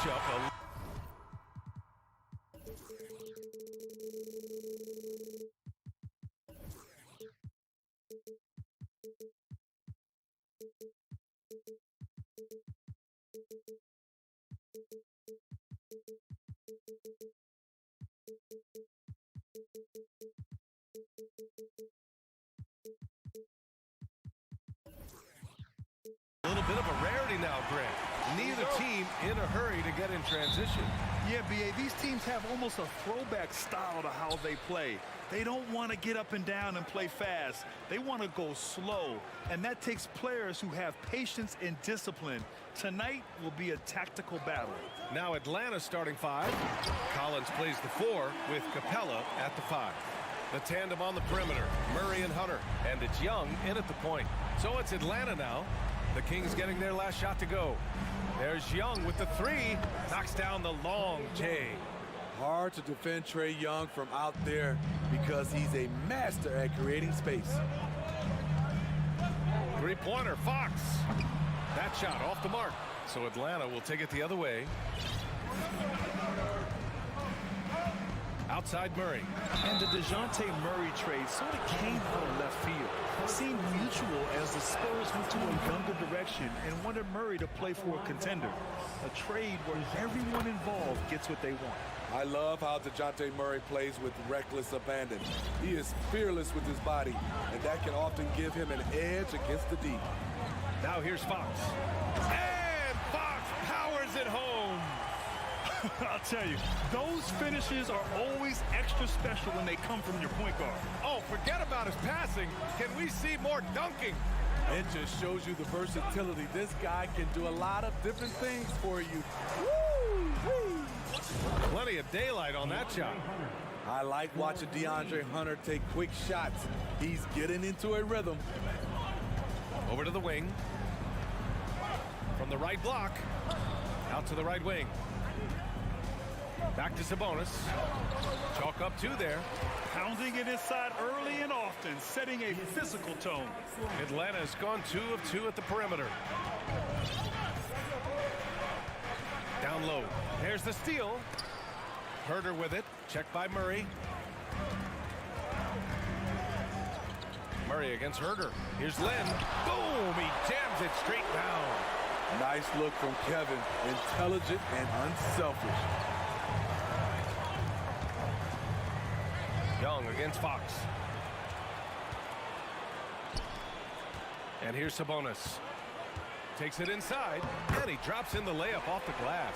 Speaker 1: Matchup. A little bit of a rarity now, Greg. Neither team in a hurry to get in transition.
Speaker 2: Yeah, B.A., these teams have almost a throwback style to how they play. They don't want to get up and down and play fast. They want to go slow, and that takes players who have patience and discipline. Tonight will be a tactical battle.
Speaker 1: Now Atlanta starting 5. Collins plays the 4 with Capella at the 5. The tandem on the perimeter, Murray and Hunter, and it's Young in at the point. So it's Atlanta now. The Kings getting their last shot to go. There's Young with the 3. Knocks down the long J.
Speaker 7: Hard to defend Trae Young from out there because he's a master at creating space.
Speaker 1: Three-pointer, Fox. That shot off the mark. So Atlanta will take it the other way. Outside Murray.
Speaker 2: And the DeJounte Murray trade sort of came out of left field. It seemed mutual as the Spurs went to a younger direction and wanted Murray to play for a contender. A trade where everyone involved gets what they want.
Speaker 7: I love how DeJounte Murray plays with reckless abandon. He is fearless with his body, and that can often give him an edge against the D.
Speaker 1: Now here's Fox. And Fox powers it home.
Speaker 2: I'll tell you, those finishes are always extra special when they come from your point guard.
Speaker 1: Oh, forget about his passing. Can we see more dunking?
Speaker 7: It just shows you the versatility. This guy can do a lot of different things for you. Woo-wee.
Speaker 1: Plenty of daylight on that shot.
Speaker 7: I like watching DeAndre Hunter take quick shots. He's getting into a rhythm.
Speaker 1: Over to the wing. From the right block. Out to the right wing. Back to Sabonis. Chalk up 2 there.
Speaker 2: Pounding it inside early and often, setting a physical tone.
Speaker 1: Atlanta has gone 2 of 2 at the perimeter. Down low. There's the steal. Herder with it. Checked by Murray. Murray against Herder. Here's Len. Boom! He jams it straight down.
Speaker 7: Nice look from Kevin. Intelligent and unselfish.
Speaker 1: Young against Fox. And here's Sabonis. Takes it inside, and he drops in the layup off the glass.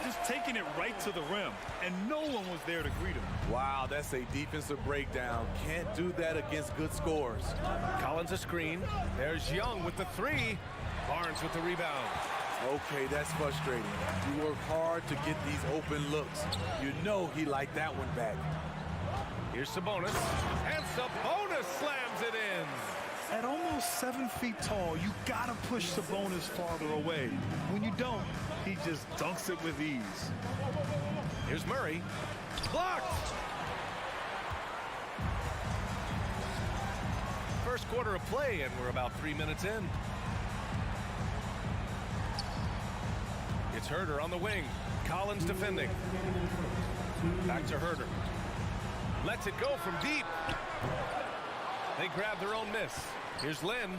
Speaker 2: Just taking it right to the rim, and no one was there to greet him.
Speaker 7: Wow, that's a defensive breakdown. Can't do that against good scores.
Speaker 1: Collins a screen. There's Young with the 3. Barnes with the rebound.
Speaker 7: Okay, that's frustrating. You work hard to get these open looks. You know he liked that one back.
Speaker 1: Here's Sabonis, and Sabonis slams it in.
Speaker 2: At almost 7 feet tall, you gotta push Sabonis farther away. When you don't, he just dunks it with ease.
Speaker 1: Here's Murray. Blocked! First quarter of play, and we're about 3 minutes in. It's Herder on the wing. Collins defending. Back to Herder. Lets it go from deep. They grab their own miss. Here's Lynn.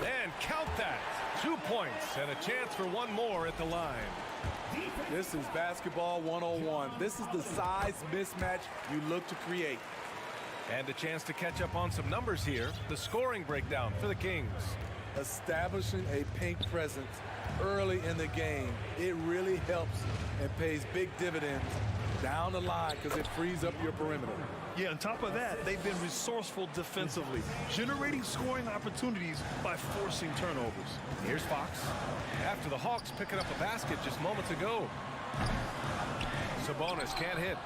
Speaker 1: And count that. 2 points and a chance for one more at the line.
Speaker 7: This is basketball 101. This is the size mismatch you look to create.
Speaker 1: And a chance to catch up on some numbers here. The scoring breakdown for the Kings.
Speaker 7: Establishing a paint presence early in the game, it really helps and pays big dividends down the line because it frees up your perimeter.
Speaker 2: Yeah, on top of that, they've been resourceful defensively, generating scoring opportunities by forcing turnovers.
Speaker 1: Here's Fox. After the Hawks picking up a basket just moments ago. Sabonis can't hit.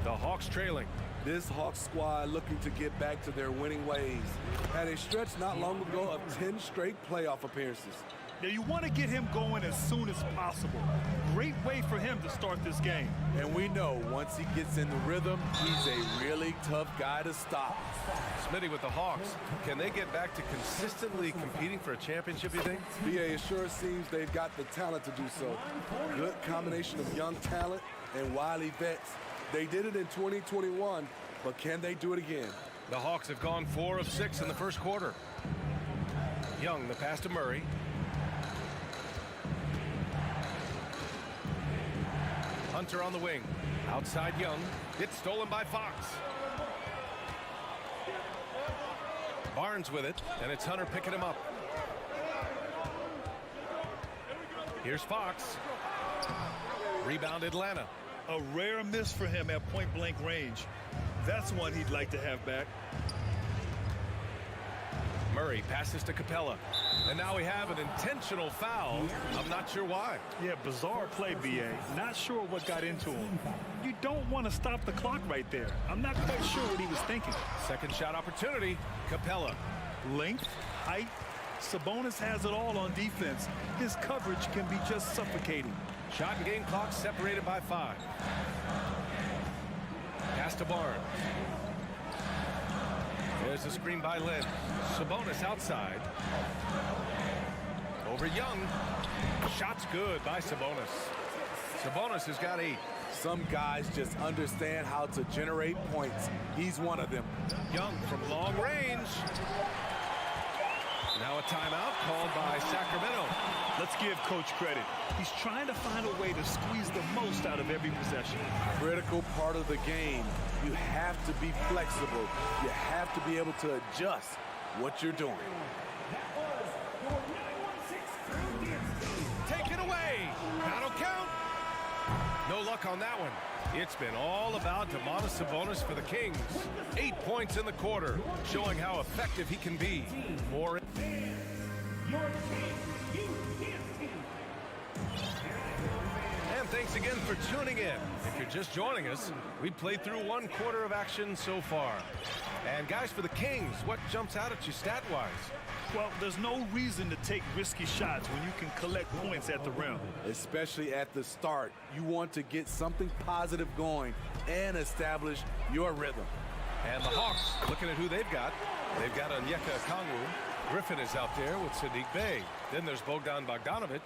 Speaker 1: The Hawks trailing.
Speaker 7: This Hawks squad looking to get back to their winning ways. Had a stretch not long ago of 10 straight playoff appearances.
Speaker 2: Now, you want to get him going as soon as possible. Great way for him to start this game.
Speaker 7: And we know once he gets in the rhythm, he's a really tough guy to stop.
Speaker 1: Smitty with the Hawks. Can they get back to consistently competing for a championship, you think?
Speaker 7: BA, it sure seems they've got the talent to do so. Good combination of young talent and wily vets. They did it in 2021, but can they do it again?
Speaker 1: The Hawks have gone 4 of 6 in the first quarter. Young, the pass to Murray. Hunter on the wing. Outside Young. It's stolen by Fox. Barnes with it, and it's Hunter picking him up. Here's Fox. Rebound Atlanta.
Speaker 2: A rare miss for him at point-blank range. That's one he'd like to have back.
Speaker 1: Murray passes to Capella. And now we have an intentional foul. I'm not sure why.
Speaker 2: Yeah, bizarre play, BA. Not sure what got into him. You don't want to stop the clock right there. I'm not quite sure what he was thinking.
Speaker 1: Second shot opportunity. Capella.
Speaker 2: Length, height. Sabonis has it all on defense. His coverage can be just suffocating.
Speaker 1: Shot and game clock separated by 5. Pass to Barnes. There's a screen by Lynn. Sabonis outside. Over Young. Shot's good by Sabonis. Sabonis has got 8.
Speaker 7: Some guys just understand how to generate points. He's one of them.
Speaker 1: Young from long range. Now a timeout called by Sacramento.
Speaker 2: Let's give Coach credit. He's trying to find a way to squeeze the most out of every possession.
Speaker 7: Critical part of the game. You have to be flexible. You have to be able to adjust what you're doing.
Speaker 1: Take it away. That'll count. No luck on that one. It's been all about Domantas Sabonis for the Kings. 8 points in the quarter, showing how effective he can be. More. And thanks again for tuning in. If you're just joining us, we played through 1 quarter of action so far. And guys, for the Kings, what jumps out at you stat-wise?
Speaker 2: Well, there's no reason to take risky shots when you can collect points at the rim.
Speaker 7: Especially at the start. You want to get something positive going and establish your rhythm.
Speaker 1: And the Hawks, looking at who they've got Onyeka Okongwu. Griffin is out there with Sadiq Bey. Then there's Bogdan Bogdanovic,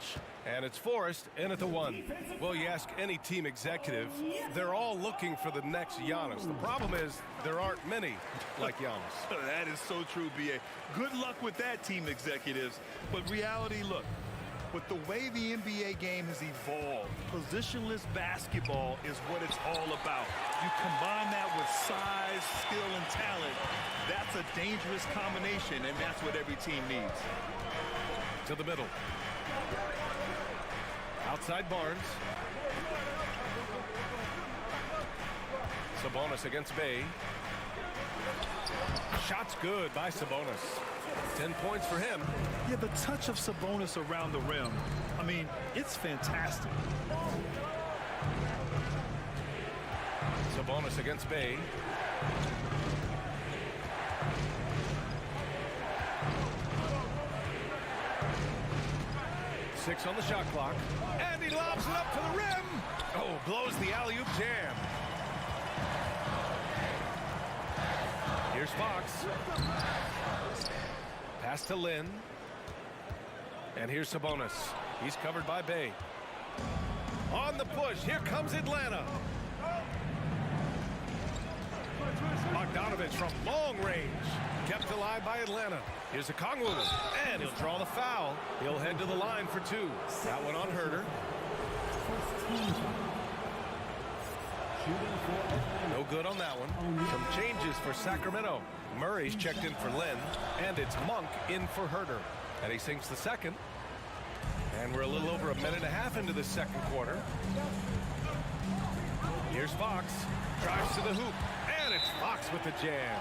Speaker 1: and it's Forrest in at the 1. Well, you ask any team executive, they're all looking for the next Giannis. The problem is there aren't many like Giannis.
Speaker 2: That is so true, B.A. Good luck with that, team executives. But reality, look, with the way the NBA game has evolved, positionless basketball is what it's all about. You combine that with size, skill, and talent. That's a dangerous combination, and that's what every team needs.
Speaker 1: To the middle. Outside Barnes. Sabonis against Bey. Shot's good by Sabonis. 10 points for him.
Speaker 2: Yeah, the touch of Sabonis around the rim, I mean, it's fantastic.
Speaker 1: Sabonis against Bey. Six on the shot clock. And he lobs it up to the rim. Oh, blows the alley-oop jam. Here's Fox. Pass to Lynn. And here's Sabonis. He's covered by Bey. On the push, here comes Atlanta. Bogdanovic from long range. Kept alive by Atlanta. Here's Okongwu, and he'll draw the foul. He'll head to the line for 2. That one on Herter. No good on that one. Some changes for Sacramento. Murray's checked in for Lynn, and it's Monk in for Herter. And he sinks the second. And we're a little over a minute and a half into the second quarter. Here's Fox. Drives to the hoop, and it's Fox with the jam.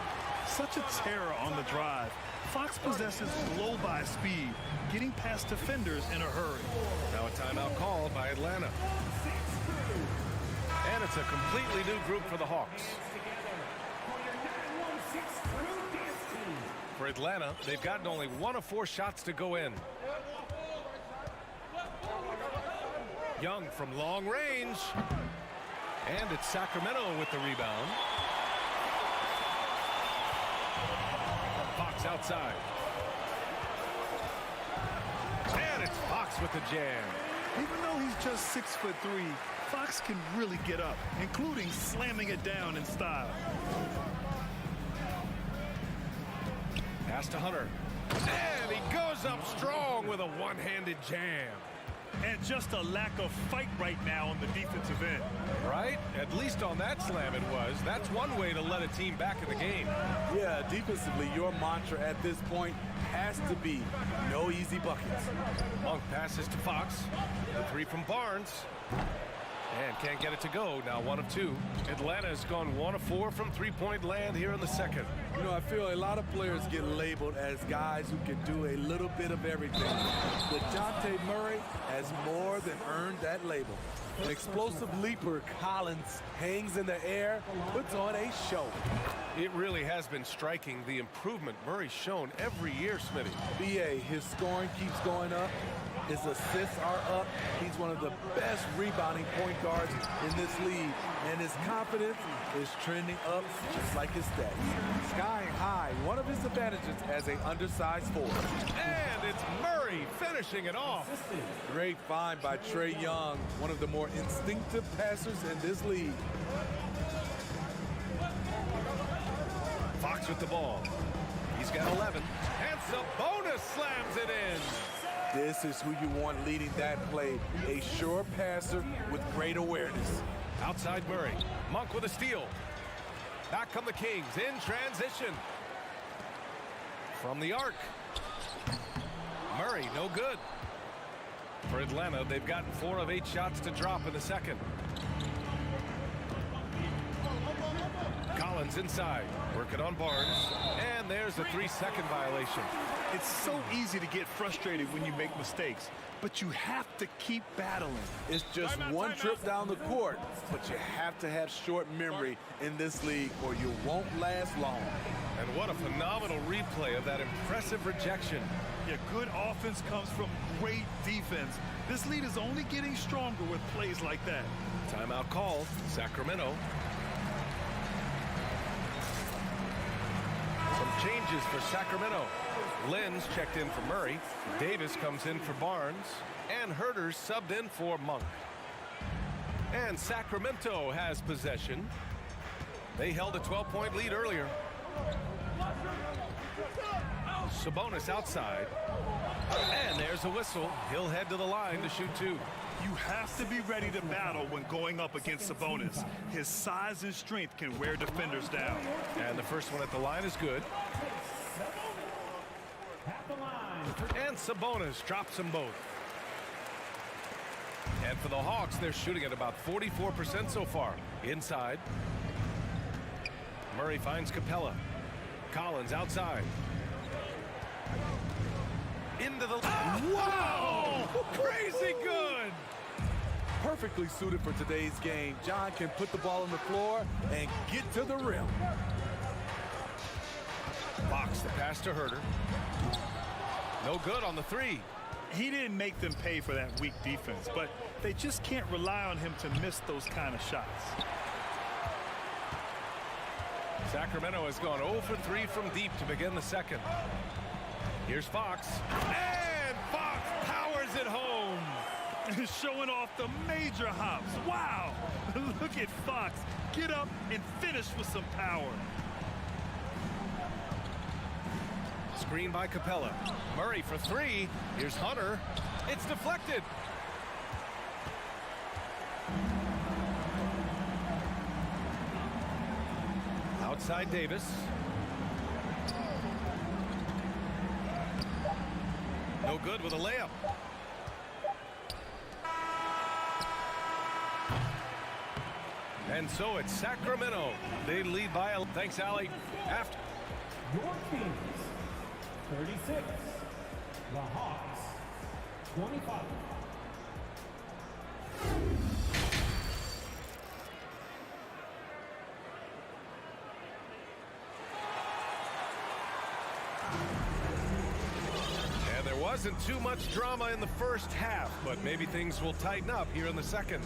Speaker 2: Such a terror on the drive. Fox possesses blow-by speed, getting past defenders in a hurry.
Speaker 1: Now a timeout called by Atlanta. And it's a completely new group for the Hawks. For Atlanta, they've gotten only 1 of 4 shots to go in. Young from long range. And it's Sacramento with the rebound. Fox outside. And it's Fox with the jam.
Speaker 2: Even though he's just 6'3", Fox can really get up, including slamming it down in style.
Speaker 1: Pass to Hunter. And he goes up strong with a one-handed jam.
Speaker 2: And just a lack of fight right now on the defensive end.
Speaker 1: Right? At least on that slam it was. That's one way to let a team back in the game.
Speaker 7: Yeah, defensively, your mantra at this point has to be no easy buckets.
Speaker 1: Monk passes to Fox. The three from Barnes. And can't get it to go. Now 1 of 2. Atlanta's gone 1 of 4 from three-point land here in the second.
Speaker 7: You know, I feel a lot of players get labeled as guys who can do a little bit of everything. But DeJounte Murray has more than earned that label. An explosive leaper, Collins hangs in the air, puts on a show.
Speaker 1: It really has been striking, the improvement Murray's shown every year, Smitty.
Speaker 7: BA, his scoring keeps going up. His assists are up. He's one of the best rebounding point guards in this league. And his confidence is trending up just like his stats. Skying high, one of his advantages as an undersized forward.
Speaker 1: And it's Murray finishing it off.
Speaker 7: Great find by Trae Young, one of the more instinctive passers in this league.
Speaker 1: Fox with the ball. He's got 11. And Sabonis slams it in.
Speaker 7: This is who you want leading that play. A sure passer with great awareness.
Speaker 1: Outside Murray. Monk with a steal. Back come the Kings in transition. From the arc. Murray, no good. For Atlanta, they've gotten 4 of 8 shots to drop in the second. Collins inside. Working on Barnes. And there's a 3-second violation.
Speaker 2: It's so easy to get frustrated when you make mistakes, but you have to keep battling.
Speaker 7: It's just one trip down the court, but you have to have short memory in this league or you won't last long.
Speaker 1: And what a phenomenal replay of that impressive rejection.
Speaker 2: Yeah, good offense comes from great defense. This lead is only getting stronger with plays like that.
Speaker 1: Timeout call, Sacramento. Some changes for Sacramento. Lynn's checked in for Murray. Davis comes in for Barnes. And Herter's subbed in for Monk. And Sacramento has possession. They held a 12-point lead earlier. Sabonis outside. And there's a whistle. He'll head to the line to shoot 2.
Speaker 2: You have to be ready to battle when going up against Sabonis. His size and strength can wear defenders down.
Speaker 1: And the first one at the line is good. And Sabonis drops them both. And for the Hawks, they're shooting at about 44% so far. Inside. Murray finds Capella. Collins outside. Into the... Wow! Crazy good!
Speaker 7: Perfectly suited for today's game. John can put the ball on the floor and get to the rim.
Speaker 1: Fox the pass to Herter. No good on the 3.
Speaker 2: He didn't make them pay for that weak defense, but they just can't rely on him to miss those kind of shots.
Speaker 1: Sacramento has gone 0 for 3 from deep to begin the second. Here's Fox. And Fox powers it home.
Speaker 2: Showing off the major hops. Wow. Look at Fox. Get up and finish with some power.
Speaker 1: Screen by Capella. Murray for 3. Here's Hunter. It's deflected. Outside Davis. No good with a layup. And so it's Sacramento. They lead by a... Thanks, Allie. After...
Speaker 5: Your Kings, 36. The Hawks, 25.
Speaker 1: Wasn't too much drama in the first half, but maybe things will tighten up here in the second.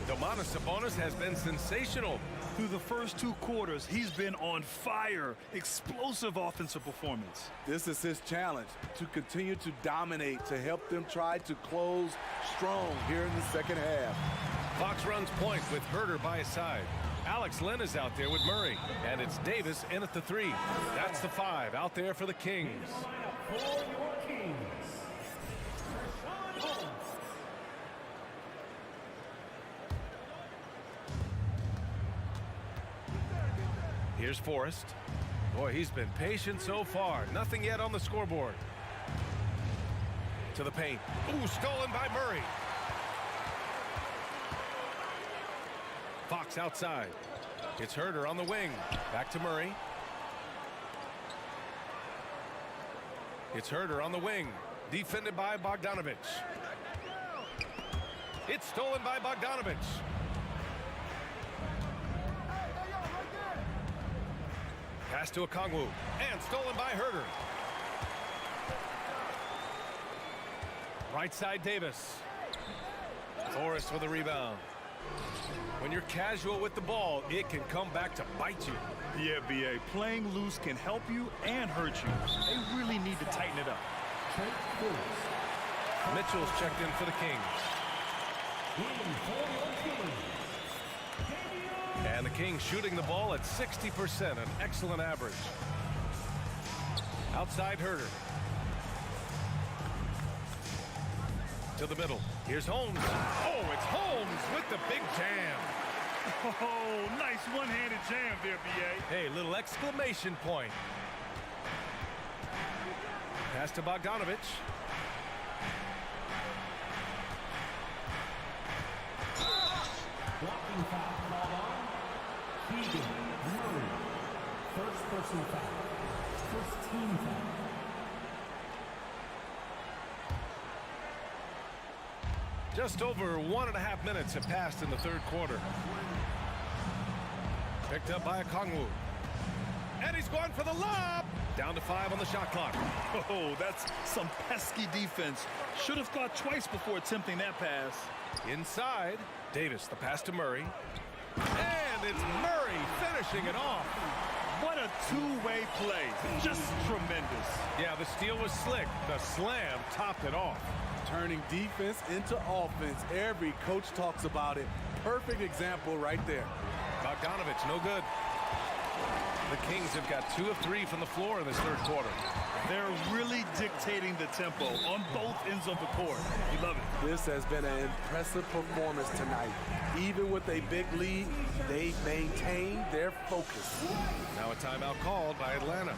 Speaker 1: Domantas Sabonis has been sensational.
Speaker 2: Through the first 2 quarters, he's been on fire. Explosive offensive performance.
Speaker 7: This is his challenge, to continue to dominate, to help them try to close strong here in the second half.
Speaker 1: Fox runs point with Herter by his side. Alex Len is out there with Murray, and it's Davis in at the 3. That's the 5 out there for the Kings. Here's Forrest. Boy, he's been patient so far. Nothing yet on the scoreboard. To the paint. Ooh, stolen by Murray. Fox outside. It's Herter on the wing. Back to Murray. It's Herter on the wing. Defended by Bogdanovich. It's stolen by Bogdanovich. Pass to Okongwu. And stolen by Herter. Right side Davis. Forrest with a rebound. When you're casual with the ball, it can come back to bite you.
Speaker 2: Yeah, B.A. Playing loose can help you and hurt you. They really need to tighten it up.
Speaker 1: Mitchell's checked in for the Kings. And the Kings shooting the ball at 60%, an excellent average. Outside Herter. To the middle. Here's Holmes. Oh, it's Holmes with the big jam.
Speaker 2: Oh, nice one-handed jam there, B.A.
Speaker 1: Hey, little exclamation point. Pass to Bogdanovich.
Speaker 5: Blocking foul called on. Keegan Murray. First personal foul. First team foul.
Speaker 1: Just over 1.5 minutes have passed in the third quarter. Picked up by Okongwu. And he's going for the lob. Down to 5 on the shot clock.
Speaker 2: Oh, that's some pesky defense. Should have thought twice before attempting that pass.
Speaker 1: Inside, Davis, the pass to Murray. And it's Murray finishing it off.
Speaker 2: What a two-way play. Just tremendous.
Speaker 1: Yeah, the steal was slick. The slam topped it off.
Speaker 7: Turning defense into offense. Every coach talks about it. Perfect example right there.
Speaker 1: Bogdanovich, no good. The Kings have got 2 of 3 from the floor in this third quarter.
Speaker 2: They're really dictating the tempo on both ends of the court. You love it.
Speaker 7: This has been an impressive performance tonight. Even with a big lead, they maintain their focus.
Speaker 1: Now a timeout called by Atlanta.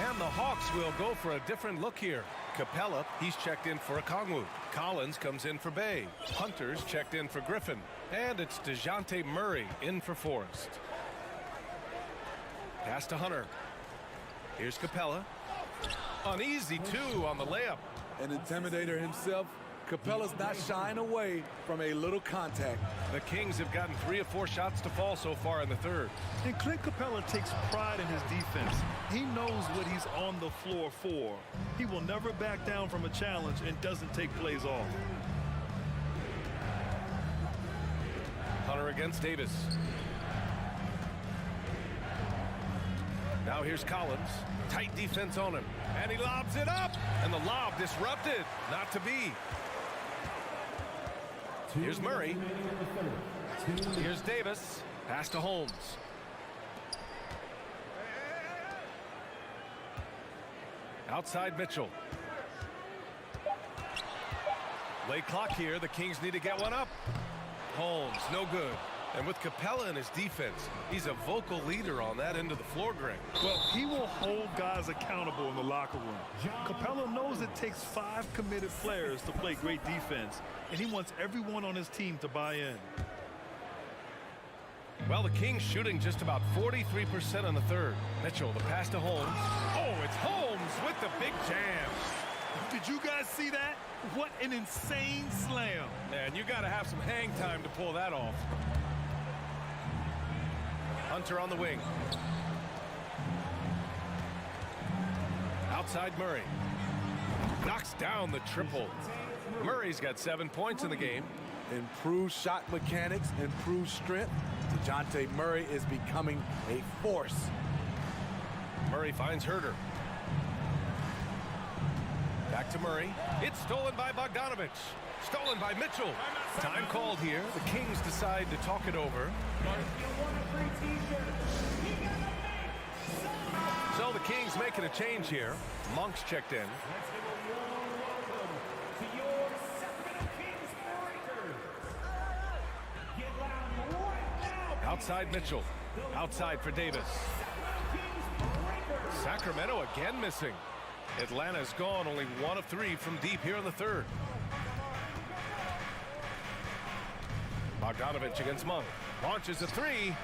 Speaker 1: And the Hawks will go for a different look here. Capella, he's checked in for Okongwu. Collins comes in for Bay. Hunter's checked in for Griffin. And it's DeJounte Murray in for Forrest. Pass to Hunter. Here's Capella. Uneasy, too, on the layup.
Speaker 7: An intimidator himself, Capella's not shying away from a little contact.
Speaker 1: The Kings have gotten 3 of 4 shots to fall so far in the third.
Speaker 2: And Clint Capella takes pride in his defense. He knows what he's on the floor for. He will never back down from a challenge and doesn't take plays off.
Speaker 1: Hunter against Davis. Now here's Collins. Tight defense on him. And he lobs it up. And the lob disrupted. Not to be. Here's Murray. Here's Davis. Pass to Holmes. Outside Mitchell. Late clock here. The Kings need to get one up. Holmes, no good. And with Capella in his defense, he's a vocal leader on that end of the floor, Greg.
Speaker 2: Well, he will hold guys accountable in the locker room. Capella knows it takes 5 committed players to play great defense, and he wants everyone on his team to buy in.
Speaker 1: Well, the Kings shooting just about 43% in the third. Mitchell, the pass to Holmes. Oh, it's Holmes with the big jam.
Speaker 2: Did you guys see that? What an insane slam.
Speaker 1: Man, you got to have some hang time to pull that off. Hunter on the wing. Outside Murray. Knocks down the triple. Murray's got 7 points in the game.
Speaker 7: Improved shot mechanics, improved strength. DeJounte Murray is becoming a force.
Speaker 1: Murray finds Herter. Back to Murray. It's stolen by Bogdanovich. Stolen by Mitchell. Time called here. The Kings decide to talk it over. So the Kings making a change here. Monk's checked in. Outside Mitchell. Outside for Davis. Sacramento again missing. Atlanta's gone only 1 of 3 from deep here in the third. Bogdanovich against Monk. Launches a 3.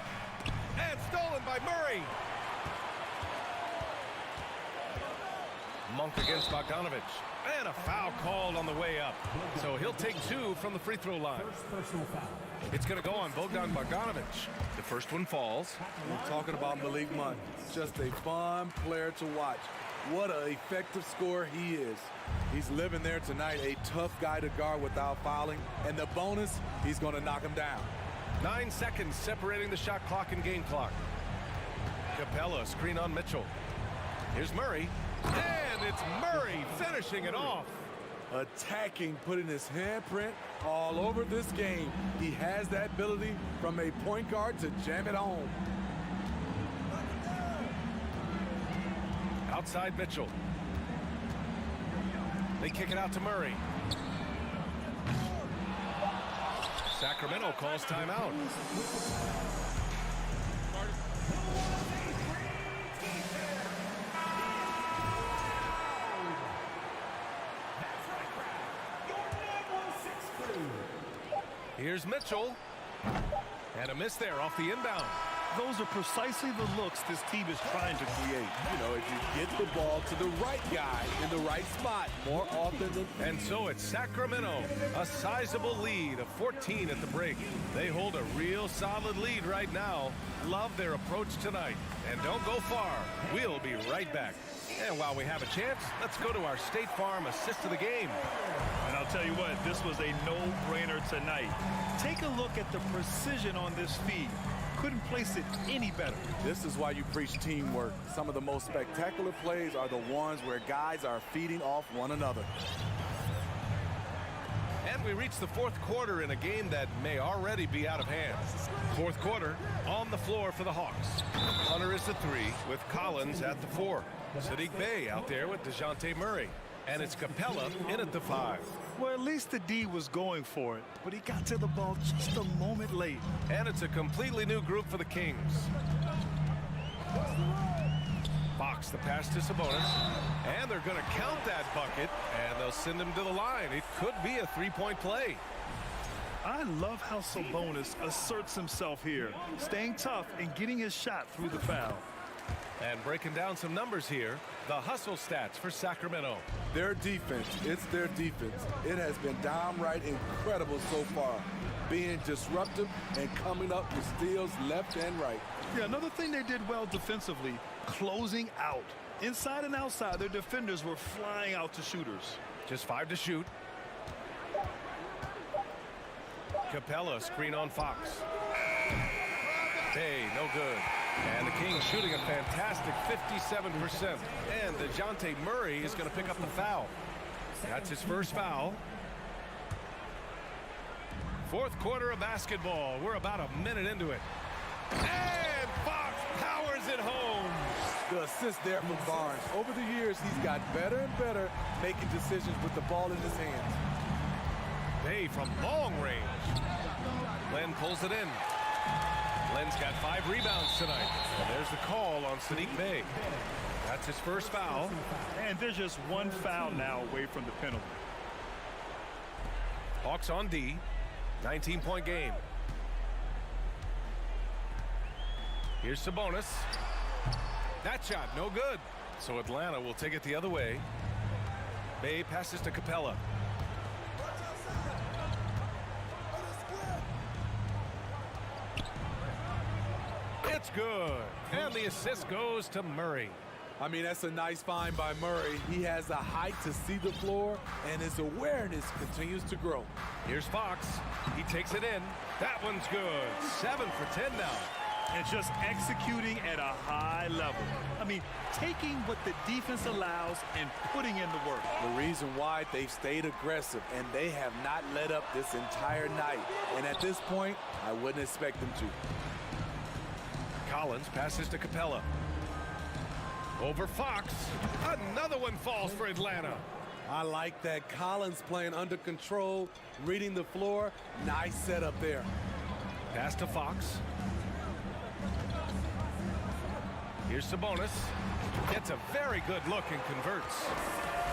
Speaker 1: And stolen by Murray. Monk against Bogdanovich. And a foul called on the way up. So he'll take 2 from the free throw line. It's going to go on Bogdanovich. The first one falls.
Speaker 7: We're talking about Malik Monk. Just a fun player to watch. What an effective scorer he is. He's living there tonight, a tough guy to guard without fouling. And the bonus, he's going to knock him down.
Speaker 1: 9 seconds separating the shot clock and game clock. Capella screen on Mitchell. Here's Murray. And it's Murray finishing it off.
Speaker 7: Attacking, putting his handprint all over this game. He has that ability from a point guard to jam it home.
Speaker 1: Outside Mitchell. They kick it out to Murray. Sacramento calls timeout. Here's Mitchell. And a miss there off the inbound.
Speaker 2: Those are precisely the looks this team is trying to create.
Speaker 7: You know, if you get the ball to the right guy in the right spot more often than...
Speaker 1: And so it's Sacramento, a sizable lead of 14 at the break. They hold a real solid lead right now. Love their approach tonight. And don't go far. We'll be right back. And while we have a chance, let's go to our State Farm assist of the game.
Speaker 2: And I'll tell you what, this was a no-brainer tonight. Take a look at the precision on this feed. Couldn't place it any better.
Speaker 7: This is why you preach teamwork. Some of the most spectacular plays are the ones where guys are feeding off one another.
Speaker 1: And we reach the fourth quarter in a game that may already be out of hand. Fourth quarter on the floor for the Hawks. Hunter is the 3 with Collins at the 4. Sadiq Bey out there with DeJounte Murray. And it's Capella in at the 5.
Speaker 2: Well, at least the D was going for it, but he got to the ball just a moment late.
Speaker 1: And it's a completely new group for the Kings. Fox the pass to Sabonis. And they're going to count that bucket, and they'll send him to the line. It could be a 3-point play.
Speaker 2: I love how Sabonis asserts himself here, staying tough and getting his shot through the foul.
Speaker 1: And breaking down some numbers here, the hustle stats for Sacramento.
Speaker 7: Their defense, it's their defense. It has been downright incredible so far, being disruptive and coming up with steals left and right.
Speaker 2: Yeah, another thing they did well defensively, closing out. Inside and outside, their defenders were flying out to shooters.
Speaker 1: Just 5 to shoot. Capella screen on Fox. Hey, no good. And the Kings shooting a fantastic 57%. And DeJounte Murray is going to pick up the foul. That's his first foul. Fourth quarter of basketball. We're about a minute into it. And Fox powers it home.
Speaker 7: The assist there from Barnes. Over the years, he's got better and better making decisions with the ball in his hands.
Speaker 1: Bay from long range. Len pulls it in. Len's got 5 rebounds tonight. And there's the call on Sadiq Bey. That's his first foul.
Speaker 2: And there's just one foul now away from the penalty.
Speaker 1: Hawks on D. 19-point game. Here's Sabonis. That shot, no good. So Atlanta will take it the other way. Bey passes to Capella. It's good. And the assist goes to Murray.
Speaker 7: I mean, that's a nice find by Murray. He has the height to see the floor, and his awareness continues to grow.
Speaker 1: Here's Fox. He takes it in. That one's good. 7 for 10 now.
Speaker 2: And just executing at a high level. I mean, taking what the defense allows and putting in the work.
Speaker 7: The reason why they've stayed aggressive, and they have not let up this entire night. And at this point, I wouldn't expect them to.
Speaker 1: Collins passes to Capella. Over Fox. Another one falls for Atlanta.
Speaker 7: I like that. Collins playing under control, reading the floor. Nice setup there.
Speaker 1: Pass to Fox. Here's Sabonis. Gets a very good look and converts.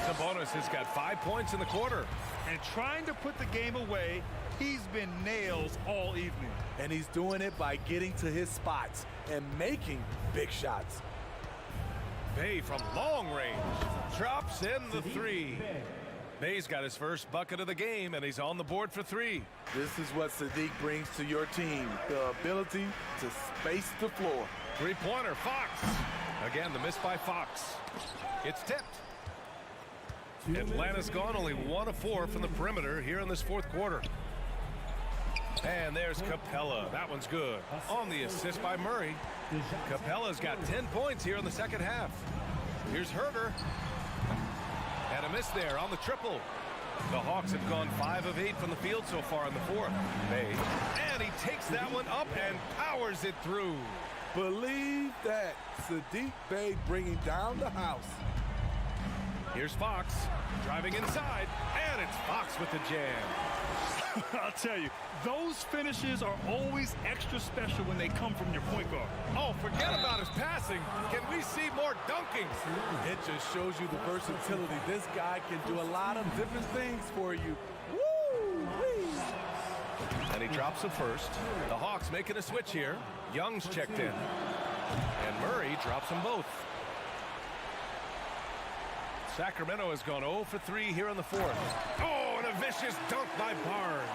Speaker 1: Sabonis has got 5 points in the quarter.
Speaker 2: And trying to put the game away, he's been nails all evening.
Speaker 7: And he's doing it by getting to his spots and making big shots.
Speaker 1: Bay from long range. Drops in the 3. Bay's got his first bucket of the game, and he's on the board for 3.
Speaker 7: This is what Sadiq brings to your team, the ability to space the floor.
Speaker 1: Three-pointer, Fox. Again, the miss by Fox. It's tipped. Atlanta's gone only 1 of 4 from the perimeter here in this fourth quarter. And there's Capella. That one's good. On the assist by Murray. Capella's got 10 points here in the second half. Here's Herter. And a miss there on the triple. The Hawks have gone 5 of 8 from the field so far in the fourth. Bay. And he takes that one up and powers it through.
Speaker 7: Believe that. Sadiq Bey bringing down the house.
Speaker 1: Here's Fox driving inside, and it's Fox with the jam.
Speaker 2: I'll tell you, those finishes are always extra special when they come from your point guard.
Speaker 1: Oh, forget about his passing. Can we see more dunking?
Speaker 7: It just shows you the versatility. This guy can do a lot of different things for you. Woo-wee.
Speaker 1: And he drops the first. The Hawks making a switch here. Young's checked in. And Murray drops them both. Sacramento has gone 0 for 3 here in the fourth. Oh, and a vicious dunk by Barnes.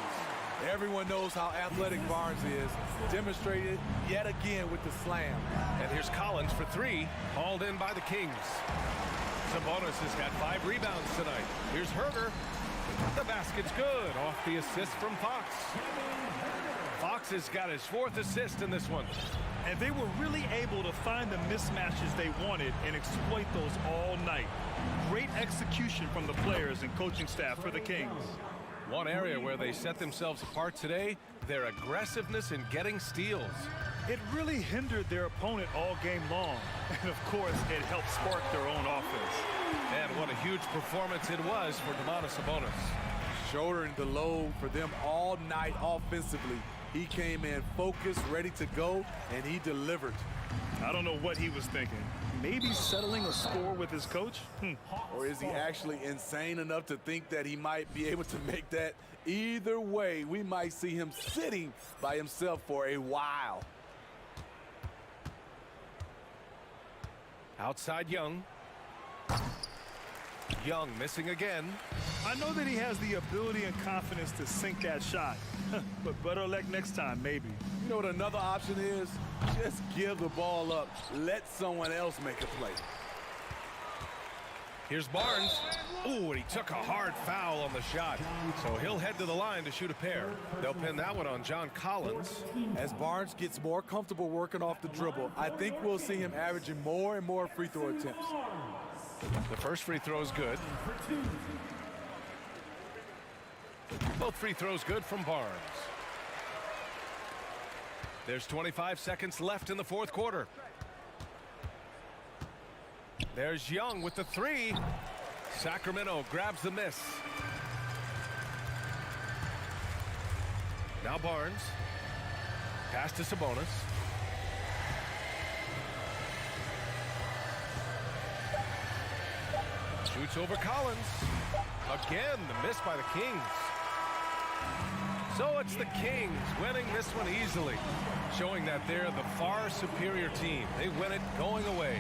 Speaker 7: Everyone knows how athletic Barnes is. Demonstrated yet again with the slam.
Speaker 1: And here's Collins for 3, hauled in by the Kings. Sabonis has got 5 rebounds tonight. Here's Herter. The basket's good off the assist from Fox. Fox has got his 4th assist in this one.
Speaker 2: And they were really able to find the mismatches they wanted and exploit those all night. Great execution from the players and coaching staff for the Kings.
Speaker 1: One area where they set themselves apart today, their aggressiveness in getting steals.
Speaker 2: It really hindered their opponent all game long. And of course, it helped spark their own offense.
Speaker 1: And what a huge performance it was for Domantas Sabonis.
Speaker 7: Shouldering the load for them all night offensively. He came in focused, ready to go, and he delivered.
Speaker 2: I don't know what he was thinking. Maybe settling a score with his coach?
Speaker 7: Or is he actually insane enough to think that he might be able to make that? Either way, we might see him sitting by himself for a while.
Speaker 1: Outside Young. Young missing again.
Speaker 2: I know that he has the ability and confidence to sink that shot. But better luck next time, maybe.
Speaker 7: You know what another option is? Just give the ball up. Let someone else make a play.
Speaker 1: Here's Barnes. Ooh, and he took a hard foul on the shot. So he'll head to the line to shoot a pair. They'll pin that one on John Collins.
Speaker 7: As Barnes gets more comfortable working off the dribble, I think we'll see him averaging more and more free throw attempts.
Speaker 1: The first free throw is good. Both free throws good from Barnes. There's 25 seconds left in the fourth quarter. There's Young with the 3. Sacramento grabs the miss. Now Barnes. Pass to Sabonis. Shoots over Collins. Again, the miss by the Kings. So it's the Kings winning this one easily, showing that they're the far superior team. They win it going away.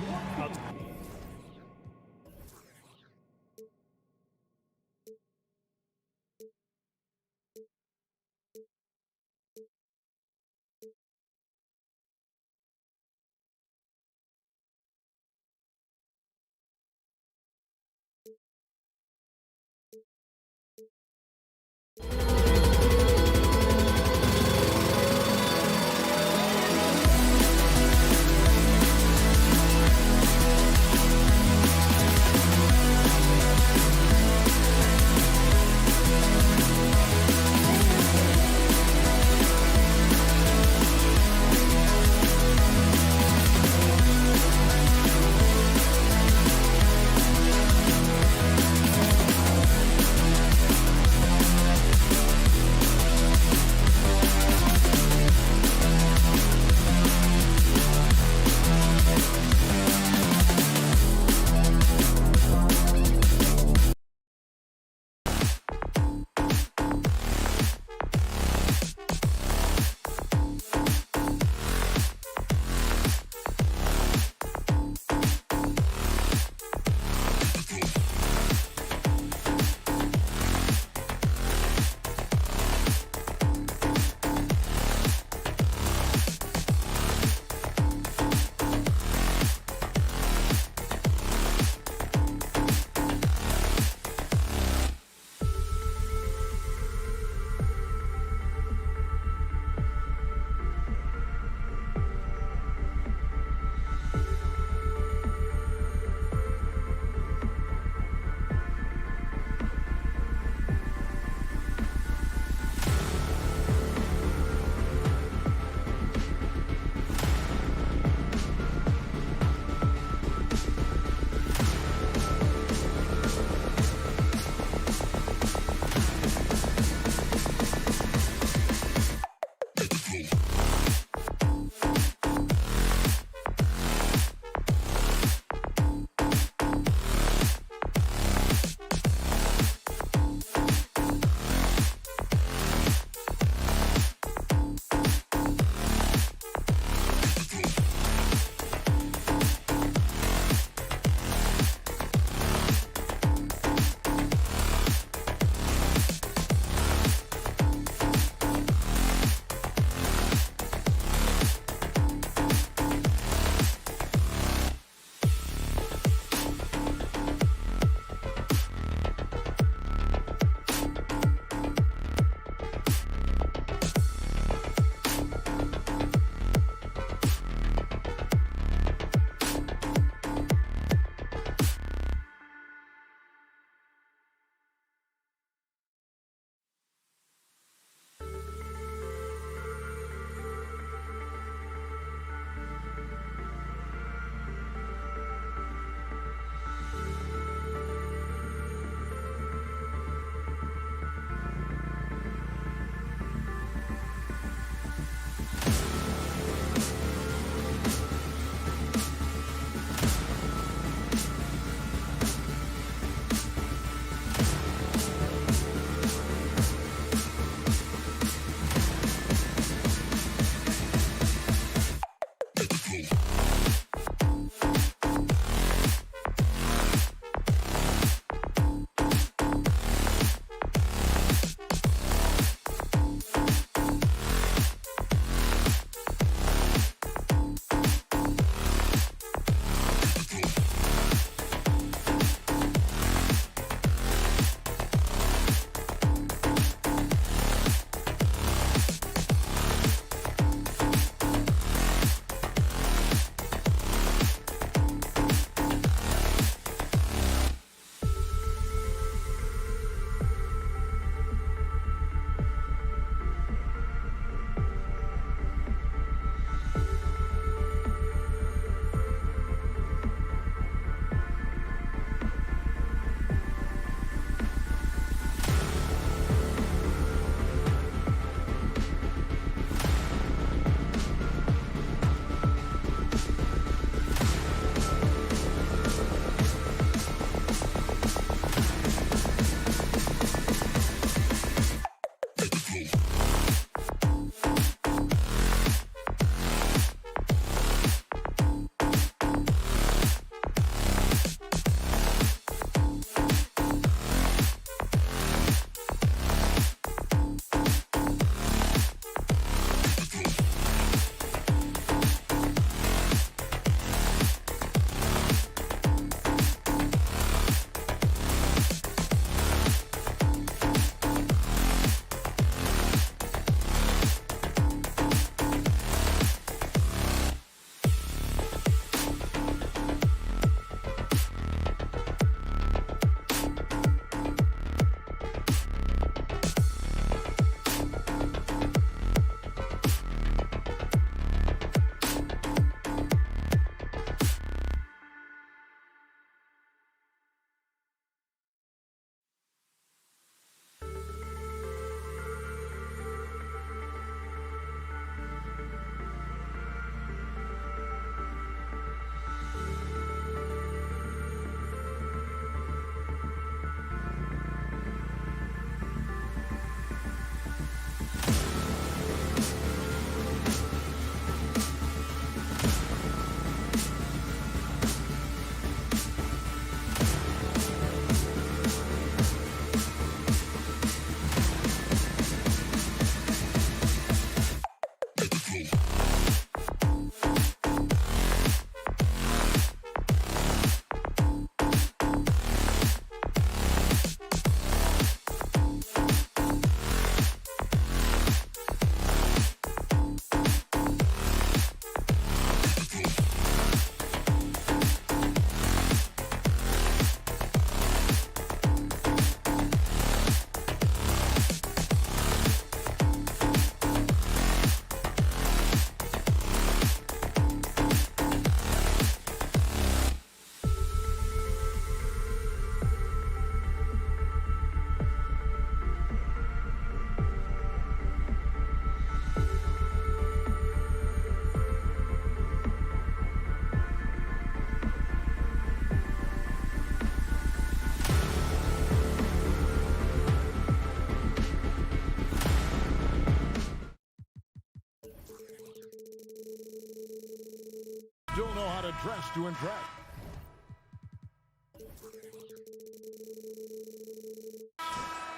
Speaker 6: got to dress to impress.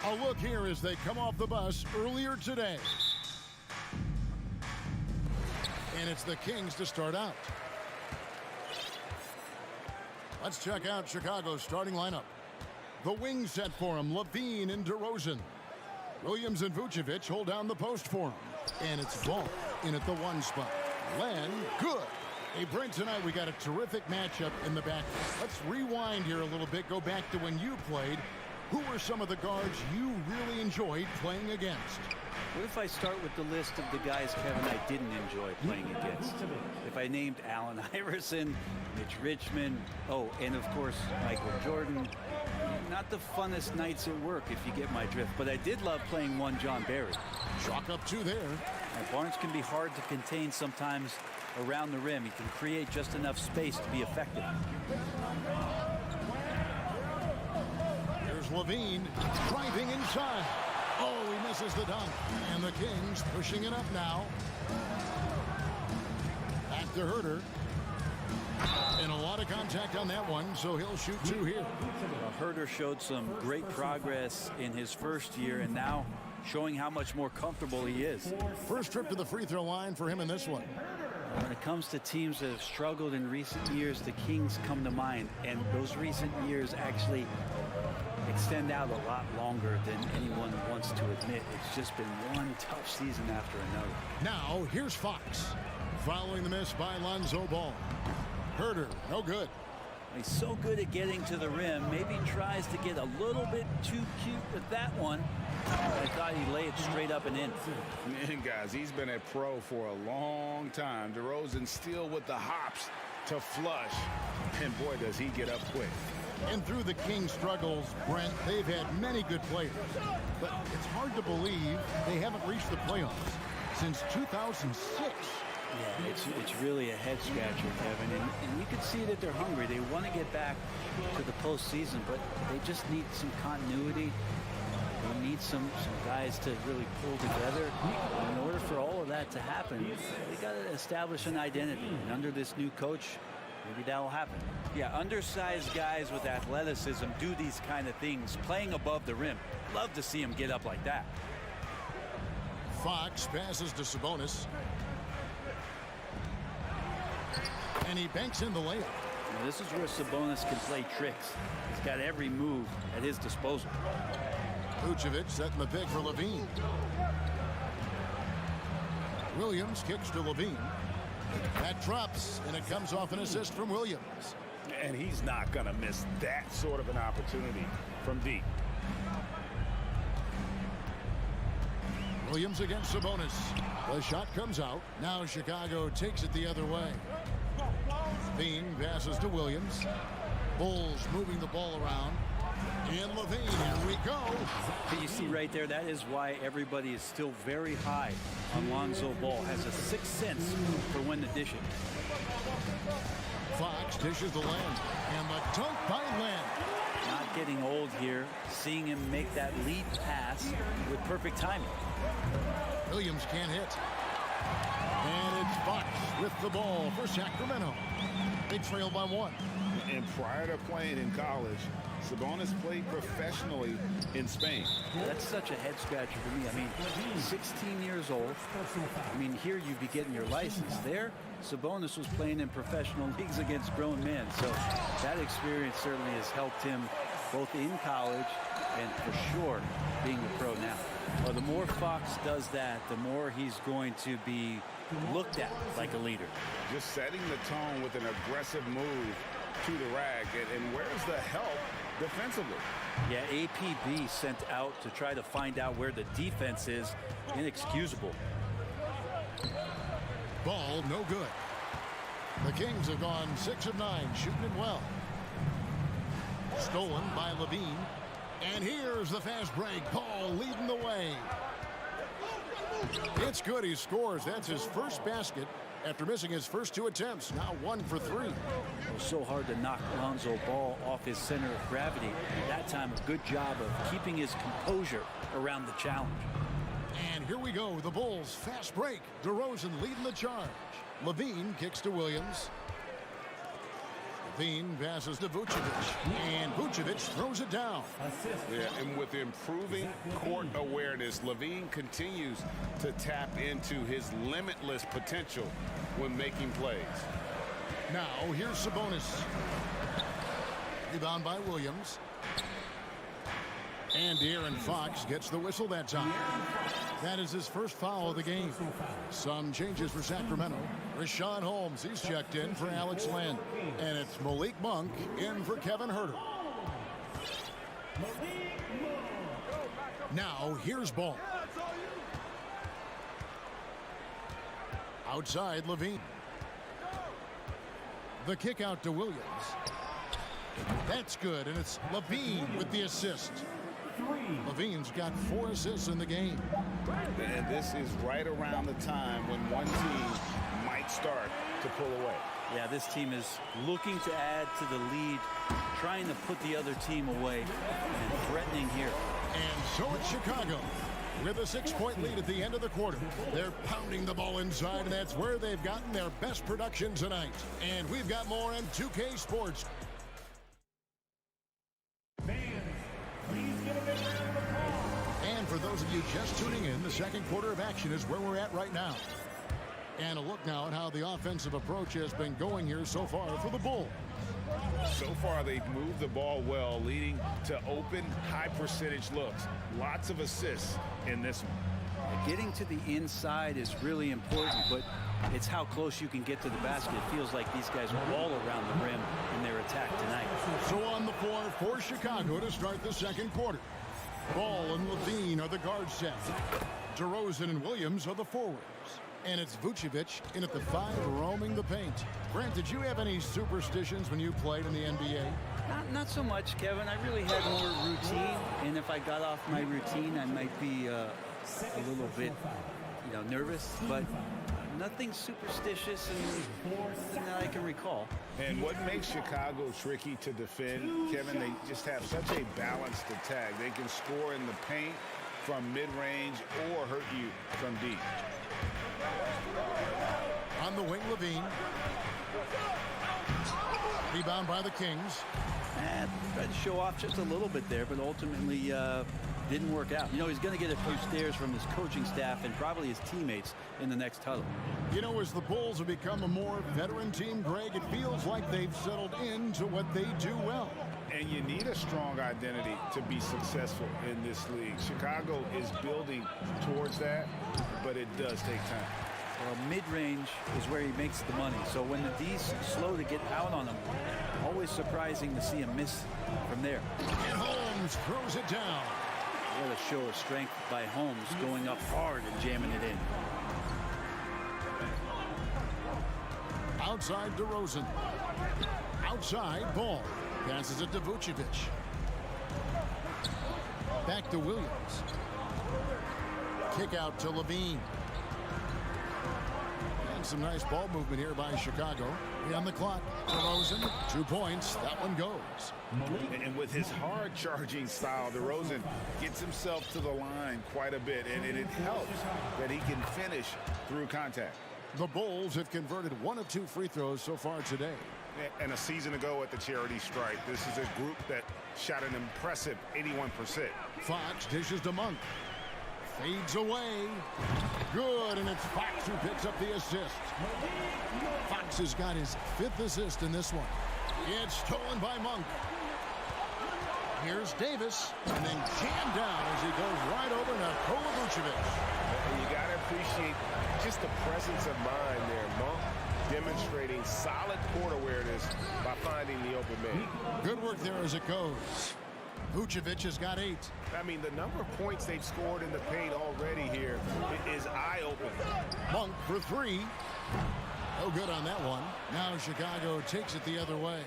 Speaker 6: A look here as they come off the bus earlier today. And it's the Kings to start out. Let's check out Chicago's starting lineup. The wing set for him, Levine and DeRozan. Williams and Vucevic hold down the post for him. And it's Ball in at the 1 spot. Len, good. Hey, Brent, tonight we got a terrific matchup in the back. Let's rewind here a little bit, go back to when you played. Who were some of the guards you really enjoyed playing against?
Speaker 12: What if I start with the list of the guys, Kevin, I didn't enjoy playing against? If I named Allen Iverson, Mitch Richmond, and of course, Michael Jordan. Not the funnest nights at work, if you get my drift, but I did love playing one John Barry.
Speaker 6: Chalk up 2 there.
Speaker 12: Now, Barnes can be hard to contain sometimes around the rim. He can create just enough space to be effective.
Speaker 6: Here's Levine driving inside. Oh, he misses the dunk. And the Kings pushing it up now. Back to Herter. And a lot of contact on that one, so he'll shoot 2 here.
Speaker 12: Herter showed some great progress in his first year, and now showing how much more comfortable he is.
Speaker 6: First trip to the free throw line for him in this one.
Speaker 12: When it comes to teams that have struggled in recent years, the Kings come to mind, and those recent years actually extend out a lot longer than anyone wants to admit. It's just been one tough season after another.
Speaker 6: Now, here's Fox. Following the miss by Lonzo Ball. Herter, no good.
Speaker 12: He's so good at getting to the rim. Maybe tries to get a little bit too cute with that one. I thought he laid it straight up and in.
Speaker 8: Man, guys, he's been a pro for a long time. DeRozan still with the hops to flush. And boy, does he get up quick.
Speaker 6: And through the Kings' struggles, Brent, they've had many good players. But it's hard to believe they haven't reached the playoffs since 2006.
Speaker 12: Yeah, it's really a head scratcher, Kevin, and you can see that they're hungry. They want to get back to the postseason, but they just need some continuity. They need some guys to really pull together. In order for all of that to happen, they got to establish an identity. And under this new coach, maybe that'll happen. Yeah, undersized guys with athleticism do these kind of things, playing above the rim. Love to see him get up like that.
Speaker 6: Fox passes to Sabonis. And he banks in the layup.
Speaker 12: Now, this is where Sabonis can play tricks. He's got every move at his disposal.
Speaker 6: Vucevic setting the pick for Levine. Williams kicks to Levine. That drops, and it comes off an assist from Williams.
Speaker 8: And he's not going to miss that sort of an opportunity from deep.
Speaker 6: Williams against Sabonis. The shot comes out. Now Chicago takes it the other way. Levine passes to Williams. Bulls moving the ball around. And Levine, here we go.
Speaker 12: You see right there, that is why everybody is still very high on Lonzo Ball. Has a sixth sense for when to dish it.
Speaker 6: Fox dishes the Len. And the dunk by Len.
Speaker 12: Not getting old here. Seeing him make that lead pass with perfect timing.
Speaker 6: Williams can't hit. And it's Fox with the ball for Sacramento. They trail by 1.
Speaker 8: And prior to playing in college, Sabonis played professionally in Spain.
Speaker 12: That's such a head scratcher for me. I mean, 16 years old. I mean, here you'd be getting your license. There, Sabonis was playing in professional leagues against grown men. So that experience certainly has helped him both in college and for sure being a pro now. Well, the more Fox does that, the more he's going to be looked at like a leader.
Speaker 8: Just setting the tone with an aggressive move to the rack. And where's the help defensively?
Speaker 12: Yeah, APB sent out to try to find out where the defense is. Inexcusable.
Speaker 6: Ball no good. The Kings have gone 6 of 9, shooting it well. Stolen by Levine. And here's the fast break. Paul leading the way. It's good. He scores. That's his first basket after missing his first 2 attempts. Now 1 for 3.
Speaker 12: It was so hard to knock Lonzo Ball off his center of gravity. That time, a good job of keeping his composure around the challenge.
Speaker 6: And here we go. The Bulls fast break. DeRozan leading the charge. Levine kicks to Williams. Levine passes to Vucevic, and Vucevic throws it down.
Speaker 11: Yeah, and with improving court awareness, Levine continues to tap into his limitless potential when making plays.
Speaker 6: Now, here's Sabonis. Rebound by Williams. And De'Aaron Fox gets the whistle that time. That is his first foul of the game. Some changes for Sacramento. Rashawn Holmes, he's checked in for Alex Len. And it's Malik Monk in for Kevin Huerter. Now, here's Ball. Outside, Levine. The kick out to Williams. That's good, and it's Levine with the assist. Levine's got 4 assists in the game.
Speaker 11: And this is right around the time when one team might start to pull away.
Speaker 12: Yeah, this team is looking to add to the lead, trying to put the other team away, and threatening here.
Speaker 6: And so it's Chicago with a 6-point lead at the end of the quarter. They're pounding the ball inside, and that's where they've gotten their best production tonight. And we've got more on 2K Sports. And for those of you just tuning in, the second quarter of action is where we're at right now. And a look now at how the offensive approach has been going here so far for the Bulls.
Speaker 11: So far, they've moved the ball well, leading to open, high-percentage looks. Lots of assists in this one.
Speaker 12: Getting to the inside is really important, but it's how close you can get to the basket. It feels like these guys are all around the rim in their attack tonight.
Speaker 6: So on the floor for Chicago to start the second quarter. Ball and Levine are the guard set. DeRozan and Williams are the forwards. And it's Vucevic in at the 5, roaming the paint. Brent, did you have any superstitions when you played in the NBA?
Speaker 12: Not so much, Kevin. I really had more routine, and if I got off my routine, I might be a little bit, nervous, but nothing superstitious and that I can recall.
Speaker 8: And what makes Chicago tricky to defend, Kevin, they just have such a balanced attack. They can score in the paint from mid-range or hurt you from deep.
Speaker 6: On the wing, Levine. Rebound by the Kings.
Speaker 12: And tried to show off just a little bit there, but ultimately didn't work out. He's going to get a few stares from his coaching staff and probably his teammates in the next huddle.
Speaker 6: As the Bulls have become a more veteran team, Greg, it feels like they've settled into what they do well.
Speaker 8: And you need a strong identity to be successful in this league. Chicago is building towards that, but it does take time.
Speaker 12: Well, mid-range is where he makes the money. So when the D's slow to get out on him, always surprising to see him miss from there.
Speaker 6: And Holmes throws it down.
Speaker 12: What a show of strength by Holmes, going up hard and jamming it in.
Speaker 6: Outside DeRozan. Outside, Ball. Passes it to Vucevic. Back to Williams. Kick out to Levine. And some nice ball movement here by Chicago. On the clock, DeRozan, 2 points. That one goes.
Speaker 8: And with his hard charging style, DeRozan gets himself to the line quite a bit, and it helps that he can finish through contact.
Speaker 6: The Bulls have converted 1 of 2 free throws so far today.
Speaker 9: And a season ago at the charity stripe, this is a group that shot an impressive 81%.
Speaker 6: Fox dishes to Monk. Fades away. Good, and it's Fox who picks up the assist. Fox has got his 5th assist in this one. It's stolen by Monk. Here's Davis, and then jammed down as he goes right over Nikola Vucevic.
Speaker 9: You got to appreciate just the presence of mind there. Monk demonstrating solid court awareness by finding the open man.
Speaker 6: Good work there as it goes. Vucevic has got 8.
Speaker 9: I mean, the number of points they've scored in the paint already here is eye-opening.
Speaker 6: Monk for 3. No good on that one. Now Chicago takes it the other way.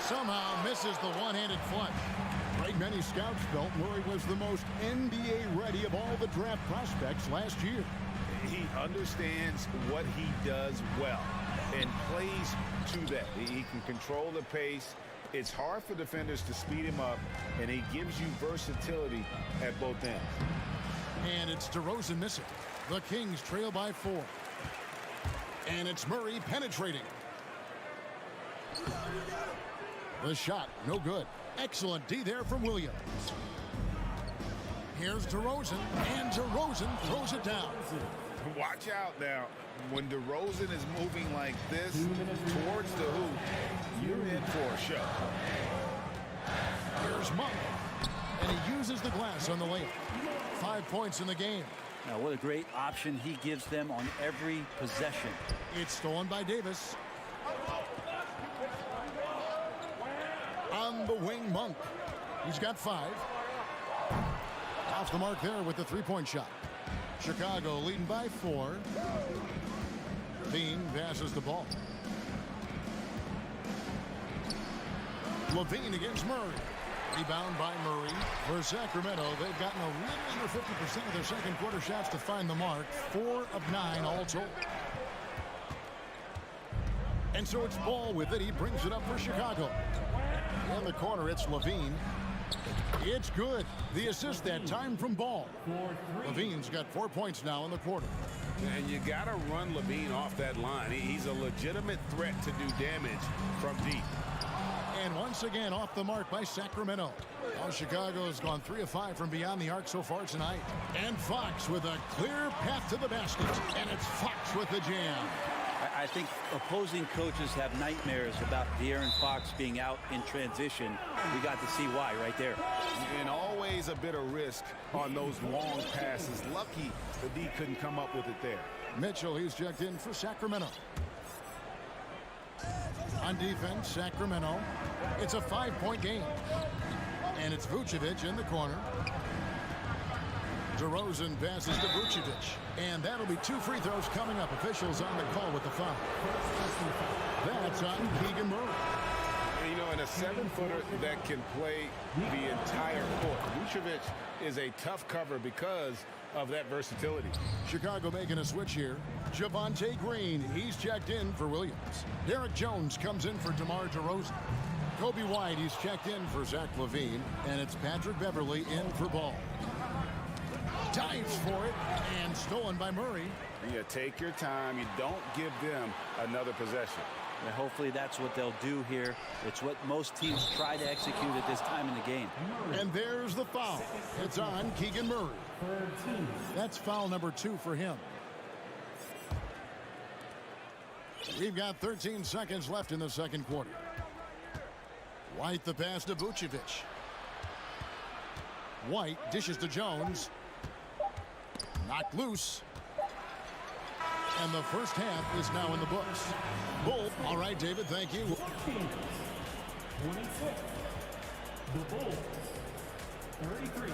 Speaker 6: Somehow misses the one-handed flush. Right, many scouts felt Murray was the most NBA-ready of all the draft prospects last year.
Speaker 8: He understands what he does well and plays to that. He can control the pace. It's hard for defenders to speed him up, and he gives you versatility at both ends.
Speaker 6: And it's DeRozan missing. The Kings trail by 4. And it's Murray penetrating. The shot, no good. Excellent D there from Williams. Here's DeRozan, and DeRozan throws it down.
Speaker 8: Watch out now. When DeRozan is moving like this towards the hoop, you're in for a show.
Speaker 6: Here's Monk, and he uses the glass on the layup. 5 points in the game.
Speaker 12: Now, what a great option he gives them on every possession.
Speaker 6: It's stolen by Davis. On the wing, Monk. He's got 5. Off the mark there with the three-point shot. Chicago leading by 4. Levine passes the ball. Levine against Murray. Rebound by Murray. For Sacramento, they've gotten a little under 50% of their second quarter shots to find the mark. 4 of 9 all told. And so it's Ball with it. He brings it up for Chicago. In the corner, it's Levine. It's good. The assist that time from Ball. Levine's got 4 points now in the quarter.
Speaker 8: And you got to run Levine off that line. He's a legitimate threat to do damage from deep.
Speaker 6: And once again off the mark by Sacramento. Now Chicago has gone 3 of 5 from beyond the arc so far tonight. And Fox with a clear path to the basket. And it's Fox with the jam.
Speaker 12: I think opposing coaches have nightmares about De'Aaron Fox being out in transition. We got to see why right there.
Speaker 8: And always a bit of risk on those long passes. Lucky the D couldn't come up with it there.
Speaker 6: Mitchell, he's checked in for Sacramento. On defense, Sacramento. It's a 5-point game. And it's Vucevic in the corner. DeRozan passes to Vucevic. And that'll be 2 free throws coming up. Officials on the call with the foul. That's on Keegan Murray.
Speaker 8: And, you know, in a 7-footer that can play the entire court, Vucevic is a tough cover because of that versatility.
Speaker 6: Chicago making a switch here. Javonte Green, he's checked in for Williams. Derek Jones comes in for DeMar DeRozan. Kobe White, he's checked in for Zach LaVine. And it's Patrick Beverly in for Ball. Dives for it, and stolen by Murray.
Speaker 8: You take your time. You don't give them another possession.
Speaker 12: And hopefully that's what they'll do here. It's what most teams try to execute at this time in the game.
Speaker 6: And there's the foul. It's on Keegan Murray. That's foul number 2 for him. We've got 13 seconds left in the second quarter. White the pass to Vucevic. White dishes to Jones. Knocked loose. And the first half is now in the books. Bull. All right, David, thank you.
Speaker 5: 26. The Bulls. 33.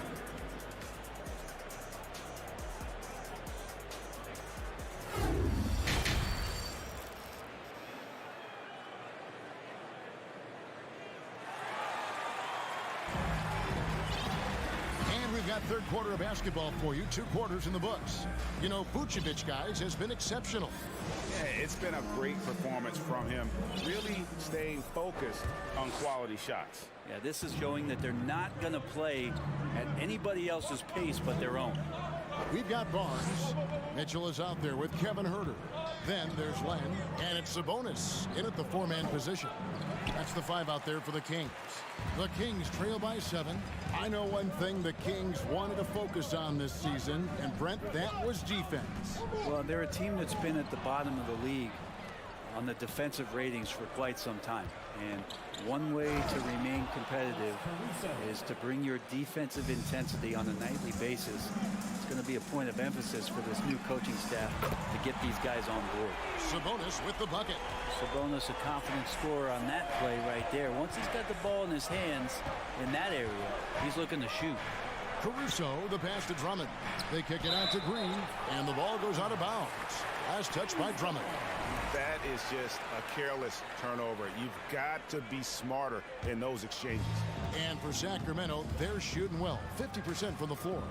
Speaker 6: Got third quarter of basketball for you. 2 quarters in the books. You know, Vucevic, guys, has been exceptional.
Speaker 8: Yeah, it's been a great performance from him. Really staying focused on quality shots.
Speaker 12: Yeah, this is showing that they're not going to play at anybody else's pace but their own.
Speaker 6: We've got Barnes. Mitchell is out there with Kevin Huerter. Then there's Len, and it's Sabonis in at the 4-man position. That's the 5 out there for the Kings. The Kings trail by 7. I know one thing the Kings wanted to focus on this season, and Brent, that was defense.
Speaker 12: Well, they're a team that's been at the bottom of the league on the defensive ratings for quite some time. And one way to remain competitive is to bring your defensive intensity on a nightly basis. It's going to be a point of emphasis for this new coaching staff to get these guys on board.
Speaker 6: Sabonis with the bucket.
Speaker 12: Sabonis, a confident scorer on that play right there. Once he's got the ball in his hands in that area, he's looking to shoot.
Speaker 6: Caruso, the pass to Drummond. They kick it out to Green, and the ball goes out of bounds. Last touch by Drummond.
Speaker 8: That is just a careless turnover. You've got to be smarter in those exchanges.
Speaker 6: And for Sacramento, they're shooting well. 50% from the floor.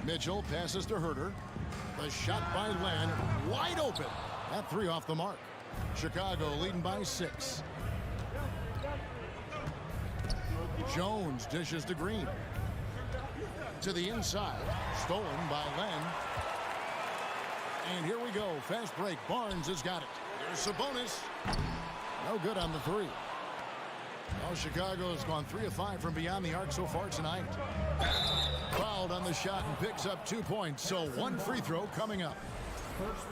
Speaker 6: Mitchell passes to Huerter. The shot by Len, wide open. That 3 off the mark. Chicago leading by 6. Jones dishes to Green. To the inside. Stolen by Len. And here we go. Fast break. Barnes has got it. Sabonis. No good on the three. Well, Chicago has gone 3 of 5 from beyond the arc so far tonight. Fouled on the shot and picks up 2 points. So 1 free throw coming up.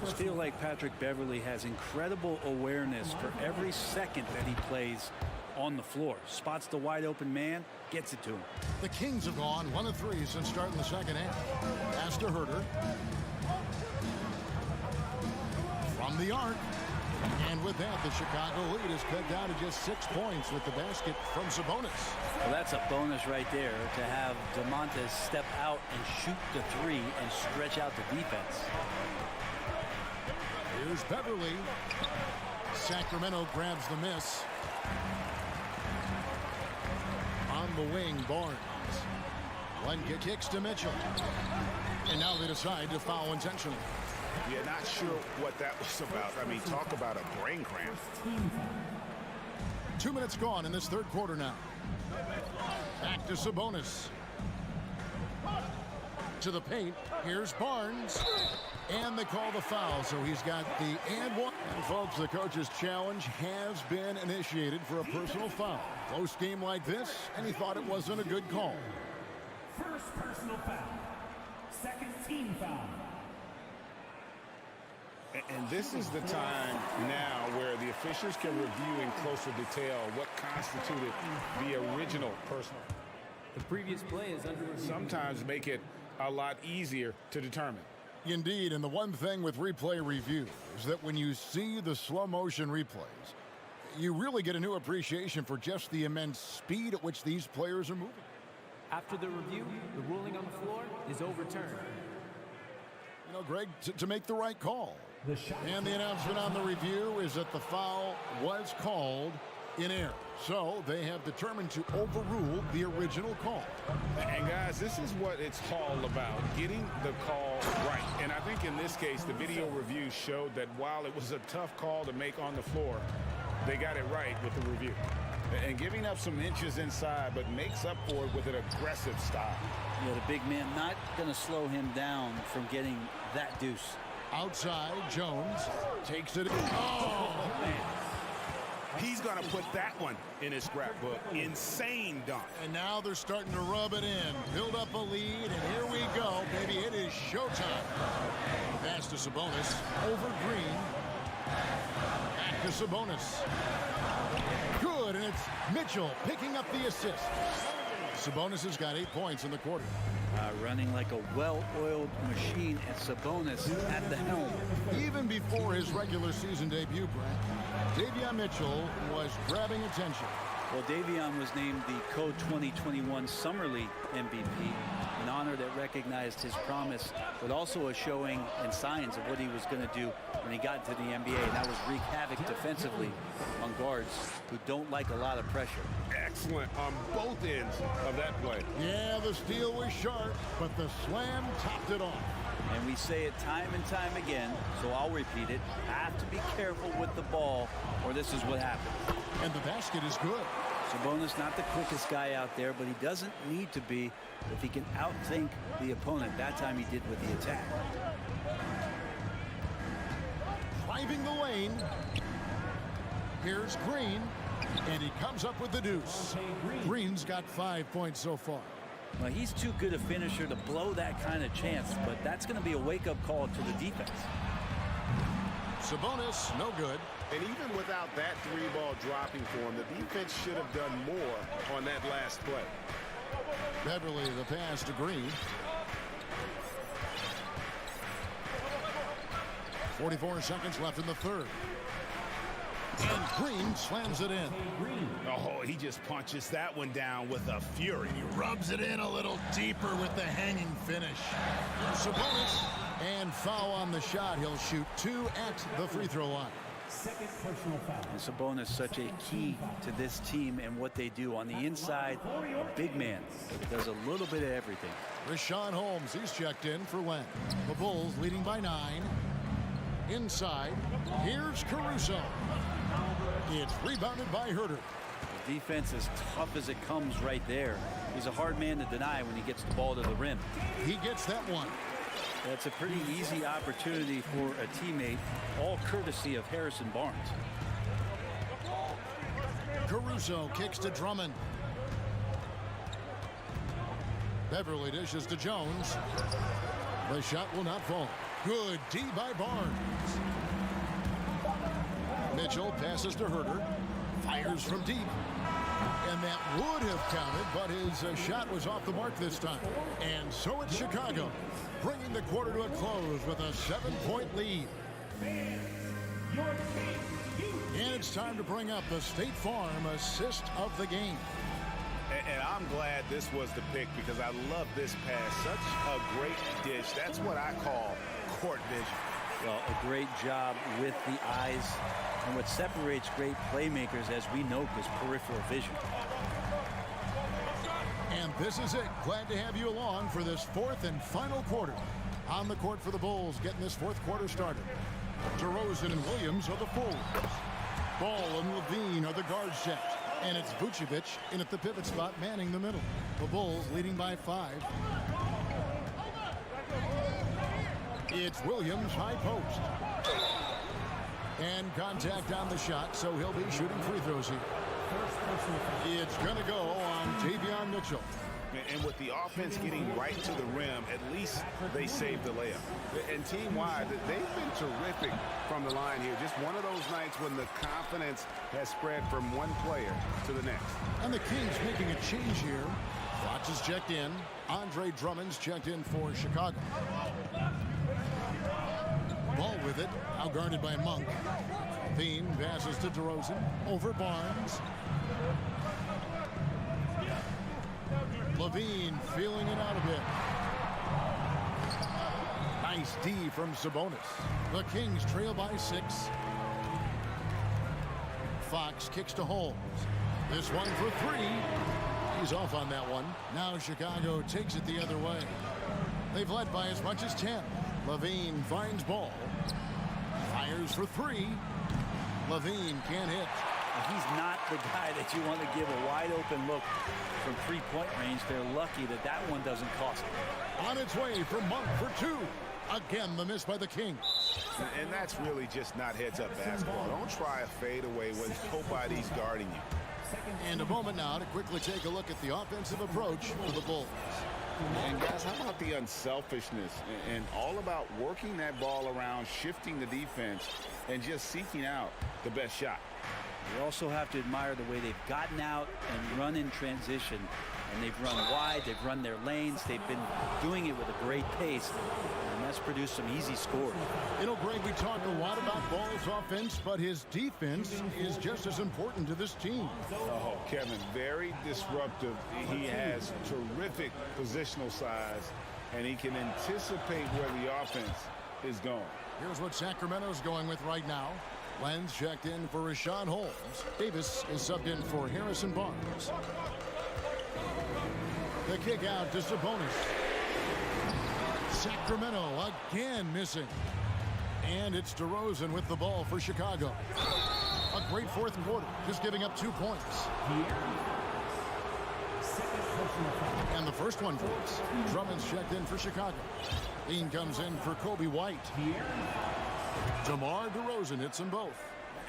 Speaker 12: I feel like Patrick Beverley has incredible awareness for every second that he plays on the floor. Spots the wide open man, gets it to him.
Speaker 6: The Kings have gone 1 of 3 since starting the second half. Pass to Herter. From the arc. And with that, the Chicago lead is cut down to just 6 points with the basket from Sabonis.
Speaker 12: Well, that's a bonus right there to have DeMontis step out and shoot the three and stretch out the defense.
Speaker 6: Here's Beverley. Sacramento grabs the miss. On the wing, Barnes. Lenka kicks to Mitchell. And now they decide to foul intentionally.
Speaker 8: Yeah, not sure what that was about. I mean, talk about a brain cramp.
Speaker 6: 2 minutes gone in this third quarter now. Back to Sabonis. To the paint. Here's Barnes. And they call the foul, so he's got the and one. And folks, the coach's challenge has been initiated for a personal foul. Close game like this, and he thought it wasn't a good call.
Speaker 5: First personal foul. Second team foul.
Speaker 8: And this is the time now where the officials can review in closer detail what constituted the original personal.
Speaker 4: The previous play is under review.
Speaker 8: Sometimes make it a lot easier to determine.
Speaker 6: Indeed, and the one thing with replay review is that when you see the slow motion replays, you really get a new appreciation for just the immense speed at which these players are moving.
Speaker 4: After the review, the ruling on the floor is overturned.
Speaker 6: You know, Greg, to make the right call. And the announcement on the review is that the foul was called in error. So they have determined to overrule the original call.
Speaker 8: And guys, this is what it's all about, getting the call right. And I think in this case, the video review showed that while it was a tough call to make on the floor, they got it right with the review. And giving up some inches inside, but makes up for it with an aggressive style.
Speaker 12: Yeah, the big man not going to slow him down from getting that deuce.
Speaker 6: Outside, Jones takes it. Oh,
Speaker 8: man. He's going to put that one in his scrapbook. Insane dunk.
Speaker 6: And now they're starting to rub it in. Build up a lead, and here we go, baby. It is showtime. Pass to Sabonis. Over Green. Back to Sabonis. Good, and it's Mitchell picking up the assist. Sabonis has got 8 points in the quarter.
Speaker 12: Running like a well-oiled machine, and Sabonis at the helm.
Speaker 6: Even before his regular season debut, Brent, Davion Mitchell was grabbing attention.
Speaker 12: Well, Davion was named the Co-2021 Summer League MVP, an honor that recognized his promise, but also a showing and signs of what he was going to do when he got into the NBA, and that was wreak havoc defensively on guards who don't like a lot of pressure.
Speaker 8: Excellent on both ends of that play.
Speaker 6: Yeah, the steal was sharp, but the slam topped it off.
Speaker 12: And we say it time and time again, so I'll repeat it. Have to be careful with the ball, or this is what happens.
Speaker 6: And the basket is good.
Speaker 12: Sabonis not the quickest guy out there, but he doesn't need to be if he can outthink the opponent. That time he did with the attack.
Speaker 6: Driving the lane. Here's Green, and he comes up with the deuce. Green's got 5 points so far.
Speaker 12: Well, he's too good a finisher to blow that kind of chance, but that's going to be a wake-up call to the defense.
Speaker 6: Sabonis, no good.
Speaker 8: And even without that three-ball dropping for him, the defense should have done more on that last play.
Speaker 6: Beverley, the pass to Green. 44 seconds left in the third. And Green slams it in.
Speaker 8: Oh, he just punches that one down with a fury.
Speaker 6: He rubs it in a little deeper with the hanging finish. Sabonis, and foul on the shot. He'll shoot 2 at the free throw line.
Speaker 5: Second personal foul.
Speaker 12: And Sabonis such a key to this team and what they do on the inside. A big man that does a little bit of everything.
Speaker 6: Richaun Holmes, he's checked in for Len. The Bulls leading by 9. Inside, here's Caruso. It's rebounded by Herter.
Speaker 12: The defense is tough as it comes right there. He's a hard man to deny when he gets the ball to the rim.
Speaker 6: He gets that one.
Speaker 12: That's a pretty easy opportunity for a teammate, all courtesy of Harrison Barnes.
Speaker 6: Caruso kicks to Drummond. Beverly dishes to Jones. The shot will not fall. Good D by Barnes. Mitchell passes to Herter. Fires from deep. And that would have counted, but his shot was off the mark this time. And so it's Chicago, bringing the quarter to a close with a 7-point lead. And it's time to bring up the State Farm assist of the game.
Speaker 8: And I'm glad this was the pick because I love this pass. Such a great dish. That's what I call court vision.
Speaker 12: Well, a great job with the eyes. And what separates great playmakers, as we know, is peripheral vision.
Speaker 6: And this is it. Glad to have you along for this fourth and final quarter. On the court for the Bulls, getting this fourth quarter started. DeRozan and Williams are the forwards. Ball and Levine are the guard set. And it's Vucevic in at the pivot spot, manning the middle. The Bulls leading by 5. It's Williams, high post. And contact on the shot, so he'll be shooting free throws here. It's going to go on Davion Mitchell.
Speaker 8: And with the offense getting right to the rim, at least they saved the layup. And team-wide, they've been terrific from the line here. Just one of those nights when the confidence has spread from one player to the next.
Speaker 6: And the Kings making a change here. Fox is checked in. Andre Drummond's checked in for Chicago. Ball with it, now guarded by Monk. Bean passes to DeRozan, over Barnes. Levine feeling it out a bit. Nice D from Sabonis. The Kings trail by 6. Fox kicks to Holmes. This one for 3. He's off on that one. Now Chicago takes it the other way. They've led by as much as 10. Levine finds ball. Fires for 3. Levine can't hit.
Speaker 12: He's not the guy that you want to give a wide open look from 3-point range. They're lucky that that one doesn't cost them.
Speaker 6: On its way from Monk for 2. Again, the miss by the Kings.
Speaker 8: And that's really just not heads-up basketball. Don't try a fadeaway when nobody's guarding you.
Speaker 6: And a moment now to quickly take a look at the offensive approach for the Bulls.
Speaker 11: And guys, how about the unselfishness and all about working that ball around, shifting the defense, and just seeking out the best shot.
Speaker 12: You also have to admire the way they've gotten out and run in transition. And they've run wide, they've run their lanes, they've been doing it with a great pace, and that's produced some easy scores.
Speaker 6: You know, Greg, we talk a lot about Ball's offense, but his defense is just as important to this team.
Speaker 8: Oh, Kevin, very disruptive. He has terrific positional size, and he can anticipate where the offense is going.
Speaker 6: Here's what Sacramento's going with right now. Lenz checked in for Rashawn Holmes. Davis is subbed in for Harrison Barnes. The kick out to Sabonis. Sacramento again missing. And it's DeRozan with the ball for Chicago. A great fourth quarter, just giving up 2 points. And the first one for us. Drummond's checked in for Chicago. Dean comes in for Kobe White. DeMar DeRozan hits them both.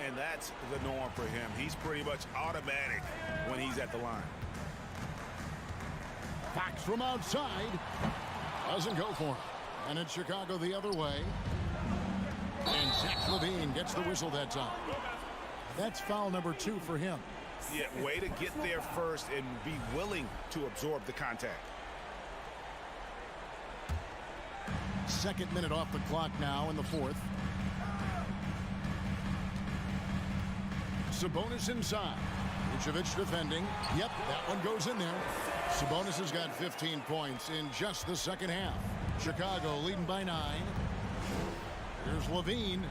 Speaker 8: And that's the norm for him. He's pretty much automatic when he's at the line.
Speaker 6: Fox from outside. Doesn't go for him. And it's Chicago the other way. And Zach Levine gets the whistle that time. That's foul number 2 for him.
Speaker 8: Yeah, way to get there first and be willing to absorb the contact.
Speaker 6: Second minute off the clock now in the fourth. Sabonis inside. Vucevic defending. Yep, that one goes in there. Sabonis has got 15 points in just the second half. Chicago leading by 9. Here's Levine.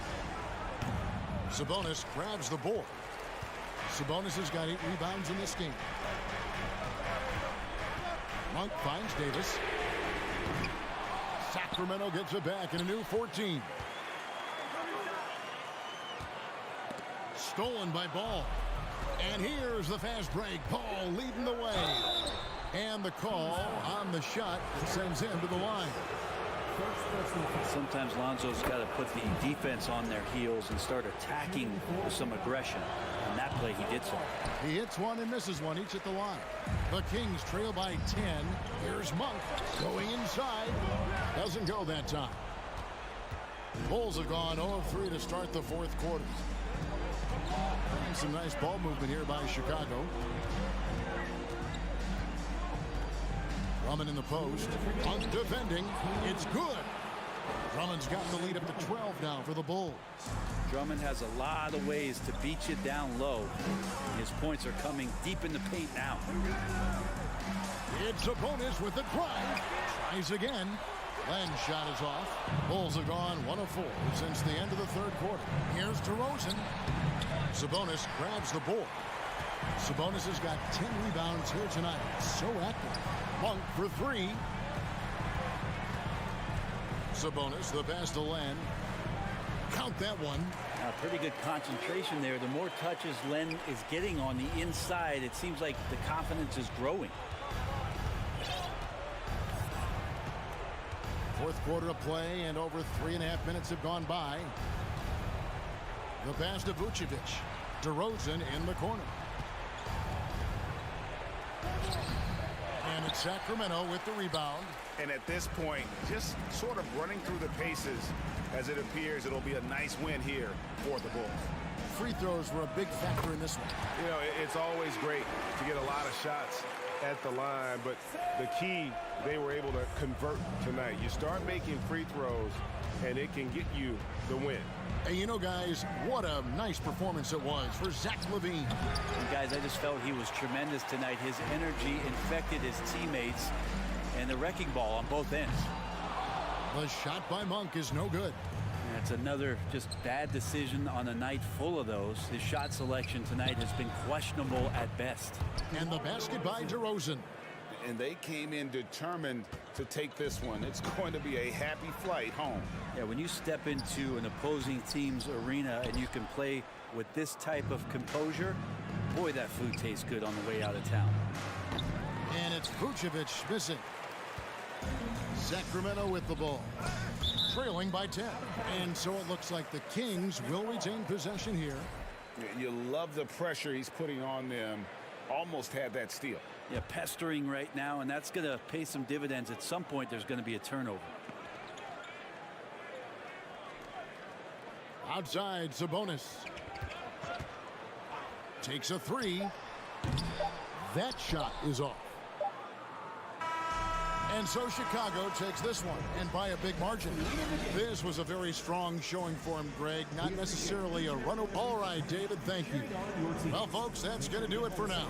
Speaker 6: Sabonis grabs the board. Sabonis has got 8 rebounds in this game. Monk finds Davis. Sacramento gets it back in a new 14. Stolen by Ball. And here's the fast break. Ball leading the way. And the call on the shot that sends him to the line.
Speaker 12: Sometimes Lonzo's got to put the defense on their heels and start attacking with some aggression. On that play, he did so.
Speaker 6: He hits one and misses one, each at the line. The Kings trail by 10. Here's Monk going inside. Doesn't go that time. Bulls have gone 0 of 3 to start the fourth quarter. And some nice ball movement here by Chicago. Drummond in the post. Monk defending. It's good. Drummond's gotten the lead up to 12 now for the Bulls.
Speaker 12: Drummond has a lot of ways to beat you down low. His points are coming deep in the paint now.
Speaker 6: It's a bonus with the drive. Tries again. Len's shot is off. Bulls have gone 1 of 4 since the end of the third quarter. Here's DeRozan. Sabonis grabs the ball. Sabonis has got 10 rebounds here tonight. So active. Monk for 3. Sabonis, the pass to Len. Count that one.
Speaker 12: Pretty good concentration there. The more touches Len is getting on the inside, it seems like the confidence is growing.
Speaker 6: Fourth quarter of play, and over 3.5 minutes have gone by. The pass to Vucevic. DeRozan in the corner. And it's Sacramento with the rebound.
Speaker 8: And at this point, just sort of running through the paces, as it appears it'll be a nice win here for the Bulls.
Speaker 6: Free throws were a big factor in this one.
Speaker 9: You know, it's always great to get a lot of shots at the line, but the key, they were able to convert tonight. You start making free throws, and it can get you the win.
Speaker 6: Hey, you know, guys, what a nice performance it was for Zach LaVine.
Speaker 12: And guys, I just felt he was tremendous tonight. His energy infected his teammates, and the wrecking ball on both ends.
Speaker 6: The shot by Monk is no good.
Speaker 12: That's another just bad decision on a night full of those. His shot selection tonight has been questionable at best.
Speaker 6: And the basket by DeRozan.
Speaker 8: And they came in determined to take this one. It's going to be a happy flight home.
Speaker 12: Yeah, when you step into an opposing team's arena and you can play with this type of composure, boy, that food tastes good on the way out of town.
Speaker 6: And it's Vucevic missing. Sacramento with the ball. Trailing by 10. And so it looks like the Kings will retain possession here.
Speaker 8: You love the pressure he's putting on them. Almost had that steal.
Speaker 12: Yeah, pestering right now, and that's going to pay some dividends. At some point, there's going to be a turnover.
Speaker 6: Outside, Sabonis. Takes a 3. That shot is off. And so Chicago takes this one, and by a big margin. This was a very strong showing for him, Greg. Not necessarily a run. All right, David, thank you. Well, folks, that's going to do it for now.